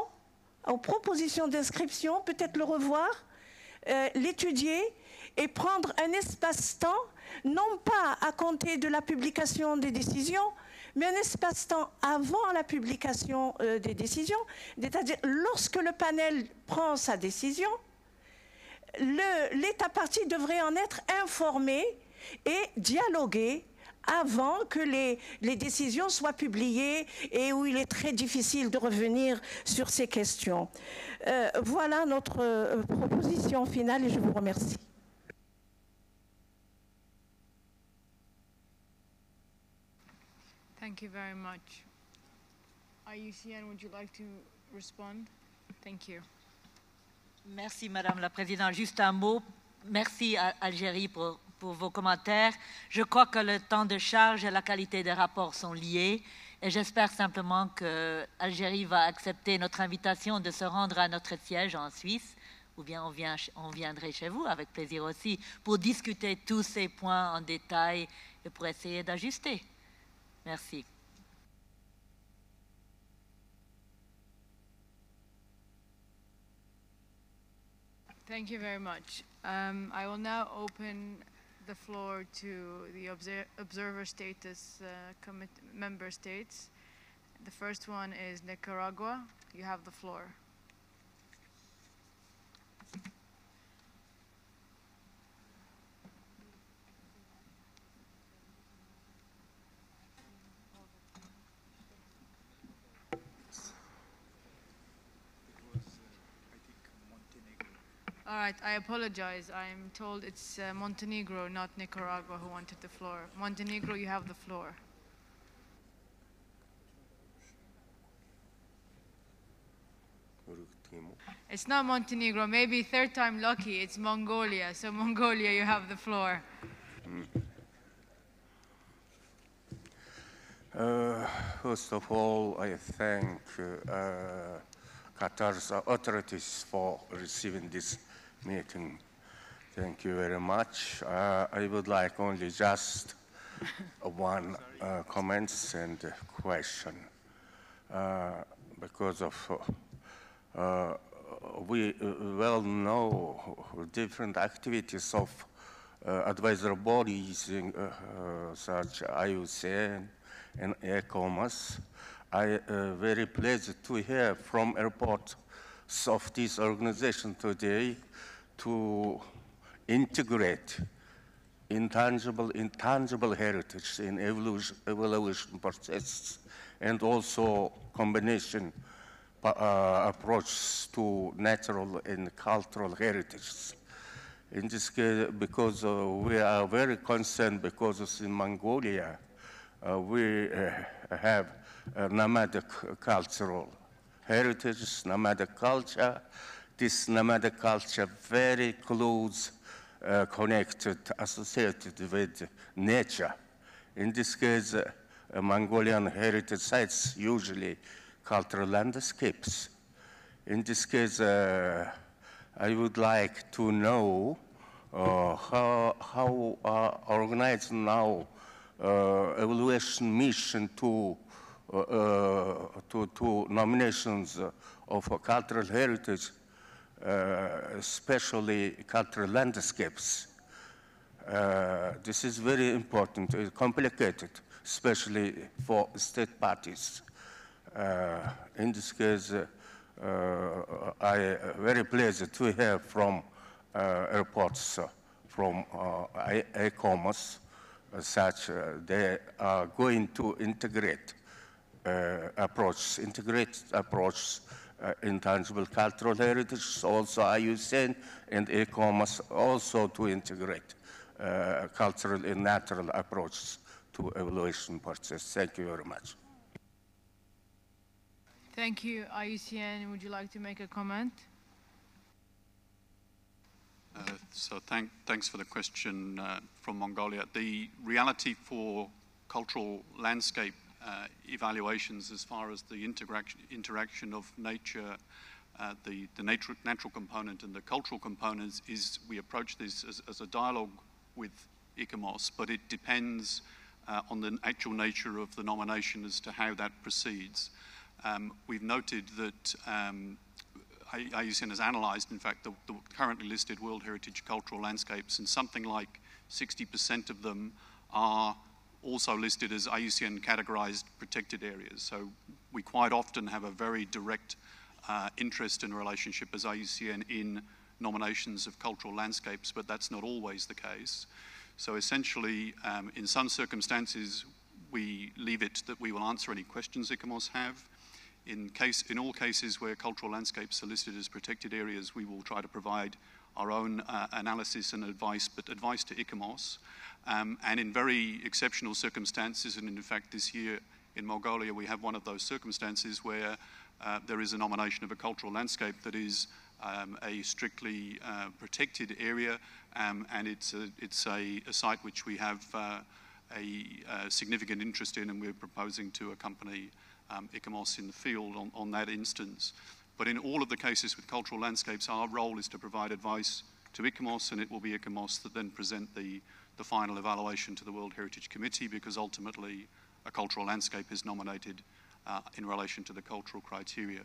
aux propositions d'inscription, peut-être le revoir, l'étudier et prendre un espace-temps, non pas à compter de la publication des décisions, mais un espace-temps avant la publication des décisions, c'est-à-dire lorsque le panel prend sa décision, l'État partie devrait en être informé et dialoguer avant que les décisions soient publiées et où il est très difficile de revenir sur ces questions. Voilà notre proposition finale et je vous remercie. Thank you very much. IUCN, would you like to respond? Thank you. Merci, Madame la Présidente. Juste un mot. Merci à Algérie pour vos commentaires. Je crois que le temps de charge et la qualité des rapports sont liés et j'espère simplement que Algérie va accepter notre invitation de se rendre à notre siège en Suisse ou bien on viendrait chez vous avec plaisir aussi pour discuter tous ces points en détail et pour essayer d'ajuster. Merci. Thank you very much. I will now open the floor to the observer status member states. The first one is Nicaragua. You have the floor. All right, I apologize. I'm told it's Montenegro, not Nicaragua, who wanted the floor. Montenegro, you have the floor. It's not Montenegro. Maybe third time lucky. It's Mongolia. So Mongolia, you have the floor. First of all, I thank Qatar's authorities for receiving this meeting. Thank you very much. I would like only just one comments and question because of we well know different activities of advisory bodies such IUCN and ECOMAS. I am very pleased to hear from reports of this organization today to integrate intangible heritage in evaluation process and also combination approach to natural and cultural heritage. In this case, because we are very concerned because in Mongolia we have nomadic cultural heritage, nomadic culture. This nomadic culture very close connected, associated with nature. In this case, Mongolian heritage sites usually cultural landscapes. In this case, I would like to know how organized now evaluation mission to nominations of cultural heritage, especially cultural landscapes. This is very important, complicated, especially for state parties. In this case, I very pleased to hear from reports from e-commerce such they are going to integrate approach intangible cultural heritage, also IUCN and e-commerce also to integrate cultural and natural approaches to evaluation process. Thank you very much. Thank you. IUCN, would you like to make a comment? Thanks for the question from Mongolia. The reality for cultural landscape evaluations as far as the interaction of nature, the natural component and the cultural components is we approach this as a dialogue with ICOMOS, but it depends on the actual nature of the nomination as to how that proceeds. We've noted that IUCN has analysed, in fact, the currently listed World Heritage cultural landscapes, and something like 60% of them are also listed as IUCN categorised protected areas. So we quite often have a very direct interest and relationship as IUCN in nominations of cultural landscapes, but that's not always the case. So essentially, in some circumstances, we leave it that we will answer any questions ICOMOS have. In all cases where cultural landscapes are listed as protected areas, we will try to provide our own analysis and advice, but advice to ICOMOS. And in very exceptional circumstances, and in fact this year in Mongolia we have one of those circumstances where there is a nomination of a cultural landscape that is a strictly protected area, and it's a site which we have a significant interest in, and we're proposing to accompany ICOMOS in the field on that instance. But in all of the cases with cultural landscapes, our role is to provide advice to ICOMOS, and it will be ICOMOS that then present the final evaluation to the World Heritage Committee, because ultimately a cultural landscape is nominated in relation to the cultural criteria.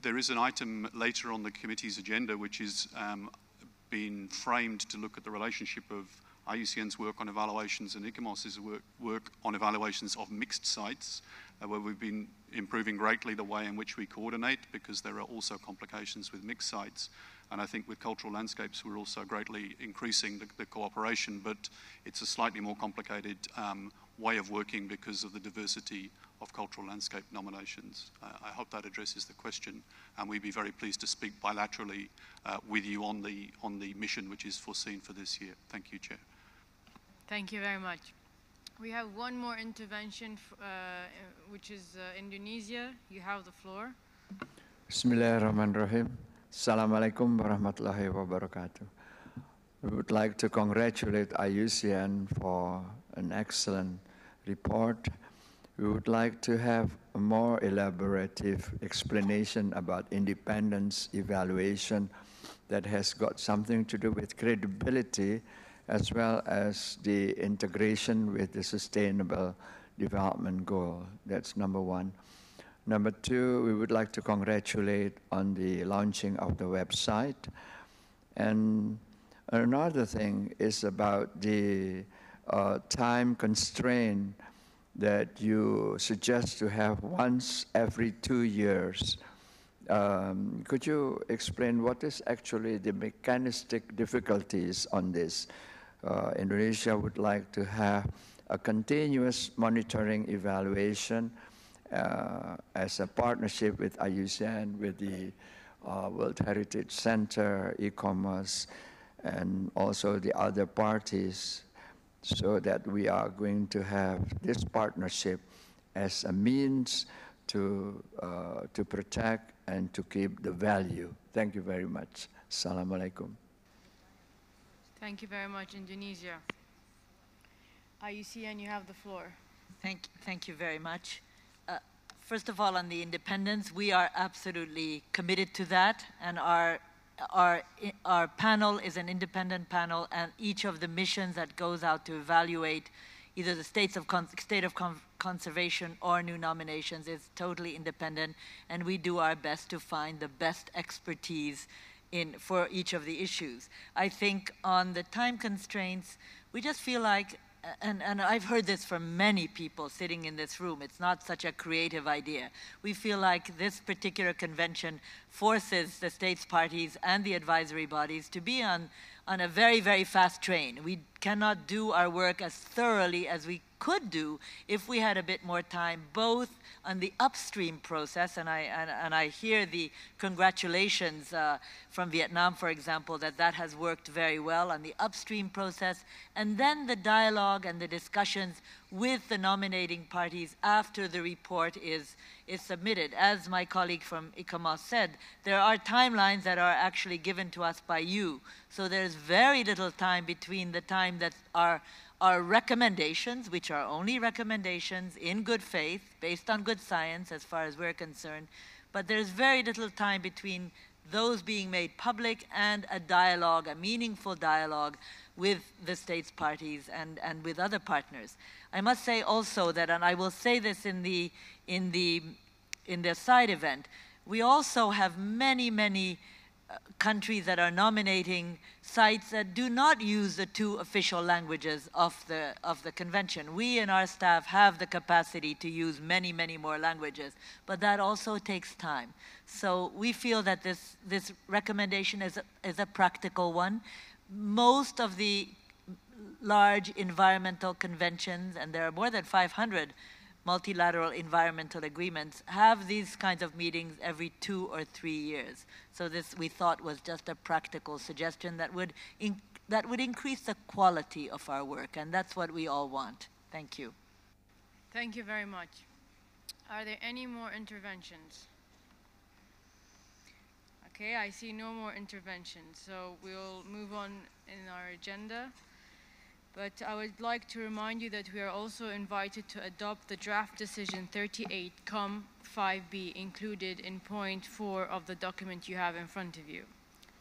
There is an item later on the committee's agenda which is being framed to look at the relationship of IUCN's work on evaluations and ICOMOS's work on evaluations of mixed sites, where we've been improving greatly the way in which we coordinate, because there are also complications with mixed sites. And I think with cultural landscapes, we're also greatly increasing the cooperation, but it's a slightly more complicated way of working because of the diversity of cultural landscape nominations. I hope that addresses the question, and we'd be very pleased to speak bilaterally with you on the mission which is foreseen for this year. Thank you, Chair. Thank you very much. We have one more intervention, which is Indonesia. You have the floor. Bismillahirrahmanirrahim. Assalamualaikum warahmatullahi wabarakatuh. We would like to congratulate IUCN for an excellent report. We would like to have a more elaborative explanation about independence evaluation that has got something to do with credibility, as well as the integration with the Sustainable Development Goal. That's number one. Number two, we would like to congratulate on the launching of the website. And another thing is about the time constraint that you suggest to have once every 2 years. Could you explain what is actually the mechanistic difficulties on this? Indonesia would like to have a continuous monitoring evaluation as a partnership with IUCN, with the World Heritage Center, e-commerce, and also the other parties, so that we are going to have this partnership as a means to protect and to keep the value. Thank you very much. Assalamualaikum. Thank you very much, Indonesia. IUCN, you have the floor. Thank you very much. First of all, on the independence, we are absolutely committed to that, and our panel is an independent panel, and each of the missions that goes out to evaluate either the state of conservation or new nominations is totally independent, and we do our best to find the best expertise for each of the issues. I think on the time constraints, we just feel like and I've heard this from many people sitting in this room, it's not such a creative idea. We feel like this particular convention forces the states parties and the advisory bodies to be on a very, very fast train. We cannot do our work as thoroughly as we could do if we had a bit more time, both on the upstream process, and I hear the congratulations from Vietnam, for example, that has worked very well on the upstream process, and then the dialogue and the discussions with the nominating parties after the report is submitted. As my colleague from ICOMOS said, there are timelines that are actually given to us by you. So there's very little time between the time that our recommendations, which are only recommendations in good faith, based on good science as far as we're concerned, but there's very little time between those being made public and a dialogue, a meaningful dialogue with the states parties and with other partners. I must say also that, and I will say this in the side event, we also have many countries that are nominating sites that do not use the two official languages of the convention. We and our staff have the capacity to use many more languages, but that also takes time. So we feel that this recommendation is a practical one. Most of the large environmental conventions, and there are more than 500 multilateral environmental agreements, have these kinds of meetings every 2 or 3 years. So this, we thought, was just a practical suggestion that would increase the quality of our work, and that's what we all want. Thank you. Thank you very much. Are there any more interventions? Okay, I see no more interventions, so we'll move on in our agenda. But I would like to remind you that we are also invited to adopt the draft decision 38, COM 5B, included in point 4 of the document you have in front of you.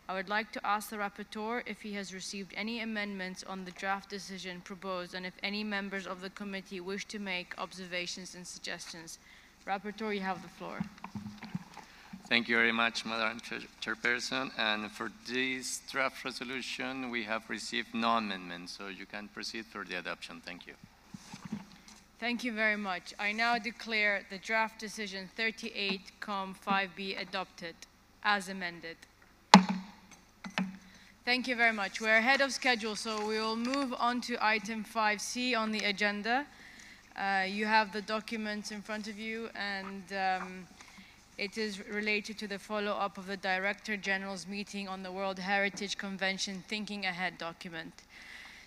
I would like to ask the rapporteur if he has received any amendments on the draft decision proposed, and if any members of the committee wish to make observations and suggestions. Rapporteur, you have the floor. Thank you very much, Madam Chairperson. And for this draft resolution, we have received no amendments, so you can proceed for the adoption. Thank you. Thank you very much. I now declare the draft decision 38, COM 5B adopted as amended. Thank you very much. We're ahead of schedule, so we will move on to item 5C on the agenda. You have the documents in front of you, and it is related to the follow-up of the Director General's meeting on the World Heritage Convention Thinking Ahead document.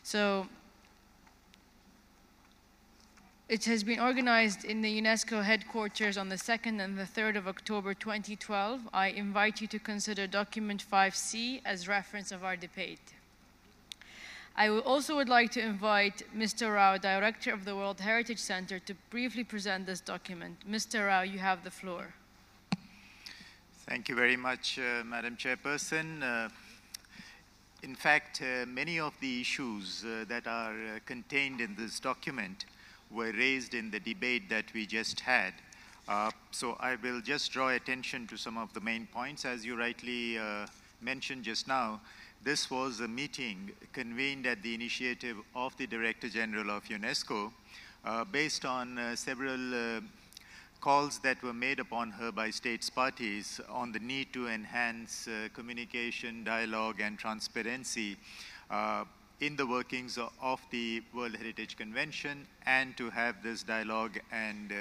So it has been organized in the UNESCO headquarters on the 2nd and the 3rd of October 2012. I invite you to consider document 5C as reference of our debate. I would like to invite Mr. Rao, Director of the World Heritage Center, to briefly present this document. Mr. Rao, you have the floor. Thank you very much, Madam Chairperson. In fact, many of the issues that are contained in this document were raised in the debate that we just had. So I will just draw attention to some of the main points. As you rightly mentioned just now, this was a meeting convened at the initiative of the Director General of UNESCO based on several calls that were made upon her by states parties on the need to enhance communication, dialogue, and transparency in the workings of the World Heritage Convention, and to have this dialogue and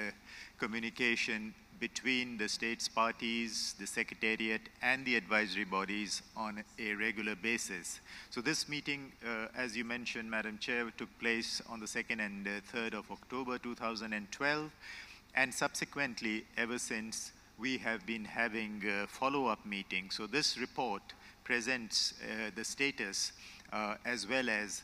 communication between the states parties, the Secretariat, and the advisory bodies on a regular basis. So this meeting, as you mentioned, Madam Chair, took place on the 2nd and 3rd of October 2012. And subsequently, ever since, we have been having follow-up meetings. So this report presents the status as well as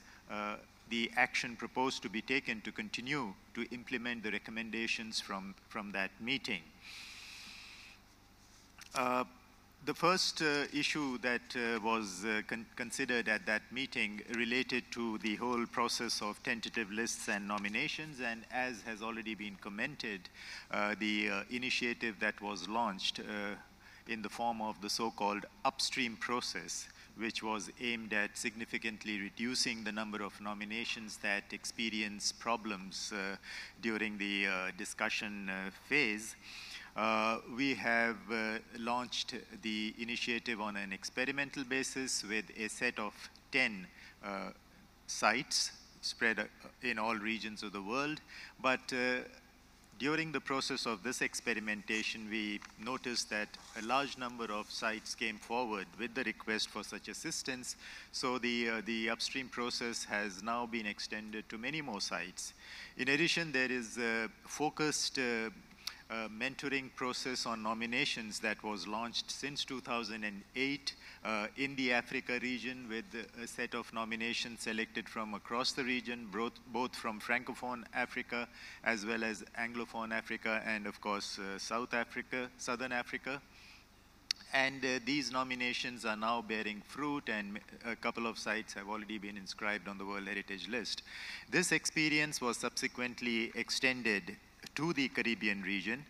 the action proposed to be taken to continue to implement the recommendations from that meeting. The first issue that was considered at that meeting related to the whole process of tentative lists and nominations, and as has already been commented, the initiative that was launched in the form of the so-called upstream process, which was aimed at significantly reducing the number of nominations that experience problems during the discussion phase. We have launched the initiative on an experimental basis with a set of 10 sites spread in all regions of the world. But during the process of this experimentation, we noticed that a large number of sites came forward with the request for such assistance. So the upstream process has now been extended to many more sites. In addition, there is a focused mentoring process on nominations that was launched since 2008 in the Africa region, with a set of nominations selected from across the region, both from Francophone Africa as well as Anglophone Africa and, of course, Southern Africa. And these nominations are now bearing fruit, and a couple of sites have already been inscribed on the World Heritage List. This experience was subsequently extended to the Caribbean region,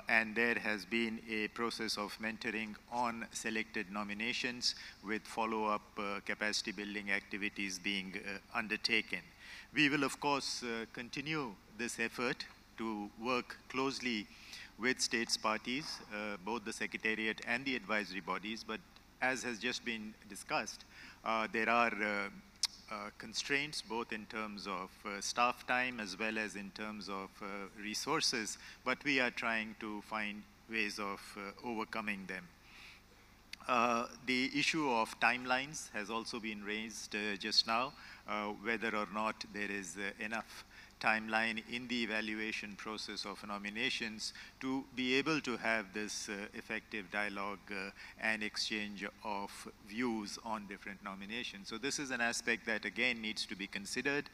and there has been a process of mentoring on selected nominations with follow-up capacity building activities being undertaken. We will, of course, continue this effort to work closely with states parties, both the Secretariat and the advisory bodies, but as has just been discussed, there are constraints both in terms of staff time as well as in terms of resources, but we are trying to find ways of overcoming them. The issue of timelines has also been raised just now, whether or not there is enough timeline in the evaluation process of nominations to be able to have this effective dialogue and exchange of views on different nominations. So this is an aspect that again needs to be considered.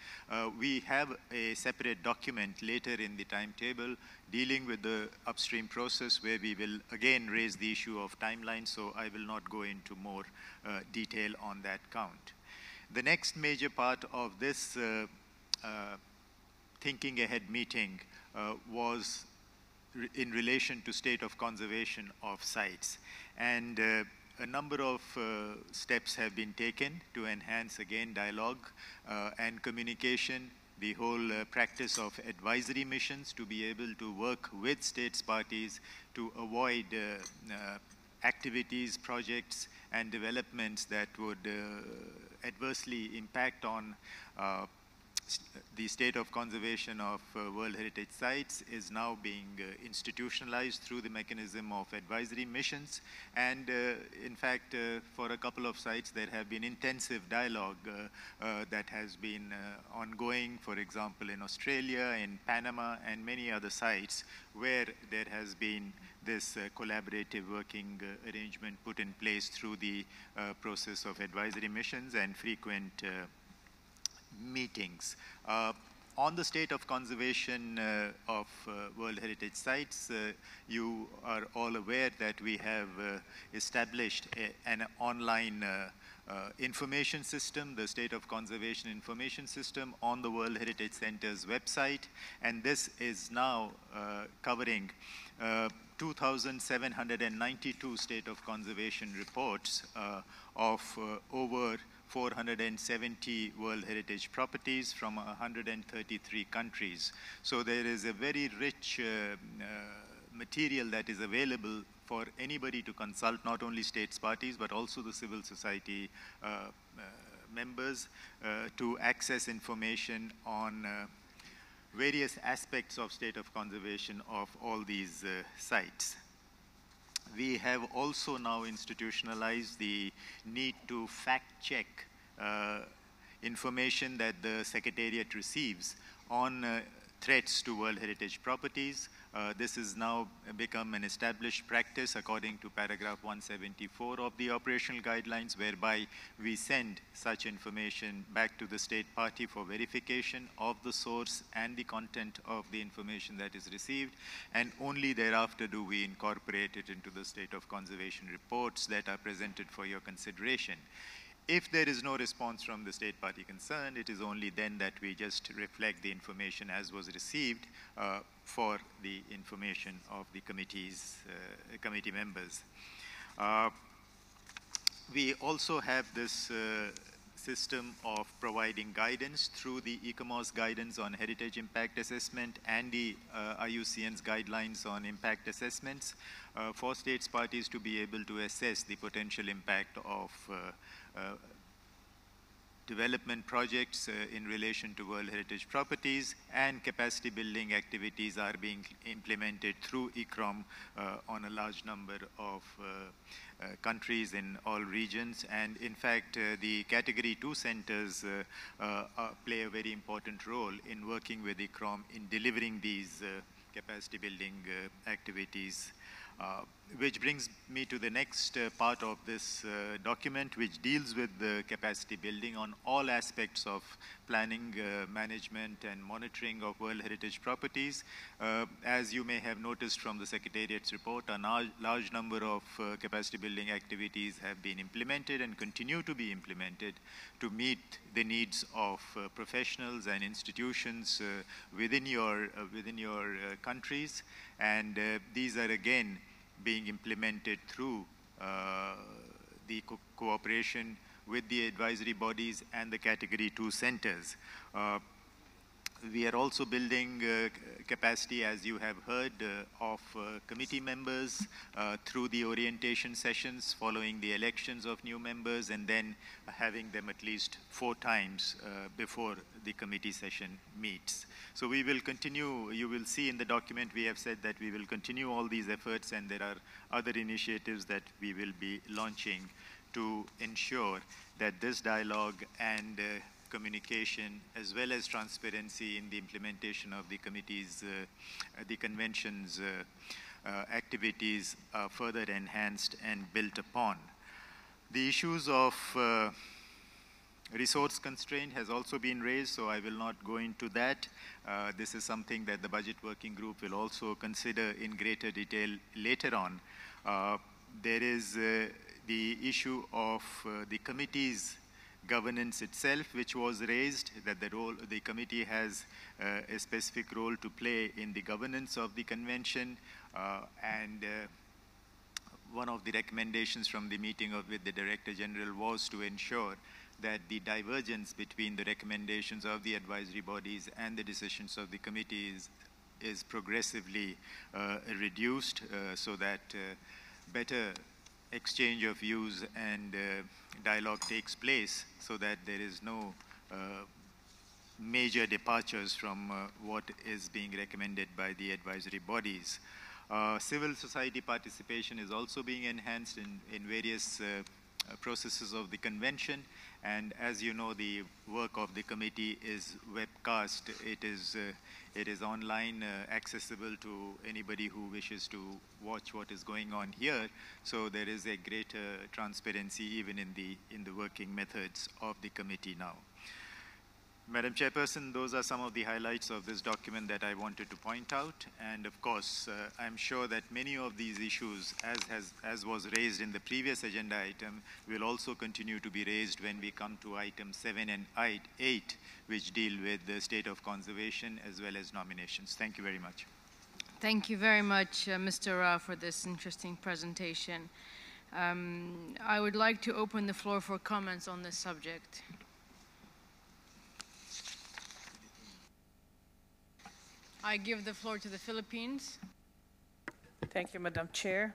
We have a separate document later in the timetable dealing with the upstream process where we will again raise the issue of timeline, so I will not go into more detail on that count. The next major part of this Thinking Ahead meeting was in relation to state of conservation of sites. And a number of steps have been taken to enhance, again, dialogue and communication, the whole practice of advisory missions to be able to work with states parties to avoid activities, projects, and developments that would adversely impact on the state of conservation of World Heritage Sites is now being institutionalized through the mechanism of advisory missions. And in fact, for a couple of sites, there have been intensive dialogue that has been ongoing, for example, in Australia, in Panama, and many other sites where there has been this collaborative working arrangement put in place through the process of advisory missions and frequent meetings. On the state of conservation of World Heritage Sites, you are all aware that we have established an online information system, the State of Conservation Information System, on the World Heritage Center's website, and this is now covering 2,792 state of conservation reports of over 470 World Heritage properties from 133 countries. So there is a very rich material that is available for anybody to consult, not only states parties, but also the civil society members to access information on various aspects of state of conservation of all these sites. We have also now institutionalized the need to fact-check information that the Secretariat receives on threats to World Heritage properties. This has now become an established practice according to paragraph 174 of the operational guidelines, whereby we send such information back to the state party for verification of the source and the content of the information that is received, and only thereafter do we incorporate it into the state of conservation reports that are presented for your consideration. If there is no response from the state party concerned, it is only then that we just reflect the information as was received for the information of the committee members. We also have this system of providing guidance through the ICOMOS guidance on heritage impact assessment and the IUCN's guidelines on impact assessments for states parties to be able to assess the potential impact of development projects in relation to World Heritage properties, and capacity building activities are being implemented through ICROM on a large number of countries in all regions. And in fact, the Category 2 centers play a very important role in working with ICROM in delivering these capacity building activities. Which brings me to the next part of this document, which deals with the capacity building on all aspects of planning, management, and monitoring of World Heritage properties. As you may have noticed from the Secretariat's report, a large number of capacity building activities have been implemented and continue to be implemented to meet the needs of professionals and institutions within your countries. And these are again being implemented through the cooperation with the advisory bodies and the Category 2 centers. We are also building capacity, as you have heard, of committee members through the orientation sessions following the elections of new members, and then having them at least 4 times before the committee session meets. So we will continue. You will see in the document we have said that we will continue all these efforts, and there are other initiatives that we will be launching to ensure that this dialogue and communication, as well as transparency in the implementation of the committee's, the convention's activities are further enhanced and built upon. The issues of resource constraint has also been raised, so I will not go into that. This is something that the Budget Working Group will also consider in greater detail later on. There is the issue of the committee's governance itself, which was raised, that the committee has a specific role to play in the governance of the convention, and one of the recommendations from the meeting with the Director General was to ensure that the divergence between the recommendations of the advisory bodies and the decisions of the committee is progressively reduced, so that better exchange of views and dialogue takes place, so that there is no major departures from what is being recommended by the advisory bodies. Civil society participation is also being enhanced in various processes of the convention, and as you know, the work of the committee is webcast. It is online, accessible to anybody who wishes to watch what is going on here. So there is a greater transparency even in the working methods of the committee now. Madam Chairperson, those are some of the highlights of this document that I wanted to point out. And of course, I'm sure that many of these issues, as was raised in the previous agenda item, will also continue to be raised when we come to item 7 and 8, which deal with the state of conservation as well as nominations. Thank you very much. Thank you very much, Mr. Rao, for this interesting presentation. I would like to open the floor for comments on this subject. I give the floor to the Philippines. Thank you, Madam Chair.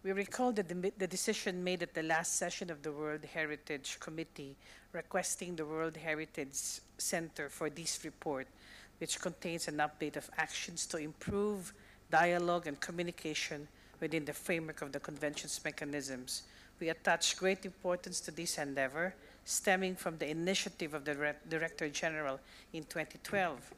We recall the decision made at the last session of the World Heritage Committee requesting the World Heritage Center for this report, which contains an update of actions to improve dialogue and communication within the framework of the Convention's mechanisms. We attach great importance to this endeavor, stemming from the initiative of the Director General in 2012.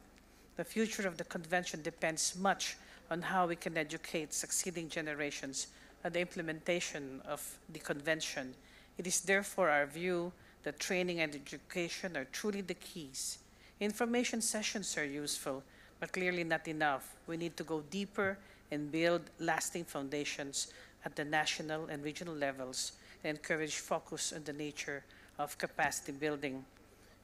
The future of the Convention depends much on how we can educate succeeding generations on the implementation of the Convention. It is therefore our view that training and education are truly the keys. Information sessions are useful, but clearly not enough. We need to go deeper and build lasting foundations at the national and regional levels and encourage focus on the nature of capacity building.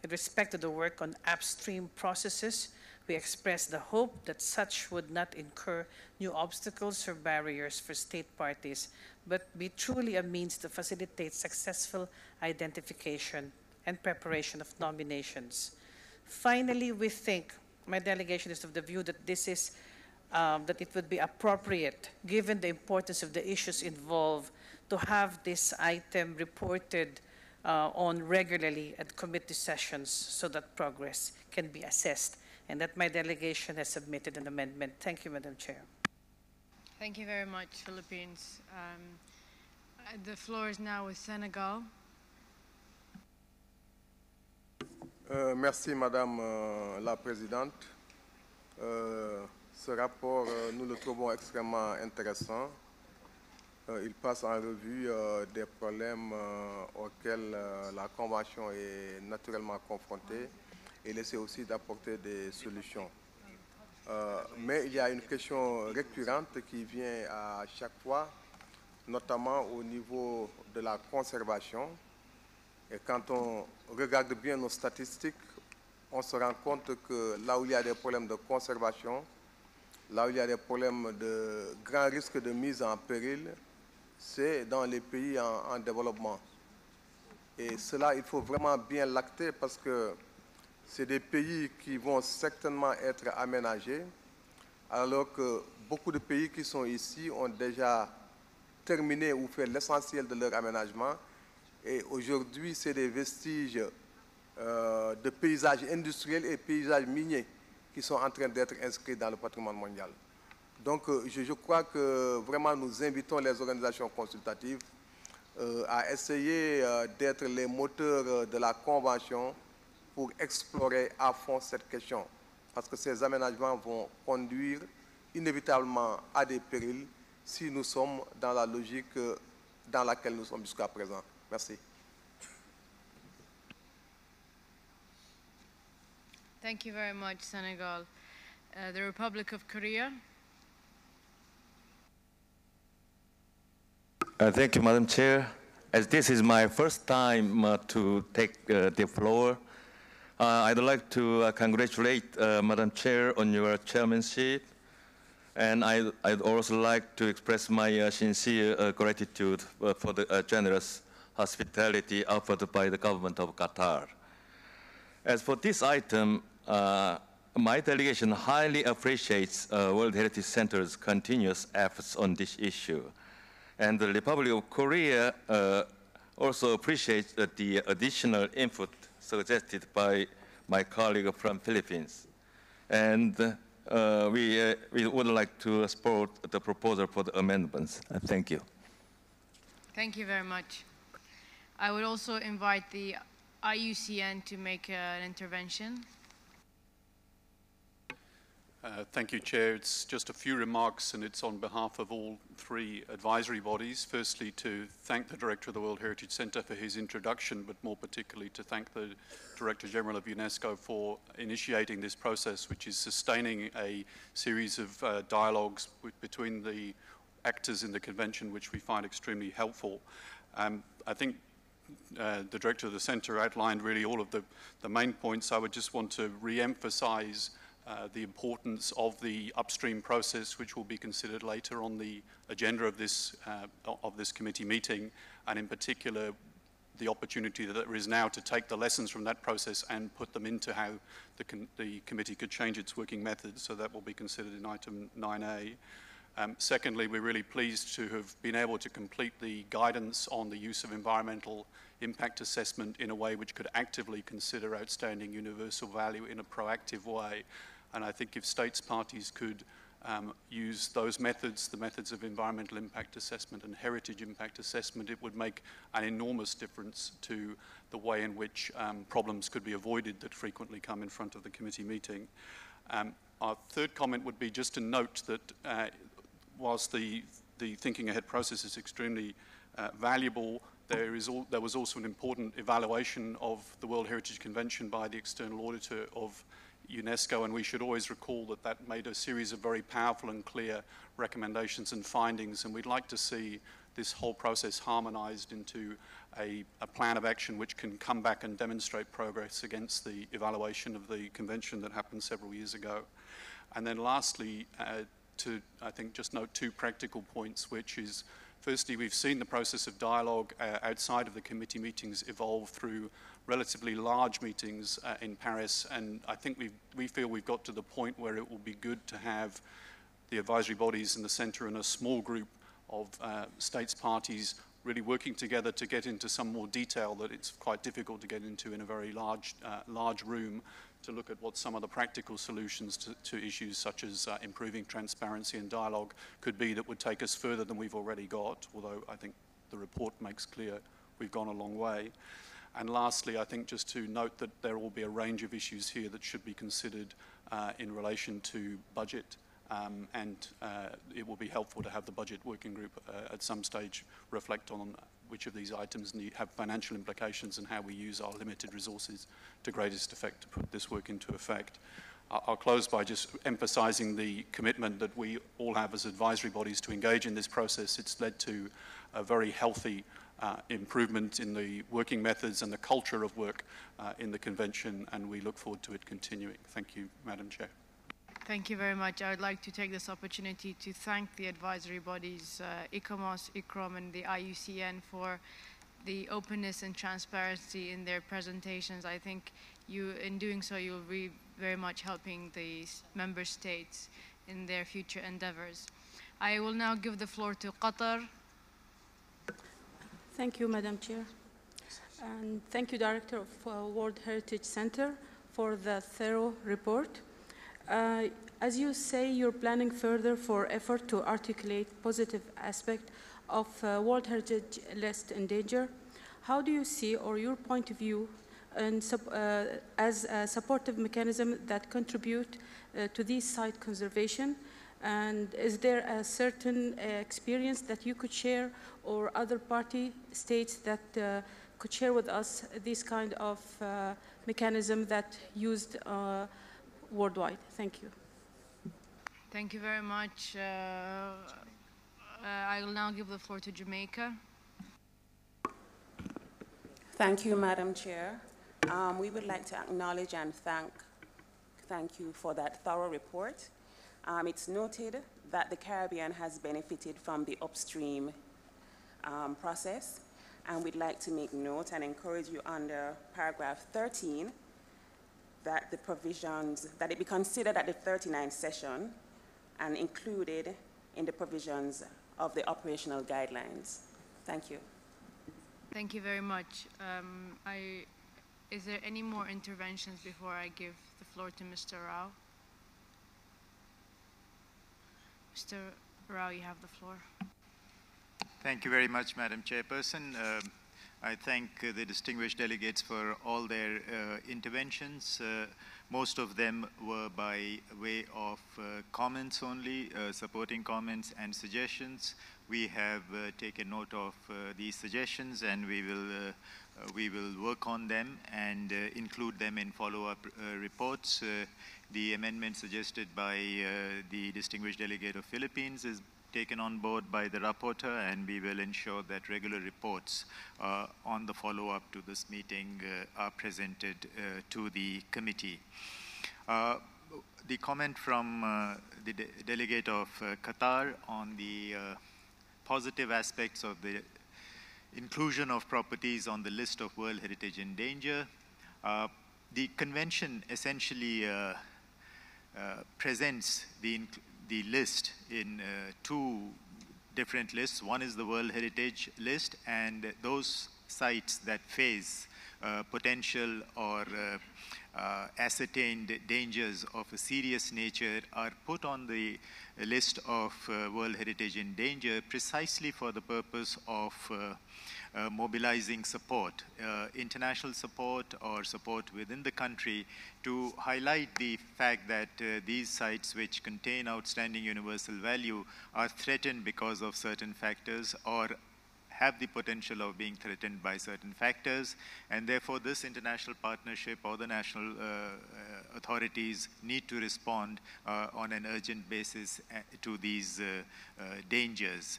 In respect to the work on upstream processes, We express the hope that such would not incur new obstacles or barriers for state parties, but be truly a means to facilitate successful identification and preparation of nominations. Finally, we think, my delegation is of the view that this is, that it would be appropriate, given the importance of the issues involved, to have this item reported on regularly at committee sessions so that progress can be assessed, and that my delegation has submitted an amendment. Thank you, Madam Chair. Thank you very much, Philippines. The floor is now with Senegal. Merci, Madame la Présidente. Ce rapport, nous le trouvons extrêmement intéressant. Il passe en revue des problèmes auxquels la Convention est naturellement confrontée et essaie aussi d'apporter des solutions. Mais il y a une question récurrente qui vient à chaque fois, notamment au niveau de la conservation. Et quand on regarde bien nos statistiques, on se rend compte que là où il y a des problèmes de conservation, là où il y a des problèmes de grands risques de mise en péril, c'est dans les pays en développement. Et cela, il faut vraiment bien l'acter parce que c'est des pays qui vont certainement être aménagés, alors que beaucoup de pays qui sont ici ont déjà terminé ou fait l'essentiel de leur aménagement. Et aujourd'hui, c'est des vestiges de paysages industriels et paysages miniers qui sont en train d'être inscrits dans le patrimoine mondial. Donc, je crois que vraiment nous invitons les organisations consultatives à essayer d'être les moteurs de la Convention pour explorer à fond cette question. Parce que ces aménagements vont conduire inévitablement à des périls si nous sommes dans la logique dans laquelle nous sommes jusqu'à présent. Merci. Thank you very much, Senegal. The Republic of Korea. Thank you, Madam Chair. As this is my first time to take the floor, I'd like to congratulate Madam Chair on your chairmanship. And I'd also like to express my sincere gratitude for the generous hospitality offered by the government of Qatar. As for this item, my delegation highly appreciates World Heritage Center's continuous efforts on this issue. And the Republic of Korea also appreciates the additional input suggested by my colleague from Philippines. And we would like to support the proposal for the amendments. Thank you. Thank you very much. I would also invite the IUCN to make an intervention. Thank you, Chair. It's just a few remarks, and it's on behalf of all three advisory bodies. Firstly, to thank the Director of the World Heritage Center for his introduction, but more particularly to thank the Director General of UNESCO for initiating this process, which is sustaining a series of dialogues between the actors in the convention, which we find extremely helpful. I think the Director of the Center outlined really all of the main points. I would just want to re-emphasize the importance of the upstream process, which will be considered later on the agenda of this committee meeting, and in particular the opportunity that there is now to take the lessons from that process and put them into how the committee could change its working methods. So that will be considered in item 9A. Secondly, we're really pleased to have been able to complete the guidance on the use of environmental impact assessment in a way which could actively consider outstanding universal value in a proactive way. And I think if states parties could use those methods, the methods of environmental impact assessment and heritage impact assessment, it would make an enormous difference to the way in which problems could be avoided that frequently come in front of the committee meeting. Our third comment would be just to note that whilst the thinking ahead process is extremely valuable, there was also an important evaluation of the World Heritage Convention by the external auditor of UNESCO, and we should always recall that that made a series of very powerful and clear recommendations and findings, and we'd like to see this whole process harmonized into a plan of action which can come back and demonstrate progress against the evaluation of the convention that happened several years ago. And then lastly, to, I think, just note two practical points, which is, firstly, we've seen the process of dialogue outside of the committee meetings evolve through relatively large meetings in Paris, and I think we feel we've got to the point where it will be good to have the advisory bodies in the centre and a small group of states parties really working together to get into some more detail that it's quite difficult to get into in a very large room, to look at what some of the practical solutions to issues such as improving transparency and dialogue could be that would take us further than we've already got, although I think the report makes clear we've gone a long way. And lastly, I think just to note that there will be a range of issues here that should be considered in relation to budget, and it will be helpful to have the budget working group at some stage reflect on which of these items have financial implications and how we use our limited resources to greatest effect to put this work into effect. I'll close by just emphasizing the commitment that we all have as advisory bodies to engage in this process. It's led to a very healthy improvement in the working methods and the culture of work in the convention, and we look forward to it continuing. Thank you, Madam Chair. Thank you very much. I would like to take this opportunity to thank the advisory bodies, ICOMOS, ICROM, and the IUCN for the openness and transparency in their presentations. I think in doing so, you'll be very much helping the member states in their future endeavors. I will now give the floor to Qatar. Thank you, Madam Chair. And thank you, Director of World Heritage Center, for the thorough report. As you say, you're planning further for effort to articulate positive aspect of World Heritage List in danger. How do you see, or your point of view, as a supportive mechanism that contribute to these site conservation? And is there a certain experience that you could share, or other party states that could share with us this kind of mechanism that used worldwide? Thank you. Thank you very much. I will now give the floor to Jamaica. Thank you, Madam Chair. We would like to acknowledge and thank you for that thorough report. It's noted that the Caribbean has benefited from the upstream process, and we'd like to make note and encourage you under paragraph 13 that the provisions, that it be considered at the 39th session and included in the provisions of the operational guidelines. Thank you. Thank you very much. Is there any more interventions before I give the floor to Mr. Rao? Mr. Rao, you have the floor. Thank you very much, Madam Chairperson. I thank the distinguished delegates for all their interventions. Most of them were by way of comments only, supporting comments and suggestions. We have taken note of these suggestions, and we will work on them and include them in follow-up reports. The amendment suggested by the distinguished delegate of Philippines is taken on board by the rapporteur, and we will ensure that regular reports on the follow-up to this meeting are presented to the committee. The comment from the delegate of Qatar on the positive aspects of the inclusion of properties on the list of World Heritage in Danger. The convention essentially presents the list in two different lists. One is the World Heritage list, and those sites that face potential or ascertained dangers of a serious nature are put on the list of World Heritage in Danger precisely for the purpose of mobilizing support, international support or support within the country, to highlight the fact that these sites which contain outstanding universal value are threatened because of certain factors or have the potential of being threatened by certain factors, and therefore this international partnership or the national authorities need to respond on an urgent basis to these dangers.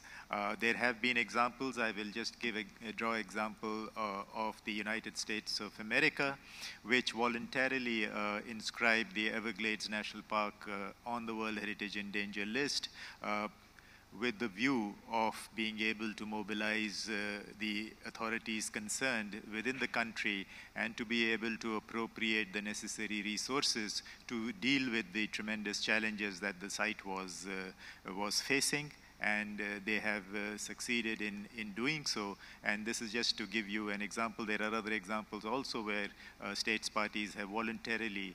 There have been examples. I will just draw example of the United States of America, which voluntarily inscribed the Everglades National Park on the World Heritage in Danger list, with the view of being able to mobilize the authorities concerned within the country and to be able to appropriate the necessary resources to deal with the tremendous challenges that the site was facing. And they have succeeded in doing so. And this is just to give you an example. There are other examples also where states parties have voluntarily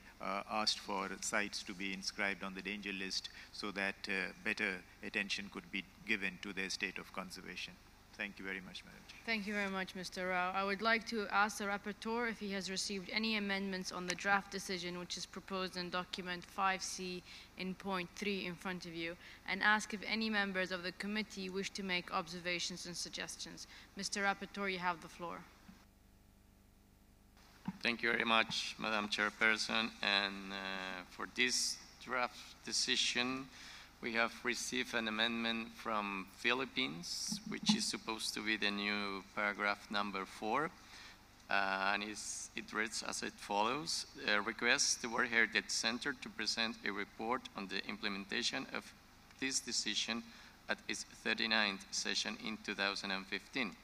asked for sites to be inscribed on the danger list so that better attention could be given to their state of conservation. Thank you very much, Madam Chair. Thank you very much, Mr. Rao. I would like to ask the rapporteur if he has received any amendments on the draft decision which is proposed in document 5C in point 3 in front of you, and ask if any members of the committee wish to make observations and suggestions. Mr. Rapporteur, you have the floor. Thank you very much, Madam Chairperson. And for this draft decision, we have received an amendment from Philippines, which is supposed to be the new paragraph number 4. And it reads as it follows. Request the World Heritage Center to present a report on the implementation of this decision at its 39th session in 2015.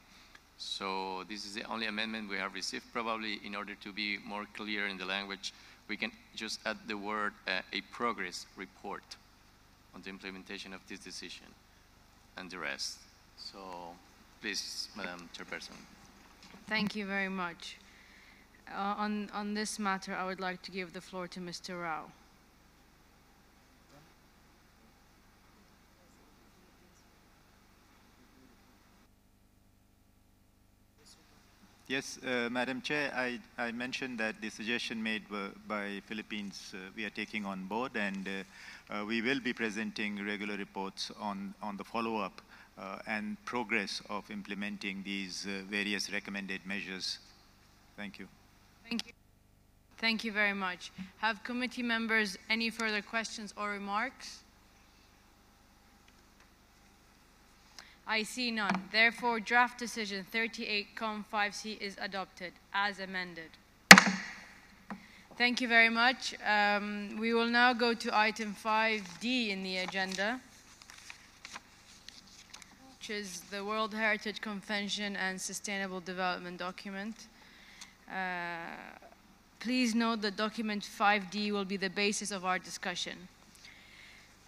So this is the only amendment we have received. Probably in order to be more clear in the language, we can just add the word a progress report on the implementation of this decision and the rest. So please, Madam Chairperson. Thank you very much. On this matter, I would like to give the floor to Mr. Rao. Yes, Madam Chair, I mentioned that the suggestion made by Philippines we are taking on board, and we will be presenting regular reports on the follow-up and progress of implementing these various recommended measures. Thank you. Thank you. Thank you very much. Have committee members any further questions or remarks? I see none. Therefore, draft decision 38-5C is adopted as amended. Thank you very much. We will now go to item 5D in the agenda, which is the World Heritage Convention and Sustainable Development Document. Please note that document 5D will be the basis of our discussion.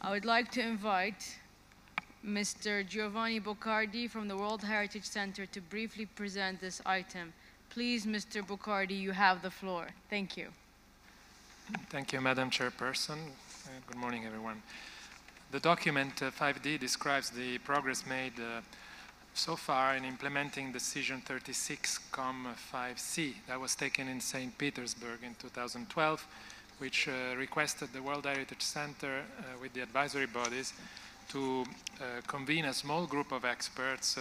I would like to invite Mr. Giovanni Boccardi from the World Heritage Center to briefly present this item. Please, Mr. Boccardi, you have the floor. Thank you. Thank you, Madam Chairperson. Good morning, everyone. The document 5D describes the progress made so far in implementing Decision 36-5C that was taken in St. Petersburg in 2012, which requested the World Heritage Center with the advisory bodies to convene a small group of experts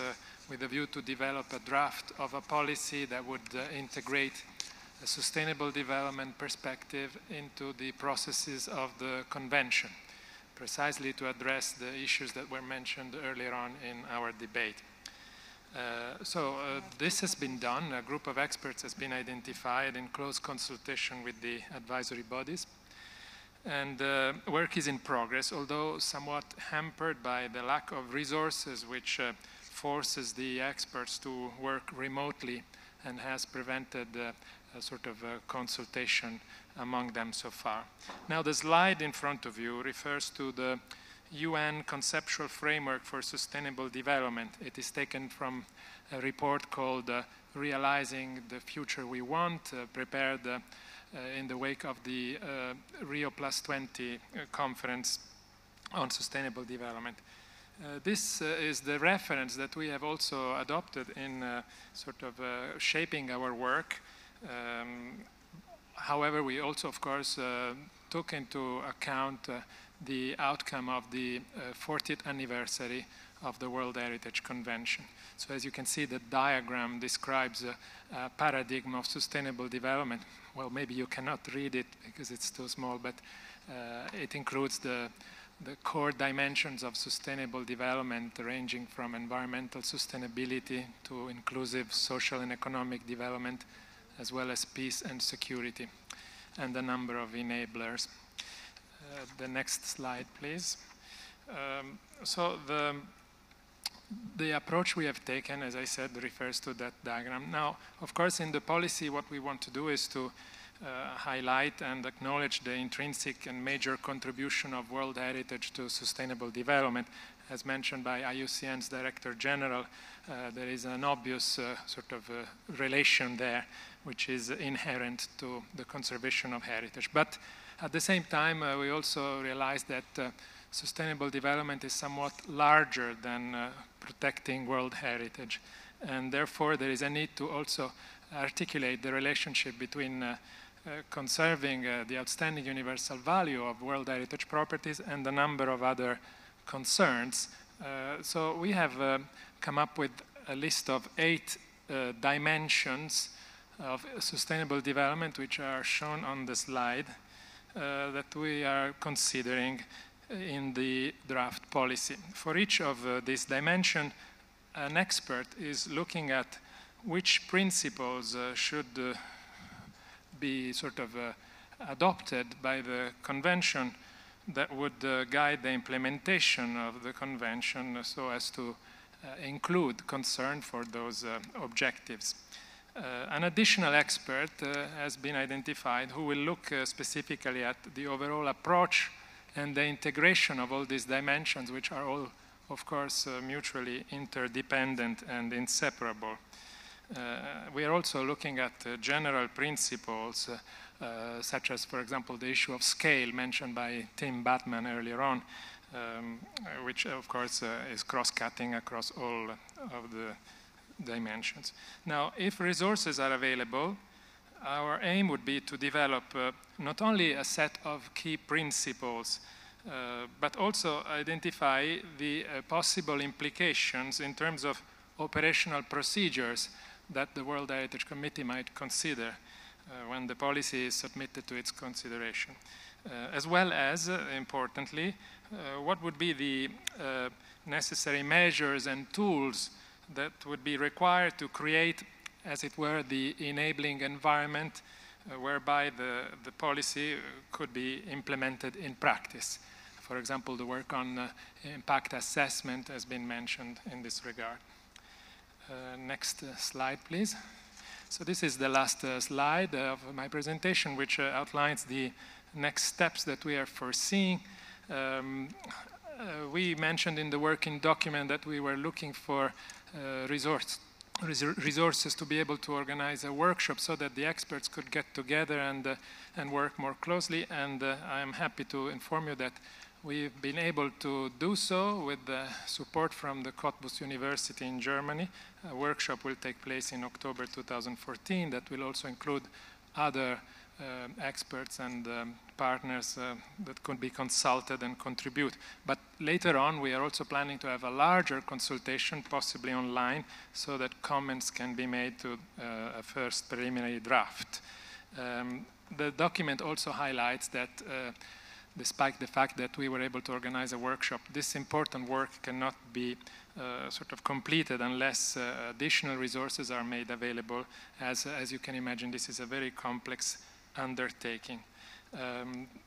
with a view to develop a draft of a policy that would integrate a sustainable development perspective into the processes of the convention, precisely to address the issues that were mentioned earlier on in our debate. This has been done. A group of experts has been identified in close consultation with the advisory bodies. And work is in progress, although somewhat hampered by the lack of resources, which forces the experts to work remotely and has prevented a sort of a consultation among them so far. Now, the slide in front of you refers to the UN Conceptual Framework for Sustainable Development. It is taken from a report called Realizing the Future We Want, prepared in the wake of the Rio +20 conference on sustainable development. This is the reference that we have also adopted in sort of shaping our work. However, we also, of course, took into account the outcome of the 40th anniversary of the World Heritage Convention. So as you can see, the diagram describes a paradigm of sustainable development. Well, maybe you cannot read it because it's too small, but it includes the core dimensions of sustainable development, ranging from environmental sustainability to inclusive social and economic development, as well as peace and security, and a number of enablers. The next slide, please. So the approach we have taken, as I said, refers to that diagram. Now, of course, in the policy, what we want to do is to highlight and acknowledge the intrinsic and major contribution of World Heritage to sustainable development. As mentioned by IUCN's Director General, there is an obvious sort of relation there, which is inherent to the conservation of heritage. But at the same time, we also realize that sustainable development is somewhat larger than protecting world heritage. And therefore, there is a need to also articulate the relationship between conserving the outstanding universal value of World Heritage properties and a number of other concerns. So we have come up with a list of 8 dimensions of sustainable development, which are shown on the slide, that we are considering in the draft policy. For each of these dimensions, an expert is looking at which principles should be sort of adopted by the convention that would guide the implementation of the convention so as to include concern for those objectives. An additional expert has been identified who will look specifically at the overall approach and the integration of all these dimensions, which are all, of course, mutually interdependent and inseparable. We are also looking at general principles, such as, for example, the issue of scale mentioned by Tim Batman earlier on, which, of course, is cross-cutting across all of the dimensions. Now, if resources are available, our aim would be to develop not only a set of key principles, but also identify the possible implications in terms of operational procedures that the World Heritage Committee might consider when the policy is submitted to its consideration. As well as, importantly, what would be the necessary measures and tools that would be required to create, as it were, the enabling environment whereby the policy could be implemented in practice. For example, the work on impact assessment has been mentioned in this regard. Next slide, please. So this is the last slide of my presentation, which outlines the next steps that we are foreseeing. We mentioned in the working document that we were looking for resources to be able to organize a workshop so that the experts could get together and work more closely. And I am happy to inform you that we've been able to do so with the support from the Cottbus University in Germany. A workshop will take place in October 2014 that will also include other experts and partners that could be consulted and contribute. But later on, we are also planning to have a larger consultation, possibly online, so that comments can be made to a first preliminary draft. The document also highlights that despite the fact that we were able to organize a workshop, this important work cannot be sort of completed unless additional resources are made available. As you can imagine, this is a very complex undertaking.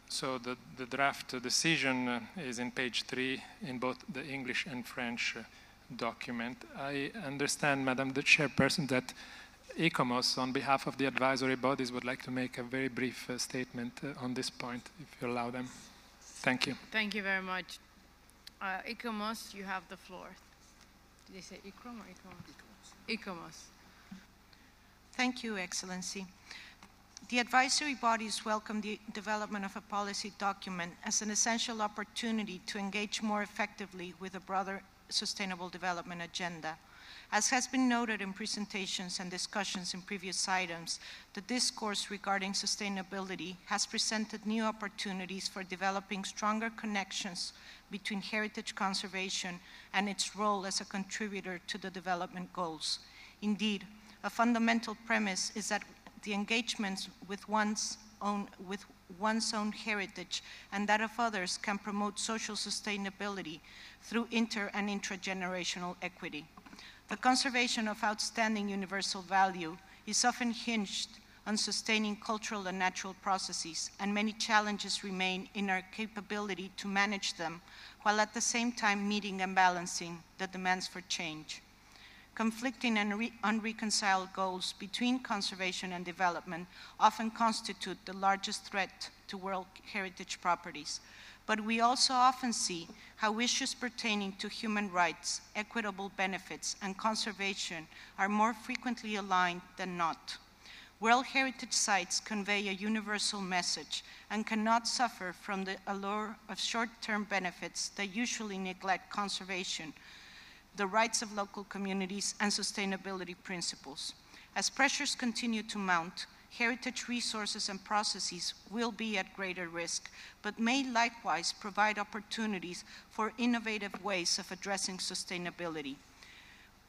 So the draft decision is in page 3 in both the English and French document. I understand, Madam the Chairperson, that ICOMOS, on behalf of the advisory bodies, would like to make a very brief statement on this point, if you allow them. Thank you. Thank you very much. ICOMOS, you have the floor. Did they say ICROM or ICOMOS? ICOMOS. Thank you, Excellency. The advisory bodies welcome the development of a policy document as an essential opportunity to engage more effectively with a broader sustainable development agenda. As has been noted in presentations and discussions in previous items, the discourse regarding sustainability has presented new opportunities for developing stronger connections between heritage conservation and its role as a contributor to the development goals. Indeed, a fundamental premise is that the engagements with one's own heritage and that of others can promote social sustainability through inter- and intragenerational equity. The conservation of outstanding universal value is often hinged on sustaining cultural and natural processes, and many challenges remain in our capability to manage them, while at the same time meeting and balancing the demands for change. Conflicting and unreconciled goals between conservation and development often constitute the largest threat to World Heritage properties. But we also often see how issues pertaining to human rights, equitable benefits, and conservation are more frequently aligned than not. World Heritage sites convey a universal message and cannot suffer from the allure of short-term benefits that usually neglect conservation, the rights of local communities, and sustainability principles. As pressures continue to mount, heritage resources and processes will be at greater risk, but may likewise provide opportunities for innovative ways of addressing sustainability.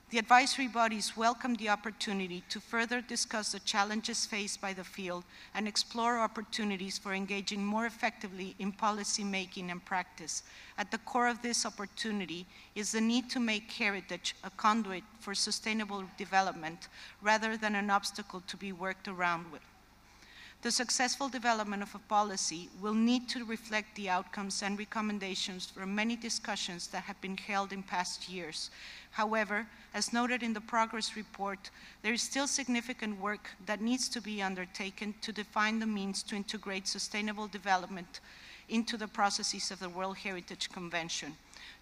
The advisory bodies welcome the opportunity to further discuss the challenges faced by the field and explore opportunities for engaging more effectively in policy making and practice. At the core of this opportunity is the need to make heritage a conduit for sustainable development rather than an obstacle to be worked around with. The successful development of a policy will need to reflect the outcomes and recommendations from many discussions that have been held in past years. However, as noted in the progress report, there is still significant work that needs to be undertaken to define the means to integrate sustainable development into the processes of the World Heritage Convention.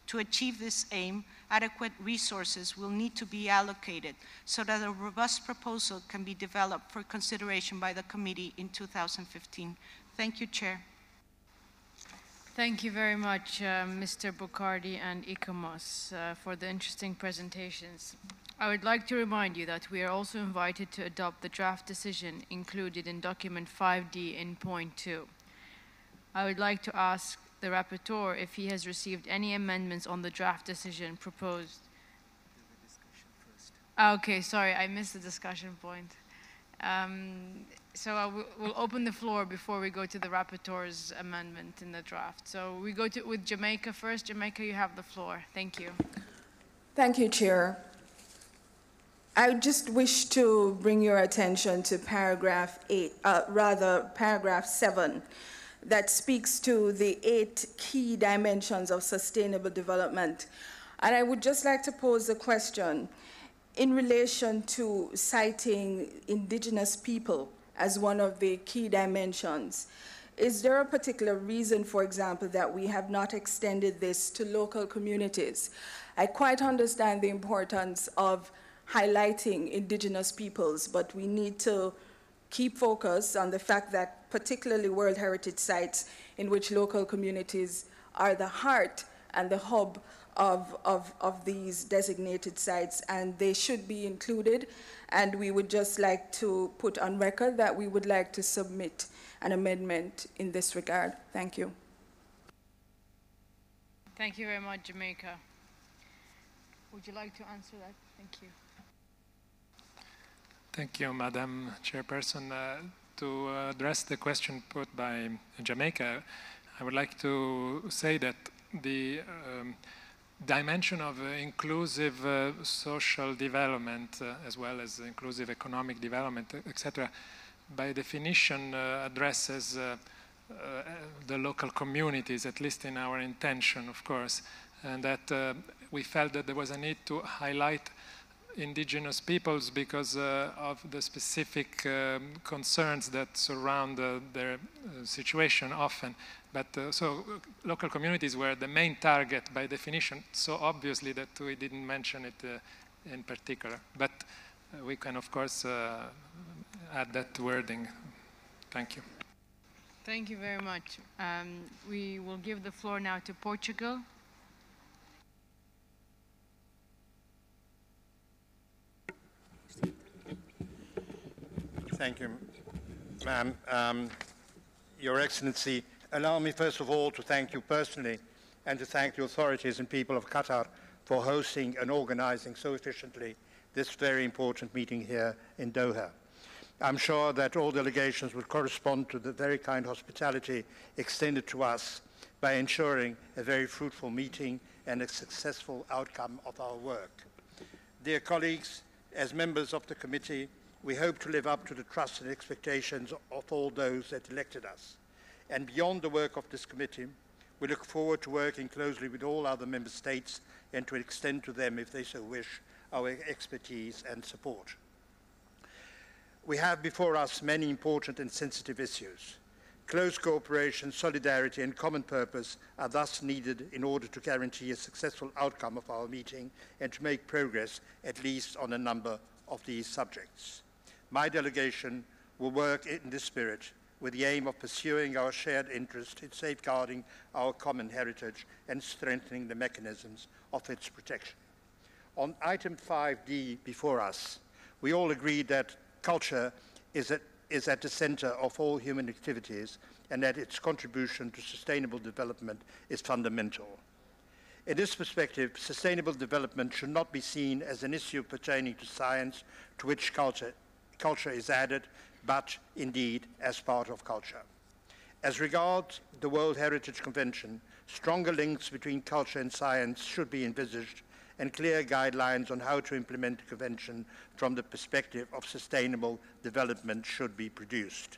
To achieve this aim, adequate resources will need to be allocated so that a robust proposal can be developed for consideration by the committee in 2015. Thank you, Chair. Thank you very much, Mr. Bocardi and ICOMOS, for the interesting presentations. I would like to remind you that we are also invited to adopt the draft decision included in document 5D in point 2. I would like to ask the rapporteur if he has received any amendments on the draft decision proposed. Okay, sorry, I missed the discussion point. So we'll open the floor before we go to the rapporteur's amendment in the draft. So we go with Jamaica first. Jamaica, you have the floor. Thank you. Thank you, Chair. I just wish to bring your attention to paragraph 7, that speaks to the 8 key dimensions of sustainable development. And I would just like to pose a question in relation to citing indigenous people as one of the key dimensions. Is there a particular reason, for example, that we have not extended this to local communities? I quite understand the importance of highlighting indigenous peoples, but we need to keep focus on the fact that particularly World Heritage sites in which local communities are the heart and the hub of these designated sites, and they should be included. And we would just like to put on record that we would like to submit an amendment in this regard. Thank you. Thank you very much, Jamaica. Would you like to answer that? Thank you. Thank you, Madam Chairperson. To address the question put by Jamaica, I would like to say that the dimension of inclusive social development as well as inclusive economic development, etc., by definition addresses the local communities, at least in our intention, of course, and that we felt that there was a need to highlight indigenous peoples because of the specific concerns that surround their situation often. But so local communities were the main target by definition, so obviously that we didn't mention it in particular. But we can, of course, add that wording. Thank you. Thank you very much. We will give the floor now to Portugal. Thank you, ma'am. Your Excellency, allow me first of all to thank you personally and to thank the authorities and people of Qatar for hosting and organizing so efficiently this very important meeting here in Doha. I'm sure that all delegations will correspond to the very kind hospitality extended to us by ensuring a very fruitful meeting and a successful outcome of our work. Dear colleagues, as members of the committee, we hope to live up to the trust and expectations of all those that elected us. And beyond the work of this committee, we look forward to working closely with all other member states and to extend to them, if they so wish, our expertise and support. We have before us many important and sensitive issues. Close cooperation, solidarity, and common purpose are thus needed in order to guarantee a successful outcome of our meeting and to make progress, at least on a number of these subjects. My delegation will work in this spirit with the aim of pursuing our shared interest in safeguarding our common heritage and strengthening the mechanisms of its protection. On item 5D before us, we all agreed that culture is at the center of all human activities and that its contribution to sustainable development is fundamental. In this perspective, sustainable development should not be seen as an issue pertaining to science to which culture is added, but indeed as part of culture. As regards the World Heritage Convention, stronger links between culture and science should be envisaged and clear guidelines on how to implement the convention from the perspective of sustainable development should be produced.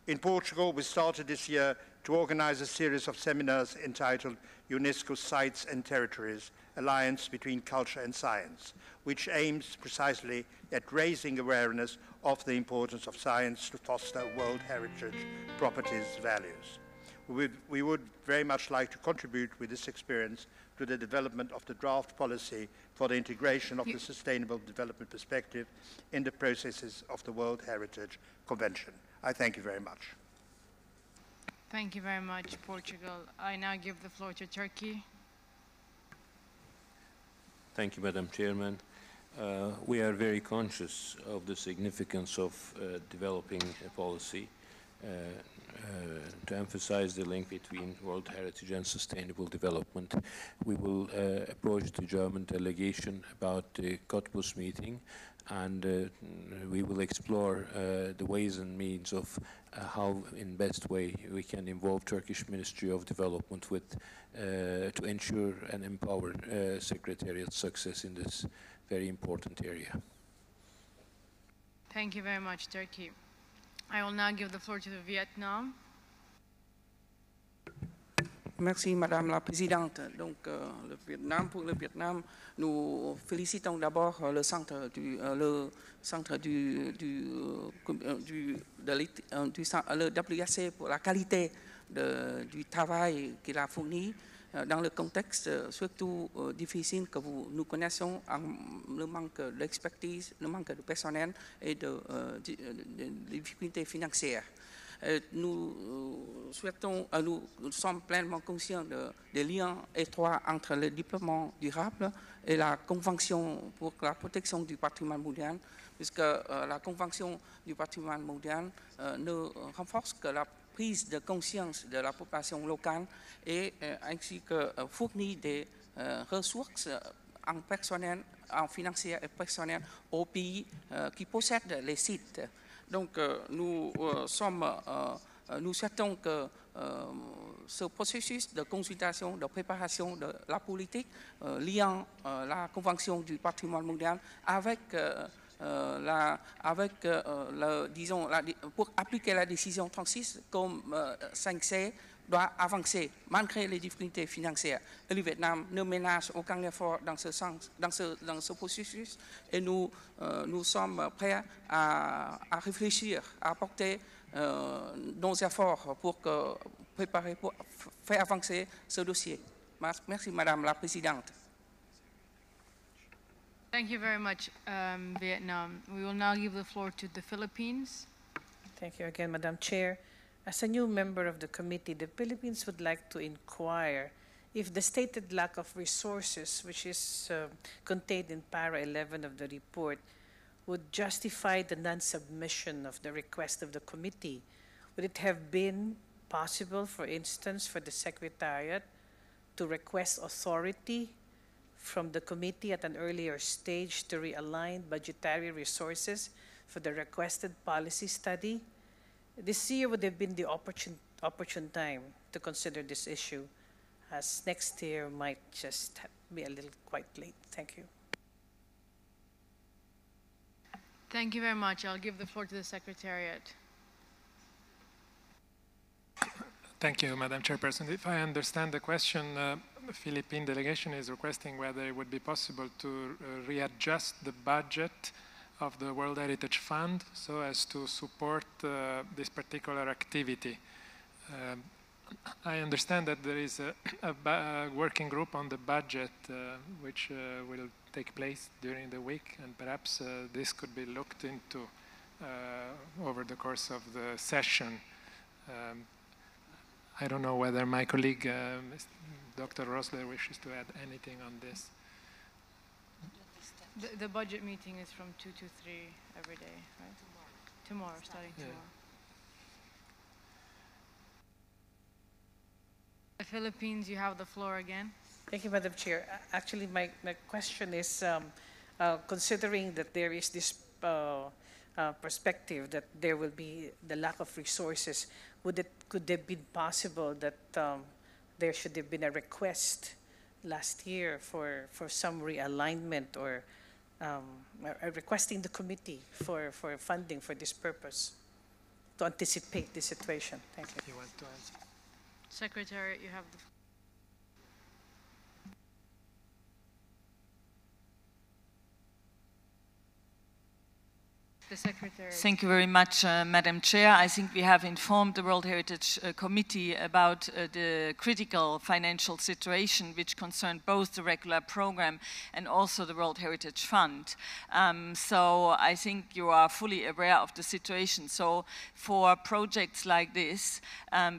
In Portugal, we started this year to organize a series of seminars entitled UNESCO Sites and Territories, Alliance Between Culture and Science, which aims precisely at raising awareness of the importance of science to foster World Heritage Properties values. We would very much like to contribute with this experience to the development of the draft policy for the integration of the sustainable development perspective in the processes of the World Heritage Convention. I thank you very much. Thank you very much, Portugal. I now give the floor to Turkey. Thank you, Madam Chairman. We are very conscious of the significance of developing a policy to emphasize the link between World Heritage and sustainable development. We will approach the German delegation about the Cottbus meeting, and we will explore the ways and means of how in best way we can involve Turkish Ministry of Development with to ensure and empower Secretariat success in this very important area. Thank you very much, Turkey. I will now give the floor to Vietnam. Merci, Madame la Présidente. Donc, pour le Vietnam, nous félicitons d'abord le centre le WAC pour la qualité du travail qu'il a fourni dans le contexte surtout difficile que nous connaissons, le manque d'expertise, le manque de personnel et de difficultés financières. Nous sommes pleinement conscients des liens étroits entre le développement durable et la Convention pour la protection du patrimoine mondial, puisque la Convention du patrimoine mondial ne renforce que la prise de conscience de la population locale et ainsi que fournit des ressources en personnel, en financier et personnel aux pays qui possèdent les sites. Donc nous souhaitons que ce processus de consultation, de préparation de la politique liant la Convention du patrimoine mondial avec pour appliquer la décision 36 comme 5C doit avancer malgré les difficultés financières. Et le Vietnam ne ménage aucun effort dans ce sens, dans ce processus, et nous sommes prêts à réfléchir, à apporter nos efforts pour préparer, pour faire avancer ce dossier. Merci, Madame la Présidente. Thank you very much, Vietnam. We will now give the floor to the Philippines. Thank you again, Madam Chair. As a new member of the committee, the Philippines would like to inquire if the stated lack of resources, which is contained in para 11 of the report, would justify the non-submission of the request of the committee? Would it have been possible, for instance, for the Secretariat to request authority from the committee at an earlier stage to realign budgetary resources for the requested policy study? This year would have been the opportune time to consider this issue, as next year might just be a little quite late. Thank you. Thank you very much. I'll give the floor to the Secretariat. Thank you, Madam Chairperson. If I understand the question, the Philippine delegation is requesting whether it would be possible to readjust the budget of the World Heritage Fund so as to support this particular activity. I understand that there is a working group on the budget which will take place during the week, and perhaps this could be looked into over the course of the session. I don't know whether my colleague, Dr. Rosler, wishes to add anything on this. The budget meeting is from 2 to 3 every day, right? Tomorrow, starting tomorrow. The Philippines, you have the floor again. Thank you, Madam Chair. Actually, my question is, considering that there is this perspective that there will be the lack of resources, could it be possible that there should have been a request last year for some realignment or requesting the committee for funding for this purpose to anticipate this situation? Thank you. You want to answer? Secretariat, you have the floor. The Secretary. Thank you very much, Madam Chair. I think we have informed the World Heritage Committee about the critical financial situation which concerned both the regular program and also the World Heritage Fund. So I think you are fully aware of the situation. So for projects like this,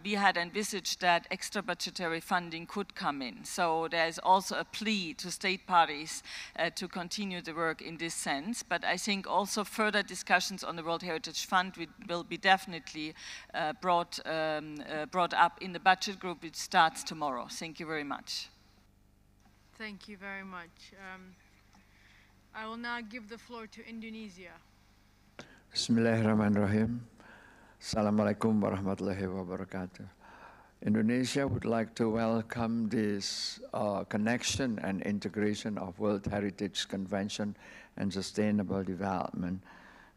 we had envisaged that extra budgetary funding could come in. So there is also a plea to state parties to continue the work in this sense. But I think also further discussions on the World Heritage Fund will be definitely brought up in the budget group, which starts tomorrow. Thank you very much. Thank you very much. I will now give the floor to Indonesia. Bismillahirrahmanirrahim. Assalamualaikum warahmatullahi wabarakatuh. Indonesia would like to welcome this connection and integration of World Heritage Convention and Sustainable Development.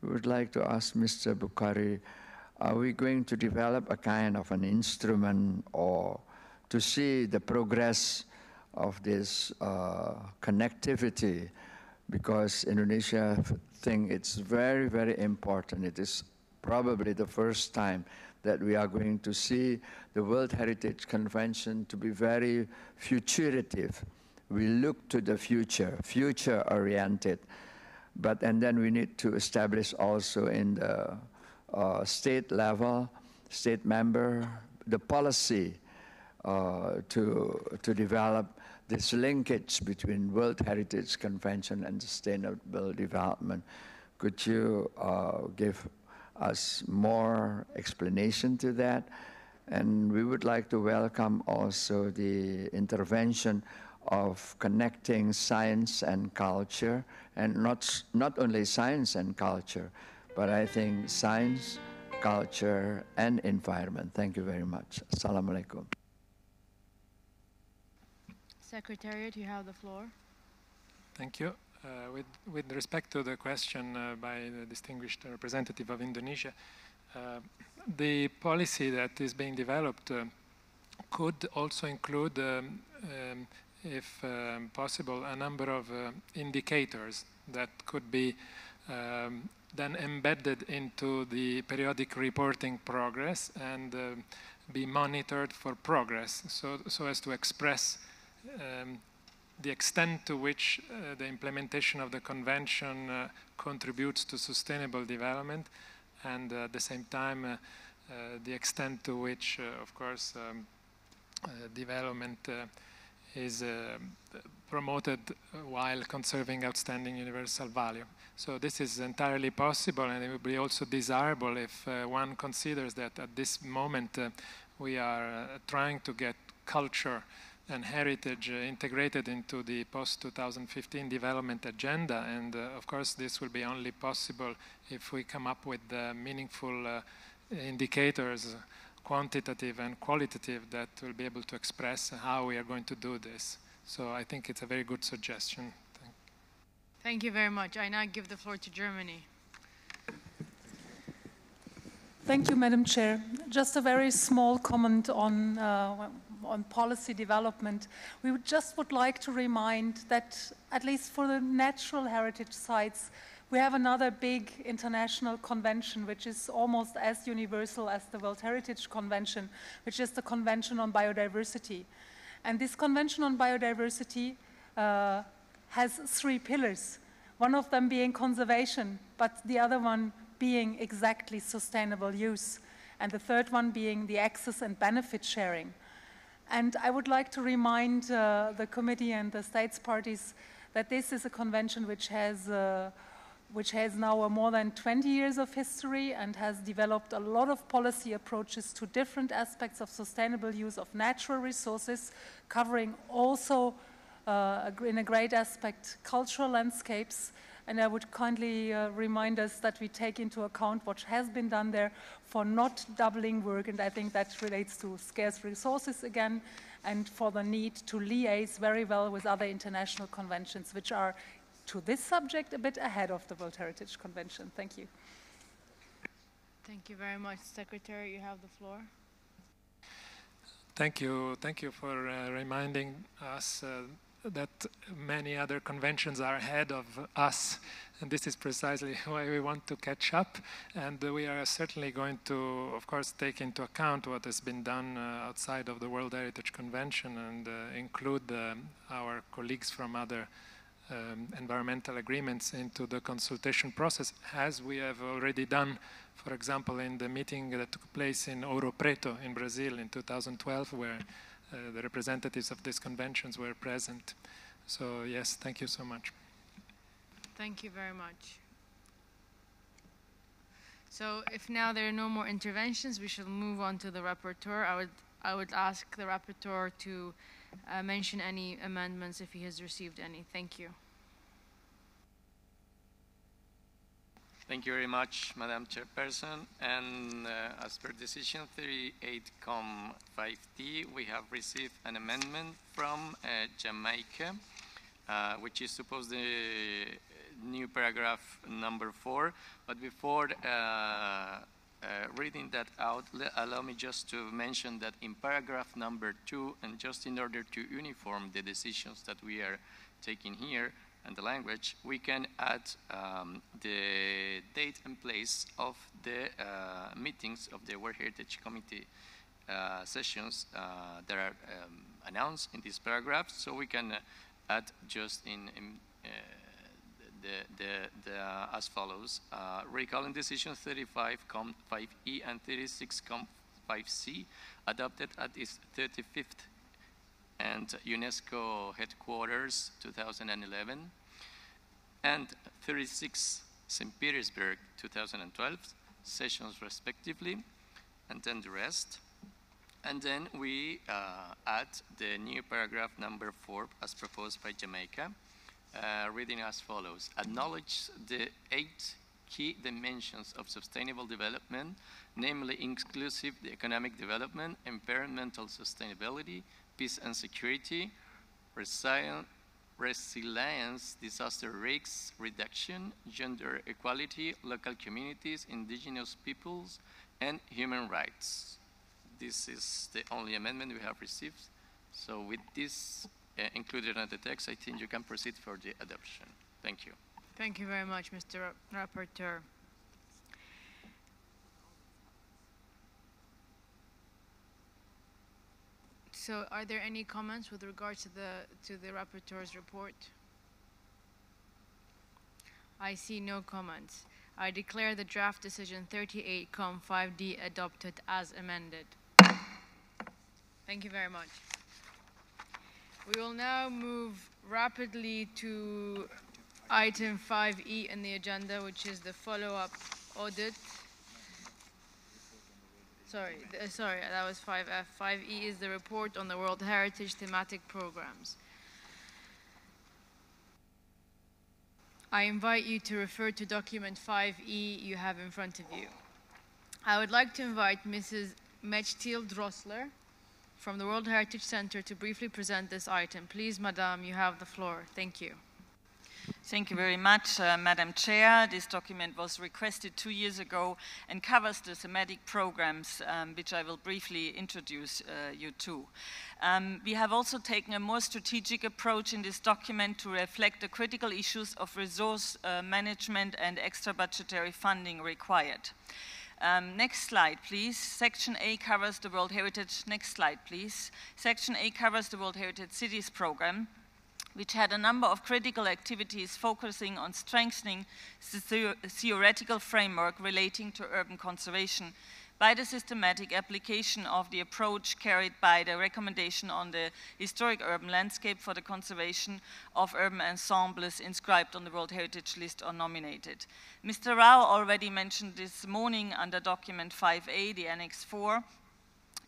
We would like to ask Mr. Bukhari, are we going to develop a kind of an instrument or to see the progress of this connectivity? Because Indonesia think it's very, very important. It is probably the first time that we are going to see the World Heritage Convention to be very futurative. We look to the future, future-oriented. And then we need to establish also in the state level, state member, the policy to develop this linkage between World Heritage Convention and Sustainable Development. Could you give us more explanation to that? And we would like to welcome also the intervention of connecting science and culture, and not only science and culture, but I think science, culture, and environment. Thank you very much. Assalamualaikum. Secretariat, you have the floor. Thank you. With respect to the question by the distinguished representative of Indonesia, the policy that is being developed could also include if possible, a number of indicators that could be then embedded into the periodic reporting progress and be monitored for progress, so as to express the extent to which the implementation of the convention contributes to sustainable development, and at the same time the extent to which, of course, development is promoted while conserving outstanding universal value. So this is entirely possible, and it would be also desirable if one considers that at this moment we are trying to get culture and heritage integrated into the post-2015 development agenda, and of course this will be only possible if we come up with meaningful indicators, quantitative and qualitative, that will be able to express how we are going to do this. So I think it's a very good suggestion. Thank you very much. I now give the floor to Germany. Thank you, Madam Chair. Just a very small comment on policy development. We would like to remind that, at least for the natural heritage sites, we have another big international convention which is almost as universal as the World Heritage Convention, which is the Convention on Biodiversity. And this Convention on Biodiversity has 3 pillars, one of them being conservation, but the other one being exactly sustainable use, and the third one being the access and benefit sharing. And I would like to remind the committee and the states parties that this is a convention which has now more than 20 years of history and has developed a lot of policy approaches to different aspects of sustainable use of natural resources, covering also, in a great aspect, cultural landscapes. And I would kindly remind us that we take into account what has been done there for not doubling work, and I think that relates to scarce resources again, and for the need to liaise very well with other international conventions, which are, to this subject, a bit ahead of the World Heritage Convention. Thank you. Thank you very much. Secretary, you have the floor. Thank you for reminding us that many other conventions are ahead of us, and this is precisely why we want to catch up, and we are certainly going to, of course, take into account what has been done outside of the World Heritage Convention, and include our colleagues from other environmental agreements into the consultation process, as we have already done, for example, in the meeting that took place in Ouro Preto in Brazil in 2012, where the representatives of these conventions were present. So yes, thank you so much. Thank you very much. So if now there are no more interventions, we shall move on to the rapporteur. I would ask the rapporteur to mention any amendments if he has received any. Thank you. Thank you very much, Madam Chairperson. And as per decision 38.5D, we have received an amendment from Jamaica, which is supposed the new paragraph number 4. But before reading that out, allow me just to mention that in paragraph number 2, and just in order to uniform the decisions that we are taking here, and the language, we can add the date and place of the meetings of the World Heritage Committee sessions that are announced in this paragraph. So we can add just in as follows: recalling decision 35.5E and 36.5C adopted at its 35th and UNESCO headquarters 2011, and 36 St. Petersburg 2012 sessions respectively, and then the rest. And then we add the new paragraph number 4 as proposed by Jamaica, reading as follows: acknowledge the 8 key dimensions of sustainable development, namely inclusive economic development, environmental sustainability, peace and security, resilience, disaster risks reduction, gender equality, local communities, indigenous peoples, and human rights. This is the only amendment we have received. So with this included in the text, I think you can proceed for the adoption. Thank you. Thank you very much, Mr. Rapporteur. So are there any comments with regards to the rapporteur's report? I see no comments. I declare the draft decision 38.5D adopted as amended. Thank you very much. We will now move rapidly to item 5E in the agenda, which is the follow-up audit. Sorry, that was 5F. 5E is the report on the World Heritage thematic programs. I invite you to refer to document 5E you have in front of you. I would like to invite Mrs. Mechtil Drossler from the World Heritage Center to briefly present this item. Please, Madame, you have the floor. Thank you. Thank you very much, Madam Chair. This document was requested 2 years ago and covers the thematic programs, which I will briefly introduce you to. We have also taken a more strategic approach in this document to reflect the critical issues of resource management and extra budgetary funding required. Next slide, please. Section A covers the World Heritage. Next slide, please. Section A covers the World Heritage Cities program, which had a number of critical activities focusing on strengthening the theoretical framework relating to urban conservation by the systematic application of the approach carried by the recommendation on the historic urban landscape for the conservation of urban ensembles inscribed on the World Heritage List or nominated. Mr. Rao already mentioned this morning under document 5A, the Annex 4,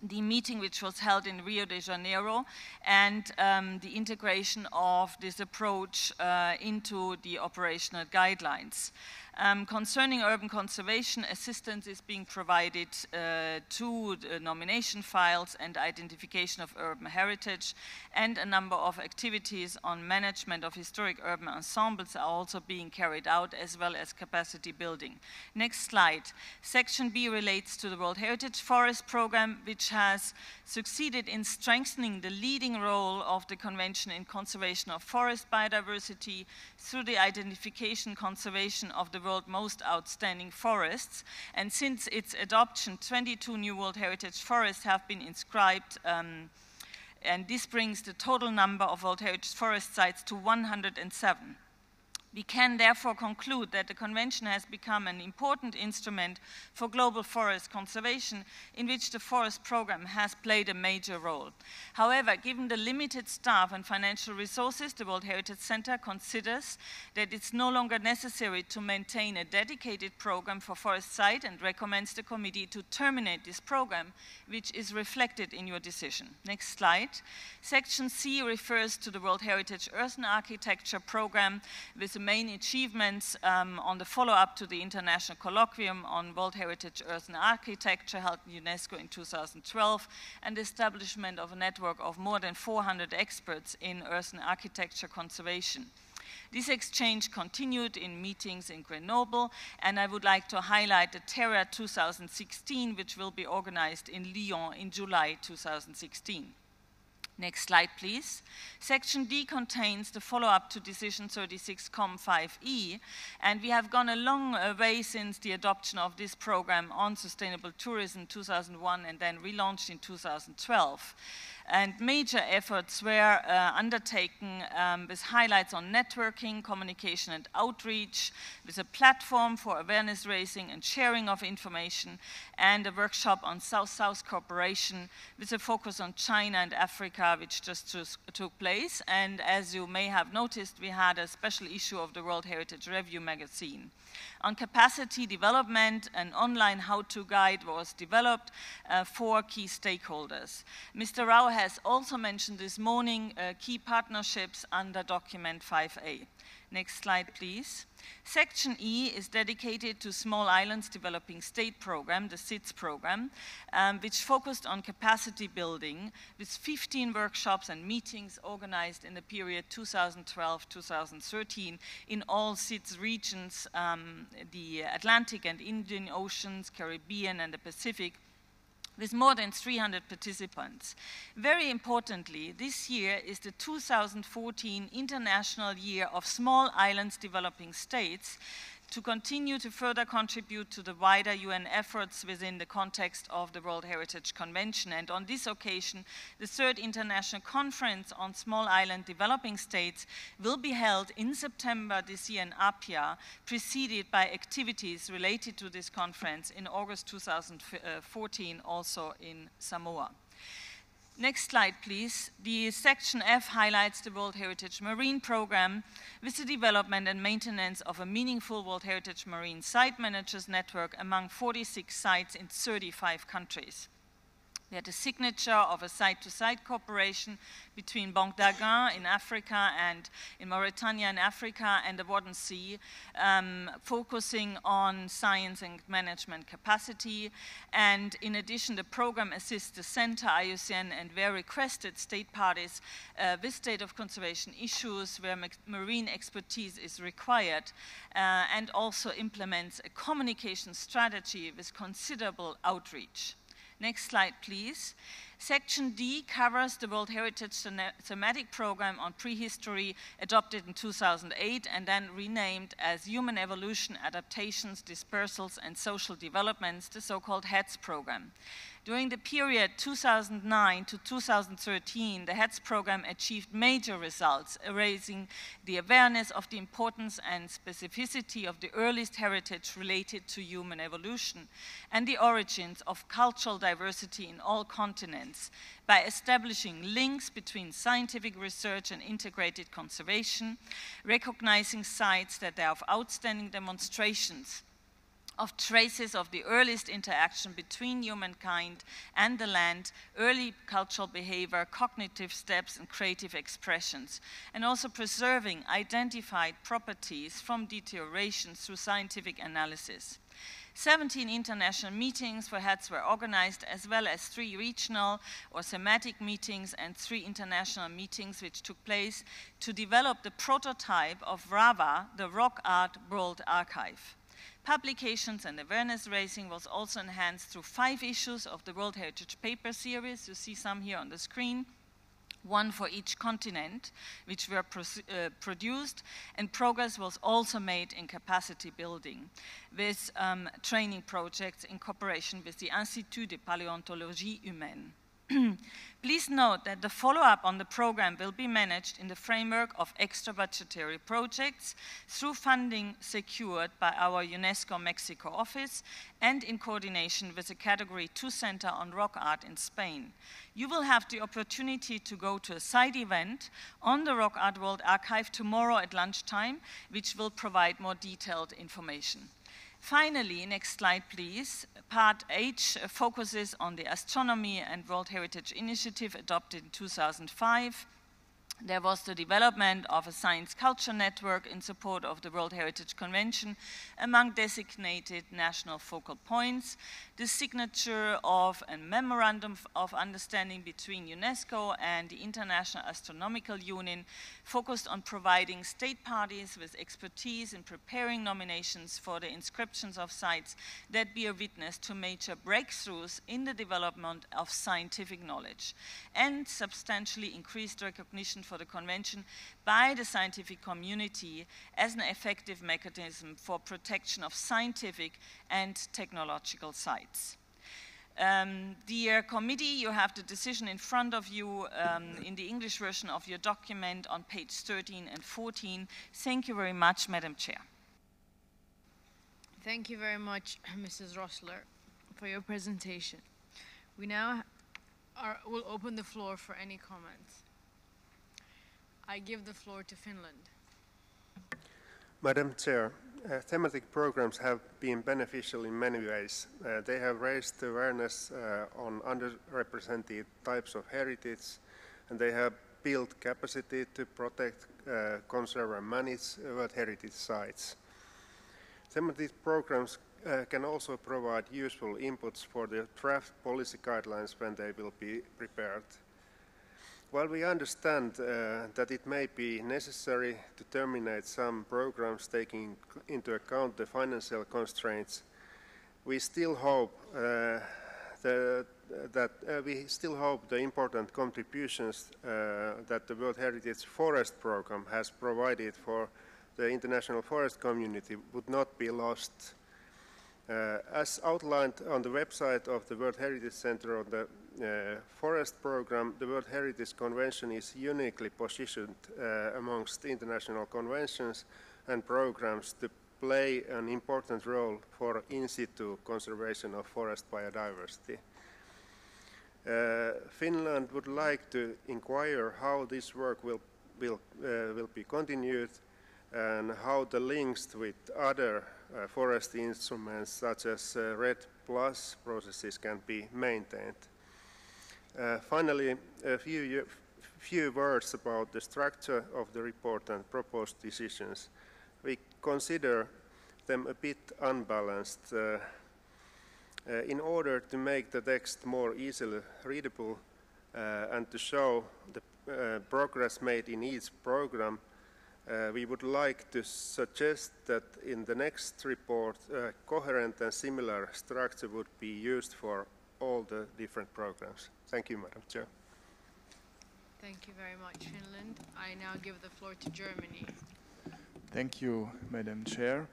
the meeting which was held in Rio de Janeiro and the integration of this approach into the operational guidelines. Concerning urban conservation, assistance is being provided to the nomination files and identification of urban heritage, and a number of activities on management of historic urban ensembles are also being carried out, as well as capacity building. Next slide. Section B relates to the World Heritage Forest Program, which has succeeded in strengthening the leading role of the Convention in conservation of forest biodiversity through the identification, conservation of the world's most outstanding forests. And since its adoption, 22 new World Heritage forests have been inscribed, and this brings the total number of World Heritage forest sites to 107. We can therefore conclude that the Convention has become an important instrument for global forest conservation, in which the forest program has played a major role. However, given the limited staff and financial resources, the World Heritage Center considers that it's no longer necessary to maintain a dedicated program for forest site and recommends the committee to terminate this program, which is reflected in your decision. Next slide. Section C refers to the World Heritage Earthen Architecture program, with the main achievements on the follow-up to the International Colloquium on World Heritage Earthen Architecture held in UNESCO in 2012, and the establishment of a network of more than 400 experts in earthen architecture conservation. This exchange continued in meetings in Grenoble, and I would like to highlight the Terra 2016, which will be organized in Lyon in July 2016. Next slide, please. Section D contains the follow-up to Decision 36-5E, and we have gone a long way since the adoption of this program on sustainable tourism 2001 and then relaunched in 2012. And major efforts were undertaken with highlights on networking, communication and outreach, with a platform for awareness raising and sharing of information, and a workshop on South-South cooperation with a focus on China and Africa, which just took place. And as you may have noticed, we had a special issue of the World Heritage Review magazine. On capacity development, an online how-to guide was developed for key stakeholders. Mr. Rao has also mentioned this morning key partnerships under document 5A. Next slide, please. Section E is dedicated to Small Islands Developing State Program, the SIDS program, which focused on capacity building with 15 workshops and meetings organized in the period 2012-2013 in all SIDS regions, the Atlantic and Indian Oceans, Caribbean and the Pacific, with more than 300 participants. Very importantly, this year is the 2014 International Year of Small Islands Developing States, to continue to further contribute to the wider UN efforts within the context of the World Heritage Convention. And on this occasion, the third International Conference on Small Island Developing States will be held in September this year in Apia, preceded by activities related to this conference in August 2014, also in Samoa. Next slide, please. The section F highlights the World Heritage Marine Program with the development and maintenance of a meaningful World Heritage Marine Site Managers network among 46 sites in 35 countries. We had a signature of a site-to-site cooperation between Banque d'Arguin in Africa and in Mauritania in Africa and the Wadden Sea, focusing on science and management capacity. And in addition, the program assists the Center, IUCN, and where requested state parties with state of conservation issues where marine expertise is required, and also implements a communication strategy with considerable outreach. Next slide, please. Section D covers the World Heritage Thematic Program on Prehistory, adopted in 2008 and then renamed as Human Evolution, Adaptations, Dispersals, and Social Developments, the so-called HEADS program. During the period 2009 to 2013, the HEADS program achieved major results, raising the awareness of the importance and specificity of the earliest heritage related to human evolution and the origins of cultural diversity in all continents by establishing links between scientific research and integrated conservation, recognizing sites that are of outstanding demonstrations of traces of the earliest interaction between humankind and the land, early cultural behavior, cognitive steps, and creative expressions, and also preserving identified properties from deterioration through scientific analysis. 17 international meetings for HEADS were organized, as well as 3 regional or thematic meetings and 3 international meetings which took place to develop the prototype of RAVA, the Rock Art World Archive. Publications and awareness raising was also enhanced through 5 issues of the World Heritage Paper Series. You see some here on the screen, 1 for each continent, which were produced, and progress was also made in capacity building with training projects in cooperation with the Institut de Paléontologie Humaine. Please note that the follow-up on the program will be managed in the framework of extra budgetary projects through funding secured by our UNESCO Mexico office and in coordination with the Category 2 Center on Rock Art in Spain. You will have the opportunity to go to a side event on the Rock Art World Archive tomorrow at lunchtime, which will provide more detailed information. Finally, next slide, please. Part H focuses on the Astronomy and World Heritage Initiative adopted in 2005. There was the development of a science culture network in support of the World Heritage Convention among designated national focal points, the signature of a memorandum of understanding between UNESCO and the International Astronomical Union focused on providing state parties with expertise in preparing nominations for the inscriptions of sites that bear witness to major breakthroughs in the development of scientific knowledge, and substantially increased recognition for the convention by the scientific community as an effective mechanism for protection of scientific and technological sites. Dear committee, you have the decision in front of you in the English version of your document on page 13 and 14. Thank you very much, Madam Chair. Thank you very much, Mrs. Rossler, for your presentation. We now will open the floor for any comments. I give the floor to Finland. Madam Chair, thematic programs have been beneficial in many ways. They have raised awareness on underrepresented types of heritage, and they have built capacity to protect, conserve, and manage World Heritage sites. Thematic programs can also provide useful inputs for the draft policy guidelines when they will be prepared. While we understand that it may be necessary to terminate some programs taking into account the financial constraints, we still hope the important contributions that the World Heritage Forest Program has provided for the international forest community would not be lost. As outlined on the website of the World Heritage Center on the Forest Program, the World Heritage Convention is uniquely positioned amongst international conventions and programs to play an important role for in situ conservation of forest biodiversity. Finland would like to inquire how this work will be continued and how the links with other forest instruments such as RED Plus processes can be maintained. Finally, a few words about the structure of the report and proposed decisions. We consider them a bit unbalanced. In order to make the text more easily readable and to show the progress made in each program, we would like to suggest that in the next report, coherent and similar structure would be used for all the different programs. Thank you, Madam Chair. Thank you very much, Finland. I now give the floor to Germany. Thank you, Madam Chair.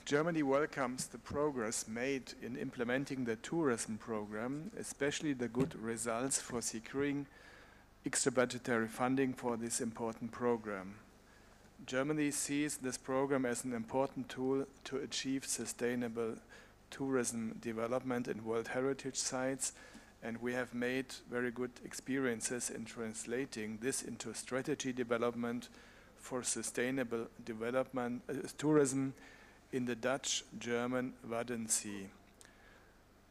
Germany welcomes the progress made in implementing the tourism program, especially the good results for securing extra budgetary funding for this important program. Germany sees this program as an important tool to achieve sustainable tourism development in World Heritage sites, and we have made very good experiences in translating this into strategy development for sustainable development tourism in the Dutch-German Wadden Sea.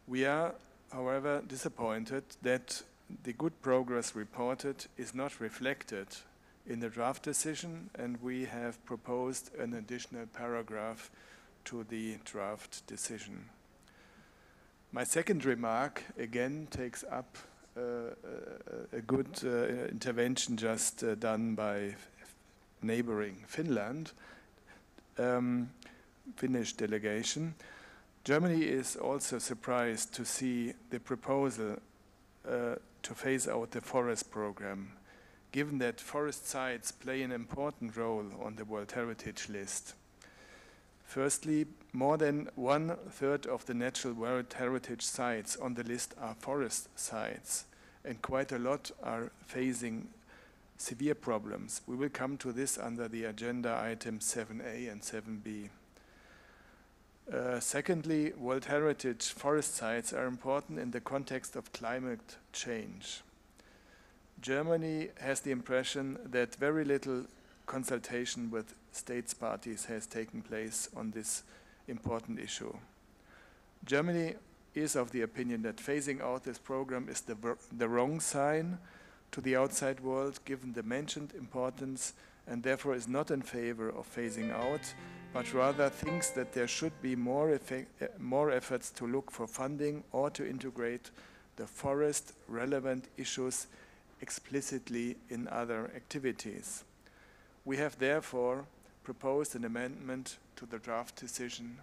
We are, however, disappointed that the good progress reported is not reflected in the draft decision, and we have proposed an additional paragraph to the draft decision. My second remark again takes up a good intervention just done by neighboring Finland, Finnish delegation. Germany is also surprised to see the proposal to phase out the forest program, given that forest sites play an important role on the World Heritage List. Firstly, more than 1/3 of the natural World Heritage sites on the list are forest sites, and quite a lot are facing severe problems. We will come to this under the agenda items 7A and 7B. Secondly, World Heritage forest sites are important in the context of climate change. Germany has the impression that very little consultation with states parties has taken place on this important issue. Germany is of the opinion that phasing out this program is the wrong sign to the outside world, given the mentioned importance, and therefore is not in favor of phasing out, but rather thinks that there should be more efforts to look for funding or to integrate the forest relevant issues explicitly in other activities. We have therefore proposed an amendment to the draft decision.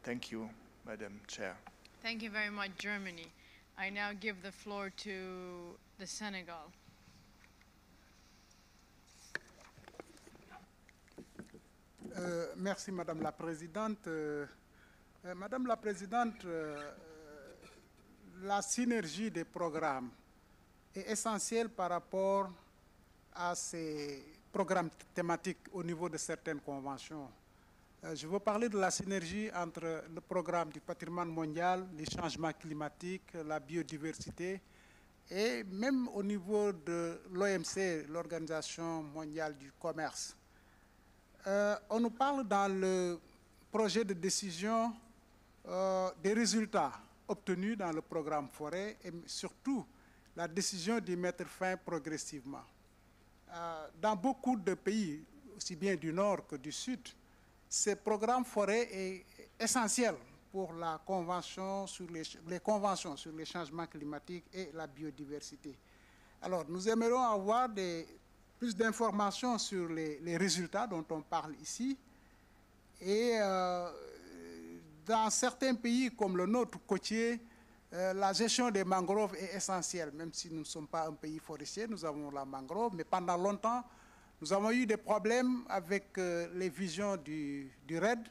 Thank you, Madam Chair. Thank you very much, Germany. I now give the floor to the Senegal. Merci, Madame la Présidente. Madame la Présidente, la synergie des programmes est essentielle par rapport à ces programmes thématiques au niveau de certaines conventions. Je veux parler de la synergie entre le programme du patrimoine mondial, les changements climatiques, la biodiversité, et même au niveau de l'OMC, l'Organisation mondiale du commerce. On nous parle dans le projet de décision des résultats obtenus dans le programme forêt et surtout la décision d'y mettre fin progressivement. Dans beaucoup de pays, aussi bien du Nord que du Sud, ce programme forêt est essentiel pour la convention sur les conventions sur les changements climatiques et la biodiversité. Alors, nous aimerions avoir plus d'informations sur les résultats dont on parle ici. Et dans certains pays comme le nôtre côtier, la gestion des mangroves est essentielle. Même si nous ne sommes pas un pays forestier, nous avons la mangrove, mais pendant longtemps, nous avons eu des problèmes avec les visions du RED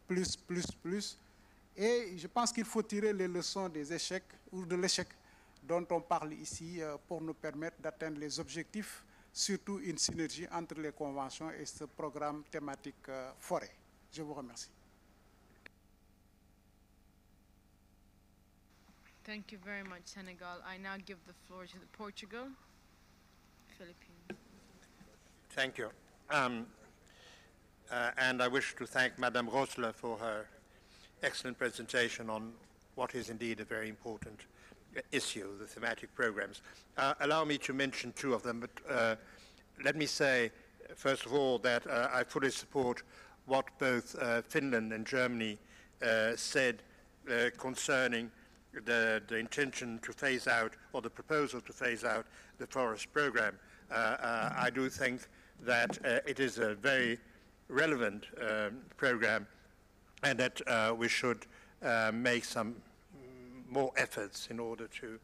plus. Et je pense qu'il faut tirer les leçons des échecs ou de l'échec dont on parle ici pour nous permettre d'atteindre les objectifs, surtout une synergie entre les conventions et ce programme thématique forêt. Je vous remercie. Thank you very much, Senegal. I now give the floor to Portugal, Philippines. Thank you. And I wish to thank Madame Rosler for her excellent presentation on what is indeed a very important issue, the thematic programs. Allow me to mention two of them, but let me say, first of all, that I fully support what both Finland and Germany said concerning the intention to phase out, or the proposal to phase out, the forest program. I do think that it is a very relevant program, and that we should make some more efforts in order to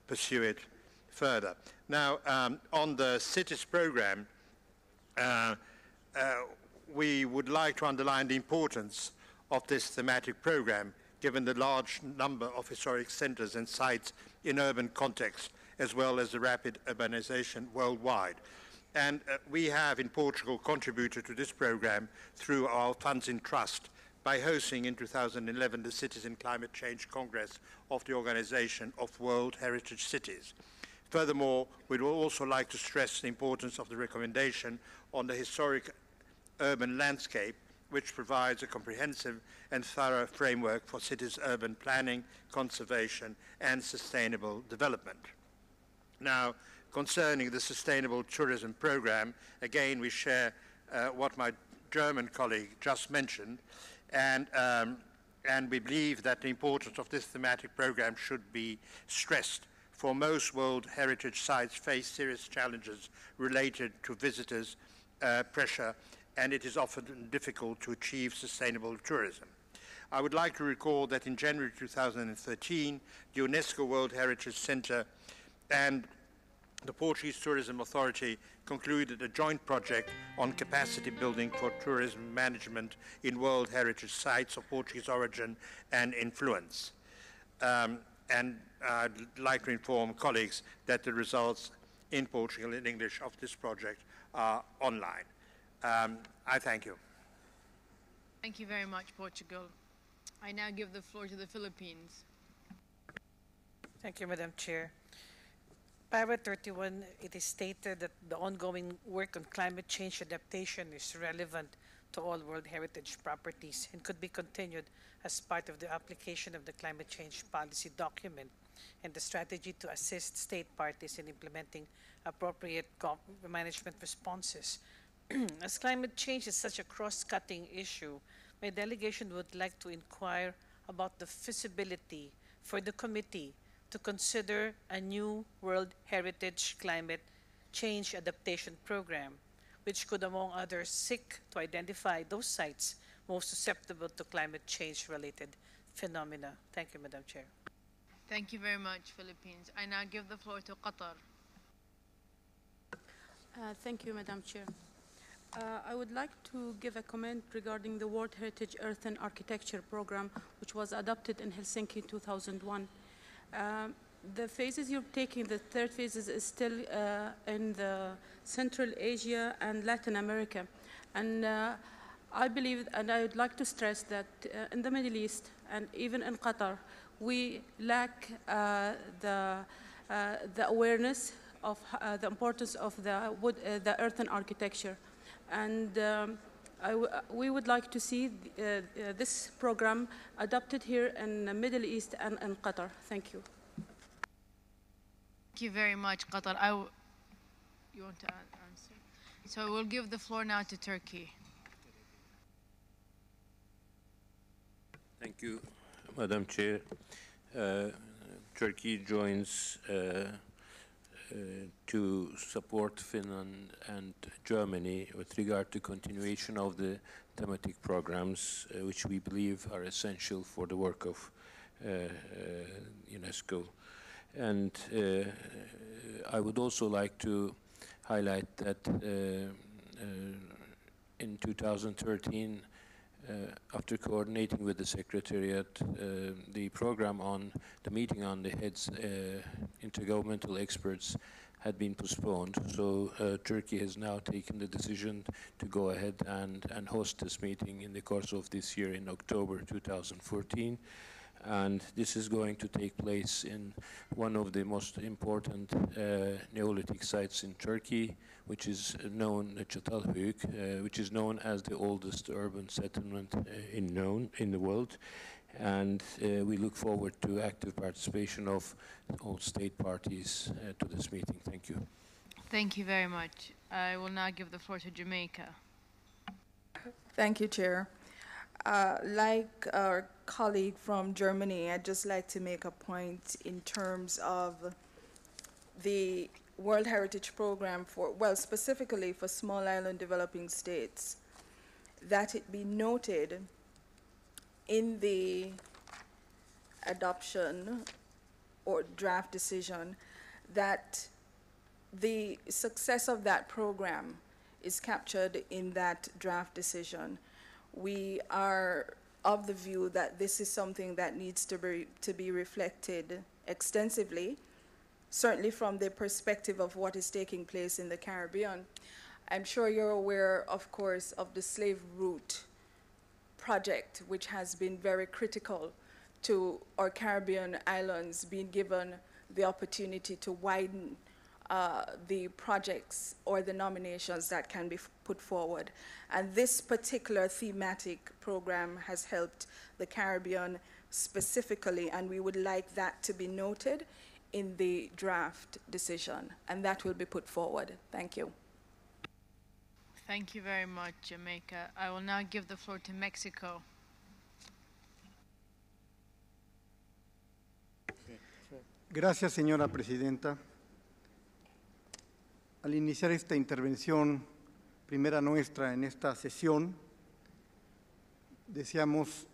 pursue it further. Now, on the cities program, we would like to underline the importance of this thematic program, given the large number of historic centers and sites in urban context, as well as the rapid urbanization worldwide. And we have in Portugal contributed to this program through our funds in trust by hosting in 2011 the Cities and Climate Change Congress of the Organization of World Heritage Cities. Furthermore, we would also like to stress the importance of the recommendation on the historic urban landscape, which provides a comprehensive and thorough framework for cities' urban planning, conservation, and sustainable development. Now, concerning the sustainable tourism program, again, we share what my German colleague just mentioned, and we believe that the importance of this thematic program should be stressed, for most World Heritage sites face serious challenges related to visitors' pressure, and it is often difficult to achieve sustainable tourism. I would like to recall that in January 2013, the UNESCO World Heritage Center and the Portuguese Tourism Authority concluded a joint project on capacity building for tourism management in World Heritage sites of Portuguese origin and influence. And I'd like to inform colleagues that the results in Portugal in English of this project are online. I thank you. Thank you very much, Portugal. I now give the floor to the Philippines. Thank you, Madam Chair. Paragraph 31, it is stated that the ongoing work on climate change adaptation is relevant to all World Heritage properties and could be continued as part of the application of the climate change policy document and the strategy to assist state parties in implementing appropriate management responses. As climate change is such a cross-cutting issue, my delegation would like to inquire about the feasibility for the committee to consider a new World Heritage Climate Change Adaptation Program, which could, among others, seek to identify those sites most susceptible to climate change-related phenomena. Thank you, Madam Chair. Thank you very much, Philippines. I now give the floor to Qatar. Thank you, Madam Chair. I would like to give a comment regarding the World Heritage Earth and Architecture Program, which was adopted in Helsinki in 2001. The phases you're taking, the third phase is still in the Central Asia and Latin America. And I believe, and I would like to stress that in the Middle East and even in Qatar, we lack the awareness of the importance of the earth and architecture. And we would like to see this program adopted here in the Middle East and in Qatar. Thank you. Thank you very much, Qatar. You want to answer? So we'll give the floor now to Turkey. Thank you, Madam Chair. Turkey joins to support Finland and Germany with regard to continuation of the thematic programs, which we believe are essential for the work of UNESCO. And I would also like to highlight that in 2013, after coordinating with the Secretariat, the program on the meeting on the heads, intergovernmental experts, had been postponed. So Turkey has now taken the decision to go ahead and host this meeting in the course of this year in October 2014. And this is going to take place in one of the most important Neolithic sites in Turkey, which is known, Çatalhöyük, which is known as the oldest urban settlement in the world. And we look forward to active participation of all state parties to this meeting. Thank you. Thank you very much. I will now give the floor to Jamaica. Thank you, Chair. Like our colleague from Germany, I'd just like to make a point in terms of the World Heritage Program for, well, specifically for small island developing states, that it be noted in the adoption or draft decision that the success of that program is captured in that draft decision. We are of the view that this is something that needs to be reflected extensively, certainly from the perspective of what is taking place in the Caribbean. I'm sure you're aware, of course, of the slave route project, which has been very critical to our Caribbean islands being given the opportunity to widen the projects or the nominations that can be put forward. And this particular thematic program has helped the Caribbean specifically, and we would like that to be noted in the draft decision, and that will be put forward. Thank you. Thank you very much, Jamaica. I will now give the floor to Mexico. Gracias, señora presidenta. Al iniciar esta intervención, primera nuestra en esta sesión, deseamos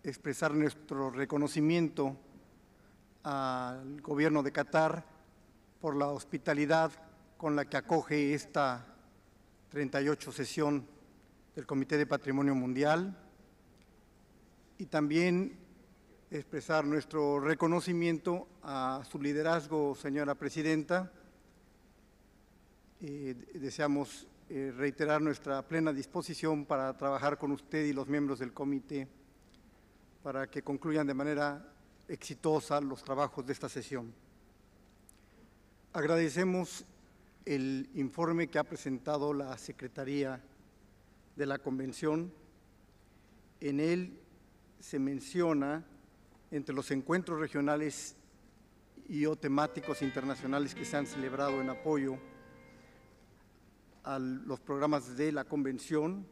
expresar nuestro reconocimiento al gobierno de Qatar por la hospitalidad con la que acoge esta 38 sesión del Comité de Patrimonio Mundial, y también expresar nuestro reconocimiento a su liderazgo, señora presidenta. Deseamos reiterar nuestra plena disposición para trabajar con usted y los miembros del comité para que concluyan de manera exitosa los trabajos de esta sesión. Agradecemos el informe que ha presentado la Secretaría de la Convención. En él se menciona, entre los encuentros regionales y o temáticos internacionales que se han celebrado en apoyo a los programas de la Convención,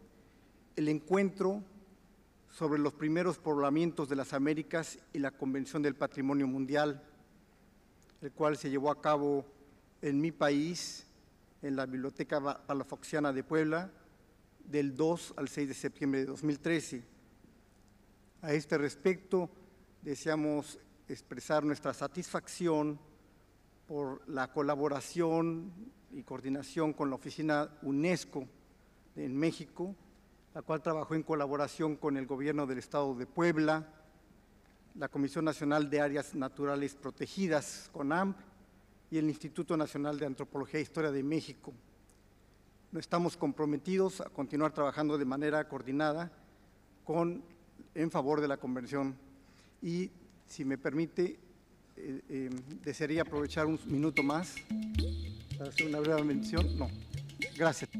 el encuentro sobre los primeros poblamientos de las Américas y la Convención del Patrimonio Mundial, el cual se llevó a cabo en mi país, en la Biblioteca Palafoxiana de Puebla, del 2 al 6 de septiembre de 2013. A este respecto, deseamos expresar nuestra satisfacción por la colaboración y coordinación con la Oficina UNESCO en México, la cual trabajó en colaboración con el Gobierno del Estado de Puebla, la Comisión Nacional de Áreas Naturales Protegidas, CONAMP, y el Instituto Nacional de Antropología e Historia de México. Estamos comprometidos a continuar trabajando de manera coordinada en favor de la Convención. Y, si me permite, desearía aprovechar un minuto más para hacer una breve mención. No, gracias.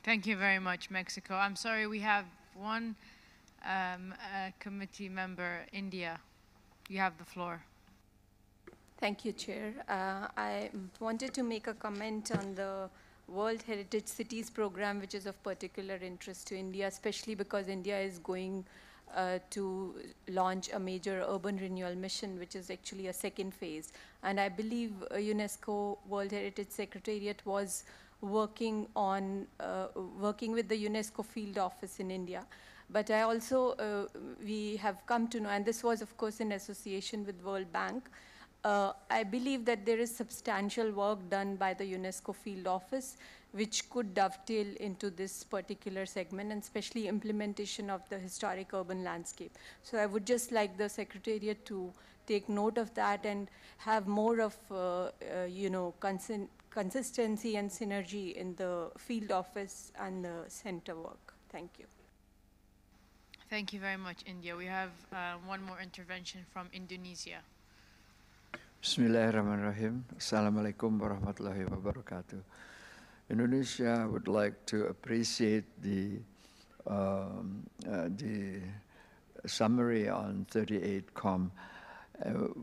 Thank you very much, Mexico. I'm sorry, we have one committee member, India. You have the floor. Thank you, Chair. I wanted to make a comment on the World Heritage Cities program, which is of particular interest to India, especially because India is going to launch a major urban renewal mission, which is actually a second phase. And I believe UNESCO World Heritage Secretariat was working with the UNESCO field office in India. But I also, we have come to know, and this was of course in association with World Bank, I believe that there is substantial work done by the UNESCO field office which could dovetail into this particular segment, and especially implementation of the historic urban landscape. So I would just like the Secretariat to take note of that and have more of, consistency and synergy in the field office and the center work. Thank you. Thank you very much, India. We have one more intervention from Indonesia. Bismillahirrahmanirrahim. Assalamualaikum warahmatullahi wabarakatuh. Indonesia would like to appreciate the summary on 38Com.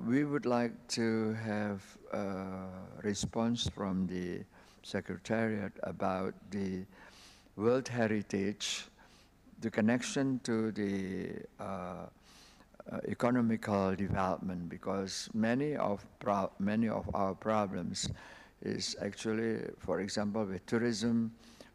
We would like to have a response from the Secretariat about the World Heritage, the connection to the economical development, because many of our problems is actually, for example, with tourism,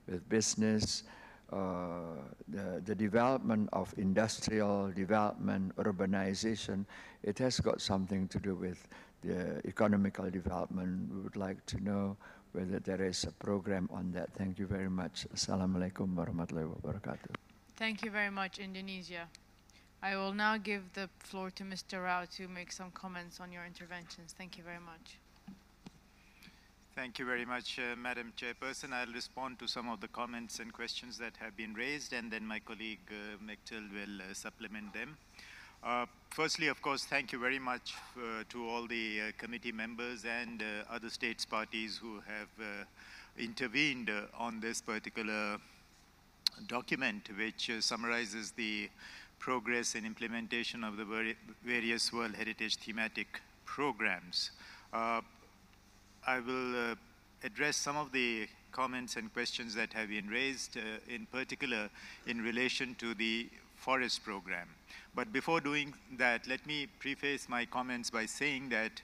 with business, the development of industrial development, urbanization. It has got something to do with the economical development. We would like to know whether there is a program on that. Thank you very much. Assalamualaikum warahmatullahi wabarakatuh. Thank you very much, Indonesia. I will now give the floor to Mr. Rao to make some comments on your interventions. Thank you very much. Thank you very much, Madam Chairperson. I'll respond to some of the comments and questions that have been raised, and then my colleague Mechtel will supplement them. Firstly, of course, thank you very much to all the committee members and other states parties who have intervened on this particular document, which summarizes the progress and implementation of the various World Heritage thematic programs. I will address some of the comments and questions that have been raised, in particular in relation to the forest program. But before doing that, let me preface my comments by saying that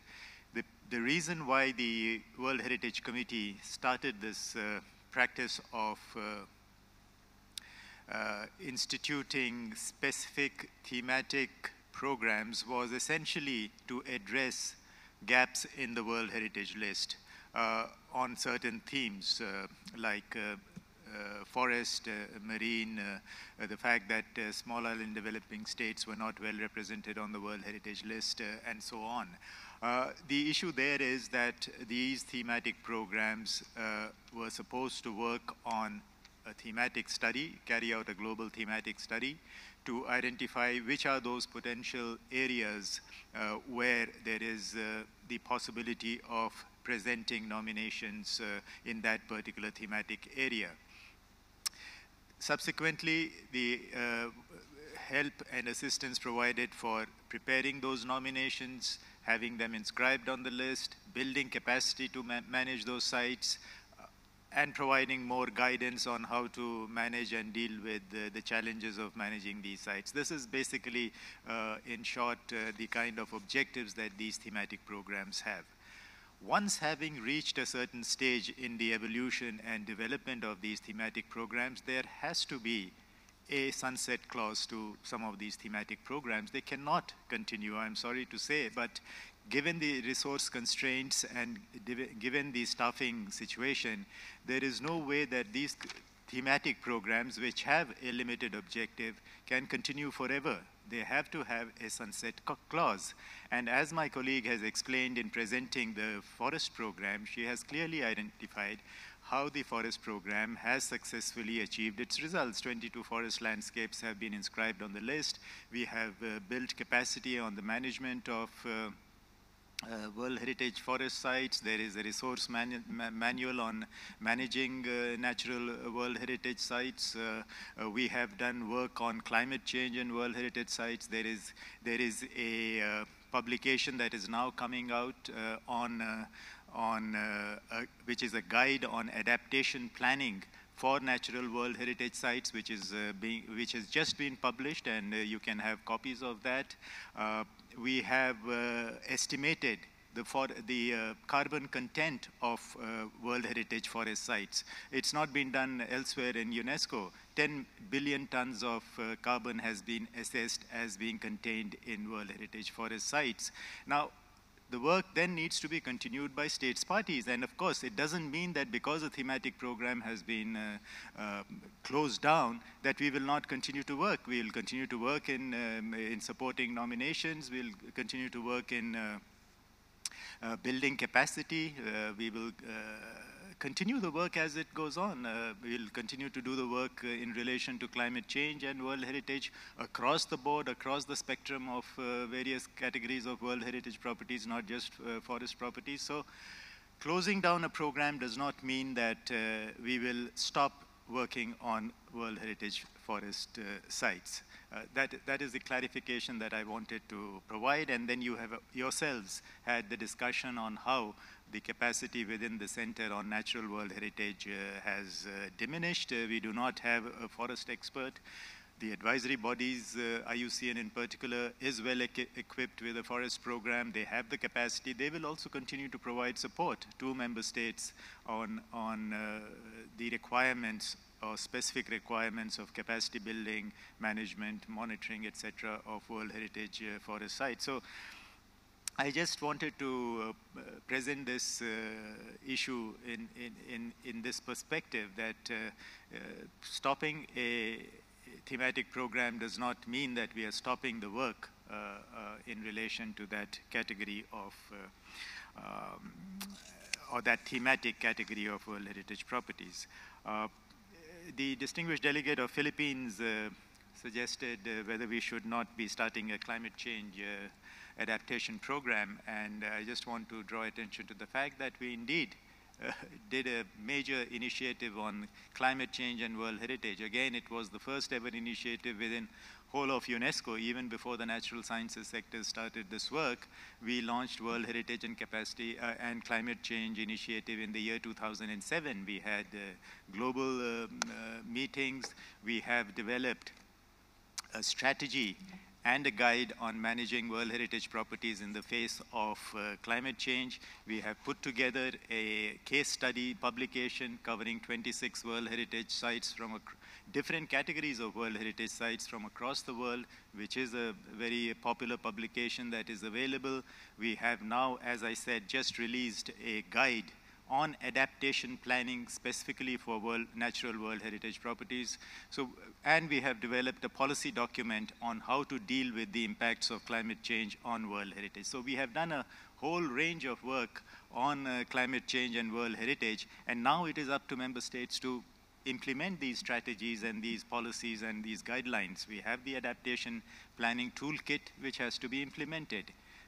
the reason why the World Heritage Committee started this practice of instituting specific thematic programs was essentially to address gaps in the World Heritage List on certain themes like forest, marine, the fact that small island developing states were not well represented on the World Heritage List, and so on. The issue there is that these thematic programs were supposed to work on a thematic study, carry out a global thematic study, to identify which are those potential areas where there is the possibility of presenting nominations in that particular thematic area. Subsequently, the help and assistance provided for preparing those nominations, having them inscribed on the list, building capacity to manage those sites, and providing more guidance on how to manage and deal with the challenges of managing these sites. This is basically, in short, the kind of objectives that these thematic programs have. Once having reached a certain stage in the evolution and development of these thematic programs, there has to be a sunset clause to some of these thematic programs. They cannot continue, I'm sorry to say, but given the resource constraints and given the staffing situation, there is no way that these thematic programs, which have a limited objective, can continue forever. They have to have a sunset clause. And as my colleague has explained in presenting the forest program, she has clearly identified how the forest program has successfully achieved its results. 22 forest landscapes have been inscribed on the list. We have built capacity on the management of World Heritage forest sites. There is a resource manual on managing natural World Heritage sites. We have done work on climate change in World Heritage sites. There is a publication that is now coming out which is a guide on adaptation planning for natural World Heritage sites, which has just been published, and you can have copies of that. We have estimated the carbon content of World Heritage forest sites. It's not been done elsewhere in UNESCO. 10 billion tons of carbon has been assessed as being contained in World Heritage forest sites. Now, the work then needs to be continued by states parties. And of course, it doesn't mean that because a thematic program has been closed down, that we will not continue to work. We'll continue to work in supporting nominations. We'll continue to work in building capacity. We will continue the work as it goes on. We'll continue to do the work in relation to climate change and World Heritage across the board, across the spectrum of various categories of World Heritage properties, not just forest properties. So closing down a program does not mean that we will stop working on World Heritage forest sites. That is the clarification that I wanted to provide, and then you have yourselves had the discussion on how the capacity within the Center on Natural World Heritage has diminished. We do not have a forest expert. The advisory bodies, IUCN in particular, is well equipped with a forest program. They have the capacity. They will also continue to provide support to member states on the requirements or specific requirements of capacity building, management, monitoring, etc. of World Heritage forest sites. So I just wanted to present this issue in this perspective that stopping a thematic program does not mean that we are stopping the work in relation to that category of or that thematic category of World Heritage properties. The distinguished delegate of Philippines suggested whether we should not be starting a climate change adaptation program, and I just want to draw attention to the fact that we indeed did a major initiative on climate change and World Heritage. Again, it was the first ever initiative within whole of UNESCO. Even before the natural sciences sector started this work, we launched World Heritage and Capacity and Climate Change Initiative in the year 2007. We had global meetings. We have developed a strategy and a guide on managing World Heritage properties in the face of climate change. We have put together a case study publication covering 26 World Heritage sites from different categories of World Heritage sites from across the world, which is a very popular publication that is available. We have now, as I said, just released a guide on adaptation planning specifically for natural World Heritage properties. So, and we have developed a policy document on how to deal with the impacts of climate change on World Heritage. So we have done a whole range of work on climate change and World Heritage, and now it is up to member states to implement these strategies and these policies and these guidelines. We have the adaptation planning toolkit which has to be implemented.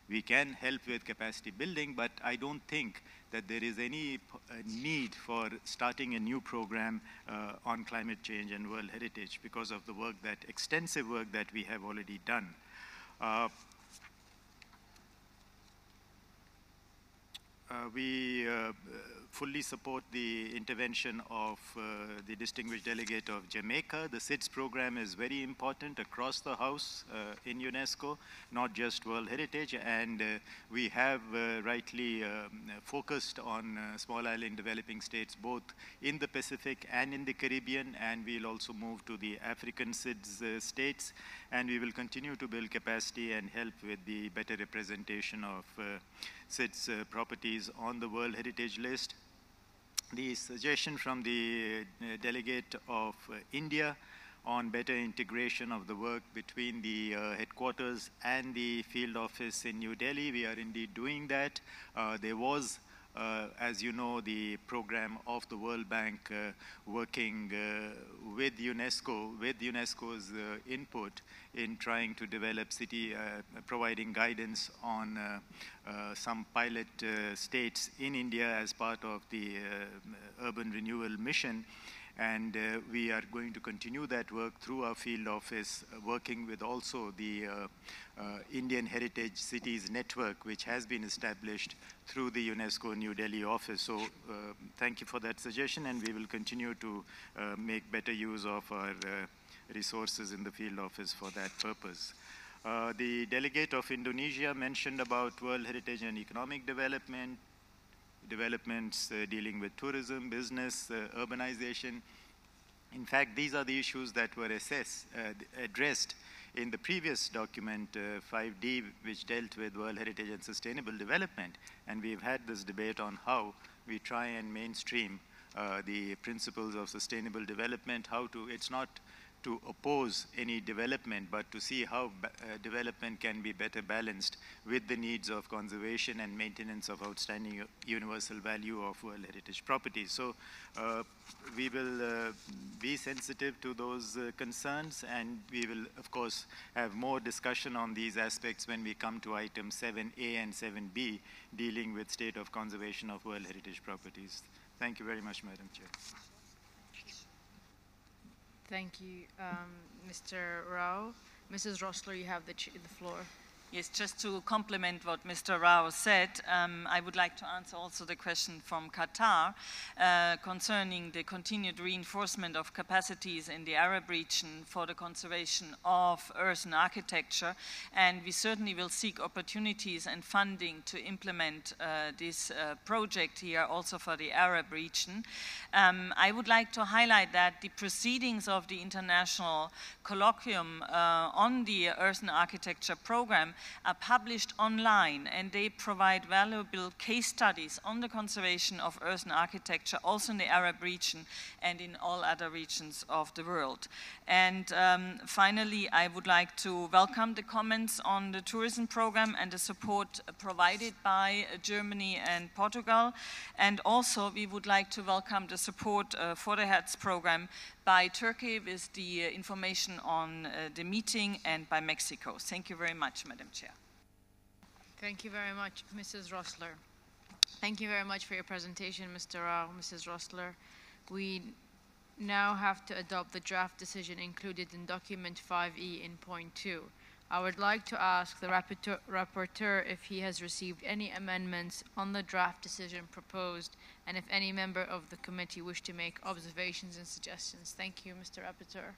We can help with capacity building, but I don't think that there is any need for starting a new program on climate change and World Heritage because of the work extensive work that we have already done. We fully support the intervention of the distinguished delegate of Jamaica. The SIDS program is very important across the house in UNESCO, not just World Heritage, and we have rightly focused on small island developing states both in the Pacific and in the Caribbean, and we'll also move to the African SIDS states, and we will continue to build capacity and help with the better representation of SIDS properties on the World Heritage list. The suggestion from the delegate of India on better integration of the work between the headquarters and the field office in New Delhi. We are indeed doing that. There was, as you know, the program of the World Bank working with UNESCO, with UNESCO's input in trying to develop providing guidance on some pilot states in India as part of the urban renewal mission. And we are going to continue that work through our field office, working with also the Indian Heritage Cities Network, which has been established through the UNESCO New Delhi office. So thank you for that suggestion, and we will continue to make better use of our resources in the field office for that purpose. The delegate of Indonesia mentioned about World Heritage and economic development, developments dealing with tourism, business, urbanization. In fact, these are the issues that were addressed in the previous document, 5D, which dealt with World Heritage and sustainable development. And we've had this debate on how we try and mainstream the principles of sustainable development, it's not to oppose any development, but to see how development can be better balanced with the needs of conservation and maintenance of outstanding universal value of World Heritage properties. So we will be sensitive to those concerns, and we will, of course, have more discussion on these aspects when we come to item 7A and 7B, dealing with state of conservation of World Heritage properties. Thank you very much, Madam Chair. Thank you, Mr. Rao. Mrs. Rossler, you have the floor. Yes, just to complement what Mr. Rao said, I would like to answer also the question from Qatar concerning the continued reinforcement of capacities in the Arab region for the conservation of earth and architecture. And we certainly will seek opportunities and funding to implement this project here also for the Arab region. I would like to highlight that the proceedings of the international colloquium on the earth and architecture program are published online, and they provide valuable case studies on the conservation of earth and architecture also in the Arab region and in all other regions of the world. And finally, I would like to welcome the comments on the tourism program and the support provided by Germany and Portugal. And also, we would like to welcome the support for the HEADS program by Turkey with the information on the meeting, and by Mexico. Thank you very much, Madam Chair. Thank you very much, Mrs. Rossler. Thank you very much for your presentation, Mr. Rao, Mrs. Rossler. We now have to adopt the draft decision included in document 5E in point 2. I would like to ask the rapporteur if he has received any amendments on the draft decision proposed, and if any member of the committee wish to make observations and suggestions. Thank you, Mr. Rapporteur.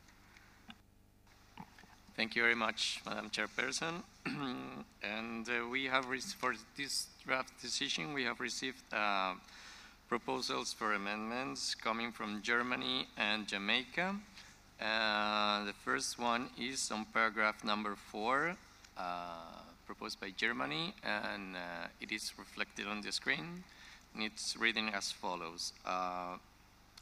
Thank you very much, Madam Chairperson. And we have, for this draft decision, we have received proposals for amendments coming from Germany and Jamaica. The first one is on paragraph number 4, proposed by Germany, and it is reflected on the screen. And it's reading as follows.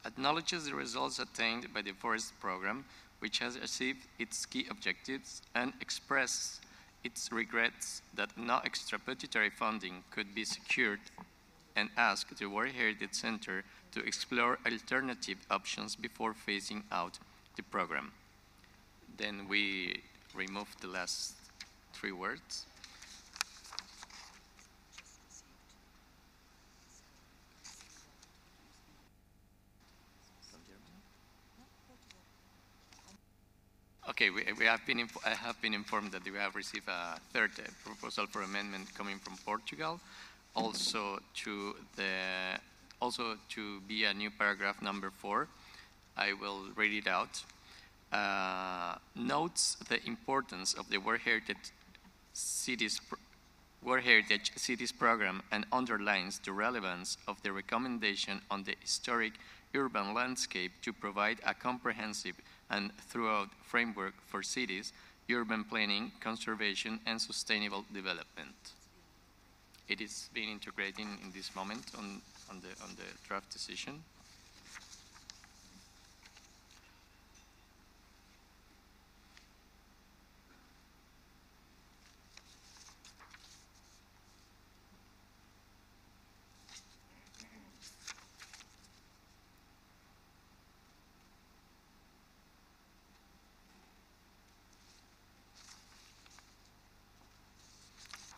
Acknowledges the results attained by the forest program, which has achieved its key objectives, and expresses its regrets that no extra budgetary funding could be secured, and asks the World Heritage Center to explore alternative options before phasing out the program. Then we remove the last 3 words. Okay, I have been informed that we have received a third proposal for amendment coming from Portugal, also to be a new paragraph number 4. I will read it out. Notes the importance of the World Heritage Cities program, and underlines the relevance of the recommendation on the historic urban landscape to provide a comprehensive and throughout framework for cities, urban planning, conservation, and sustainable development. It is being integrated in this moment on the draft decision.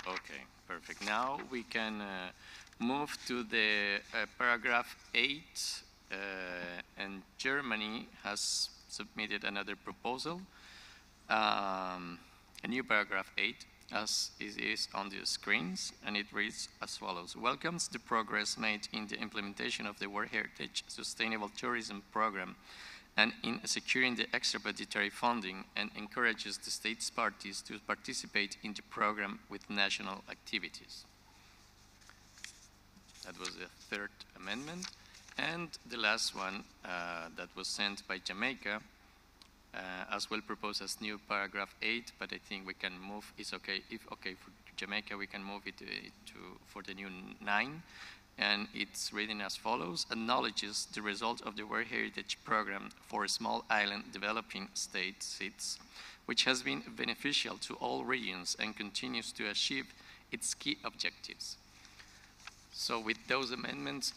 Okay, perfect. Now we can move to the paragraph 8, and Germany has submitted another proposal, a new paragraph 8, as it is on the screens, and it reads as follows. Welcomes the progress made in the implementation of the World Heritage Sustainable Tourism Program and in securing the extra budgetary funding, and encourages the state's parties to participate in the program with national activities. That was the third amendment. And the last one that was sent by Jamaica, as well proposed as new paragraph 8, but I think we can move, it's okay, if okay for Jamaica, we can move it for the new 9. and it's reading as follows: acknowledges the result of the World Heritage Program for Small Island Developing States, SIDS, which has been beneficial to all regions and continues to achieve its key objectives. So with those amendments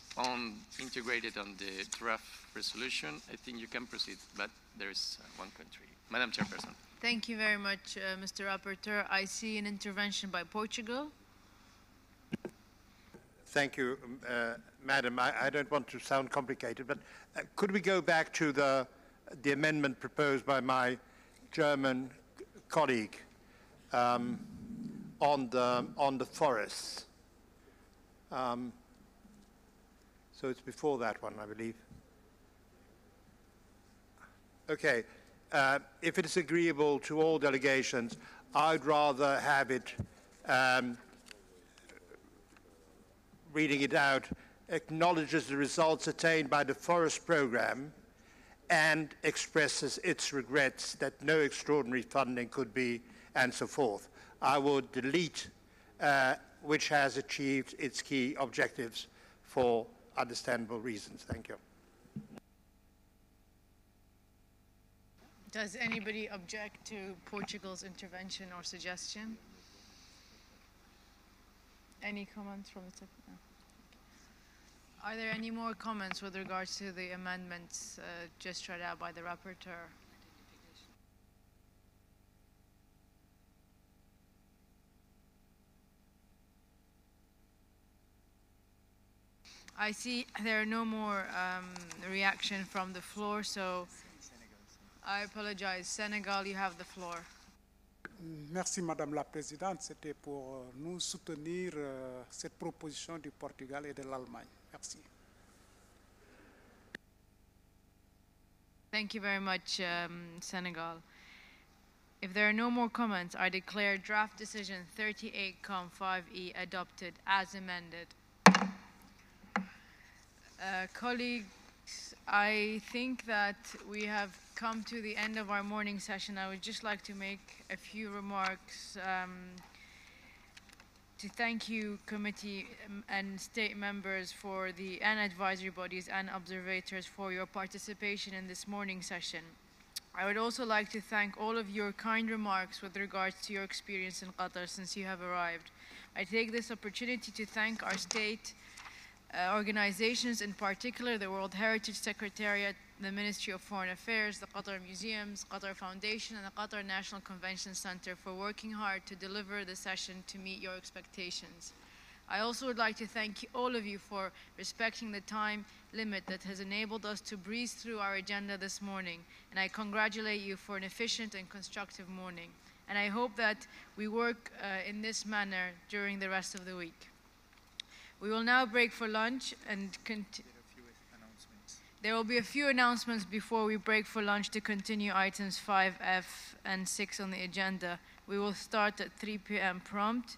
integrated on the draft resolution, I think you can proceed, but there's one country. Madam Chairperson. Thank you very much, Mr. Rapporteur. I see an intervention by Portugal. Thank you, Madam. I don't want to sound complicated, but could we go back to the amendment proposed by my German colleague on the forests? So it's before that one, I believe. Okay. If it is agreeable to all delegations, I'd rather have it, reading it out, acknowledges the results attained by the forest program and expresses its regrets that no extraordinary funding could be, and so forth. I would delete which has achieved its key objectives for understandable reasons. Thank you. Does anybody object to Portugal's intervention or suggestion? Any comments from the no. Are there any more comments with regards to the amendments just read out by the rapporteur? I see there are no more reaction from the floor, so I apologize. Senegal, you have the floor. Merci Madame la Présidente. C'était pour nous soutenir cette proposition du Portugal et de l'Allemagne. Merci. Thank you very much, Senegal. If there are no more comments, I declare draft decision 38.5e adopted as amended. Colleagues, I think that we have come to the end of our morning session. I would just like to make a few remarks to thank you, committee and state members and advisory bodies and observators for your participation in this morning session. I would also like to thank all of your kind remarks with regards to your experience in Qatar since you have arrived. I take this opportunity to thank our state organizations, in particular the World Heritage Secretariat, the Ministry of Foreign Affairs, the Qatar Museums, Qatar Foundation, and the Qatar National Convention Center for working hard to deliver the session to meet your expectations. I also would like to thank all of you for respecting the time limit that has enabled us to breeze through our agenda this morning, and I congratulate you for an efficient and constructive morning. And I hope that we work in this manner during the rest of the week. We will now break for lunch and there will be a few announcements before we break for lunch to continue items 5F and 6 on the agenda. We will start at 3 p.m. prompt,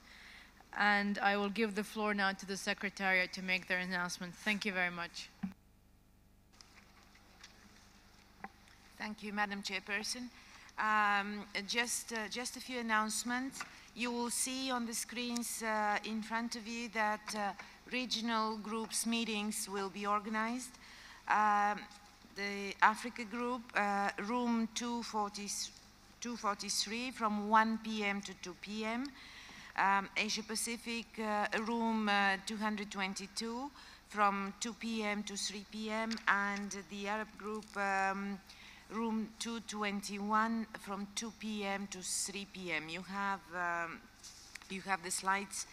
and I will give the floor now to the Secretariat to make their announcement. Thank you very much. Thank you, Madam Chairperson. Just a few announcements. You will see on the screens in front of you that regional groups meetings will be organized. The Africa group, room 243 from 1 p.m. to 2 p.m. Asia Pacific, room 222 from 2 p.m. to 3 p.m. And the Arab group, room 221 from 2 p.m. to 3 p.m. You have the slides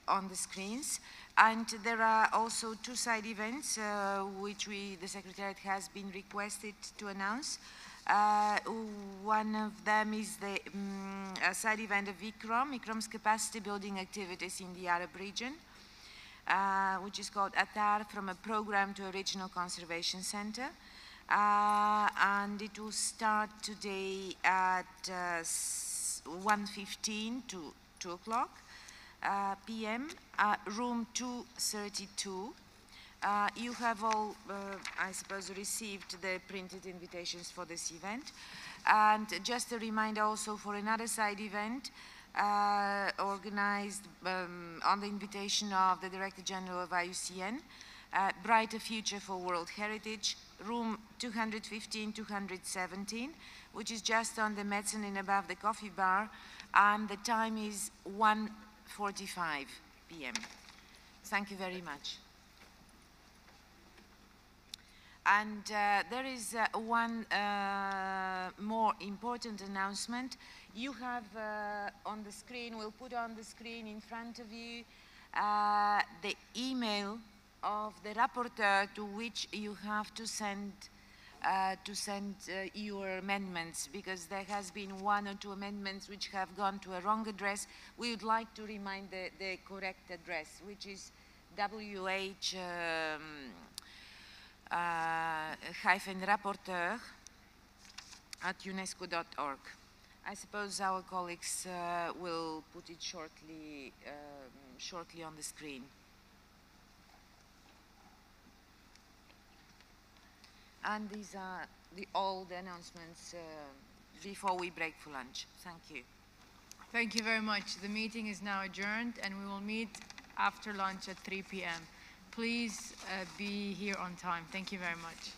on the screens, and there are also two side events which the Secretariat has been requested to announce. One of them is the side event of ICROM's capacity building activities in the Arab region, which is called Qatar from a program to a regional conservation center. And it will start today at 1:15 to 2 o'clock p.m. Room 232. You have all, I suppose, received the printed invitations for this event. And just a reminder also for another side event, organized on the invitation of the Director General of IUCN, Brighter Future for World Heritage, room 215-217, which is just on the mezzanine above the coffee bar, and the time is 1:45 p.m. Thank you very much. And there is one more important announcement. You have on the screen, we'll put on the screen in front of you the email of the rapporteur to which you have to send your amendments, because there has been one or two amendments which have gone to a wrong address. We would like to remind the correct address, which is wh-rapporteur at UNESCO.org. I suppose our colleagues will put it shortly on the screen. And these are all the announcements before we break for lunch. Thank you. Thank you very much. The meeting is now adjourned, and we will meet after lunch at 3 p.m. Please be here on time. Thank you very much.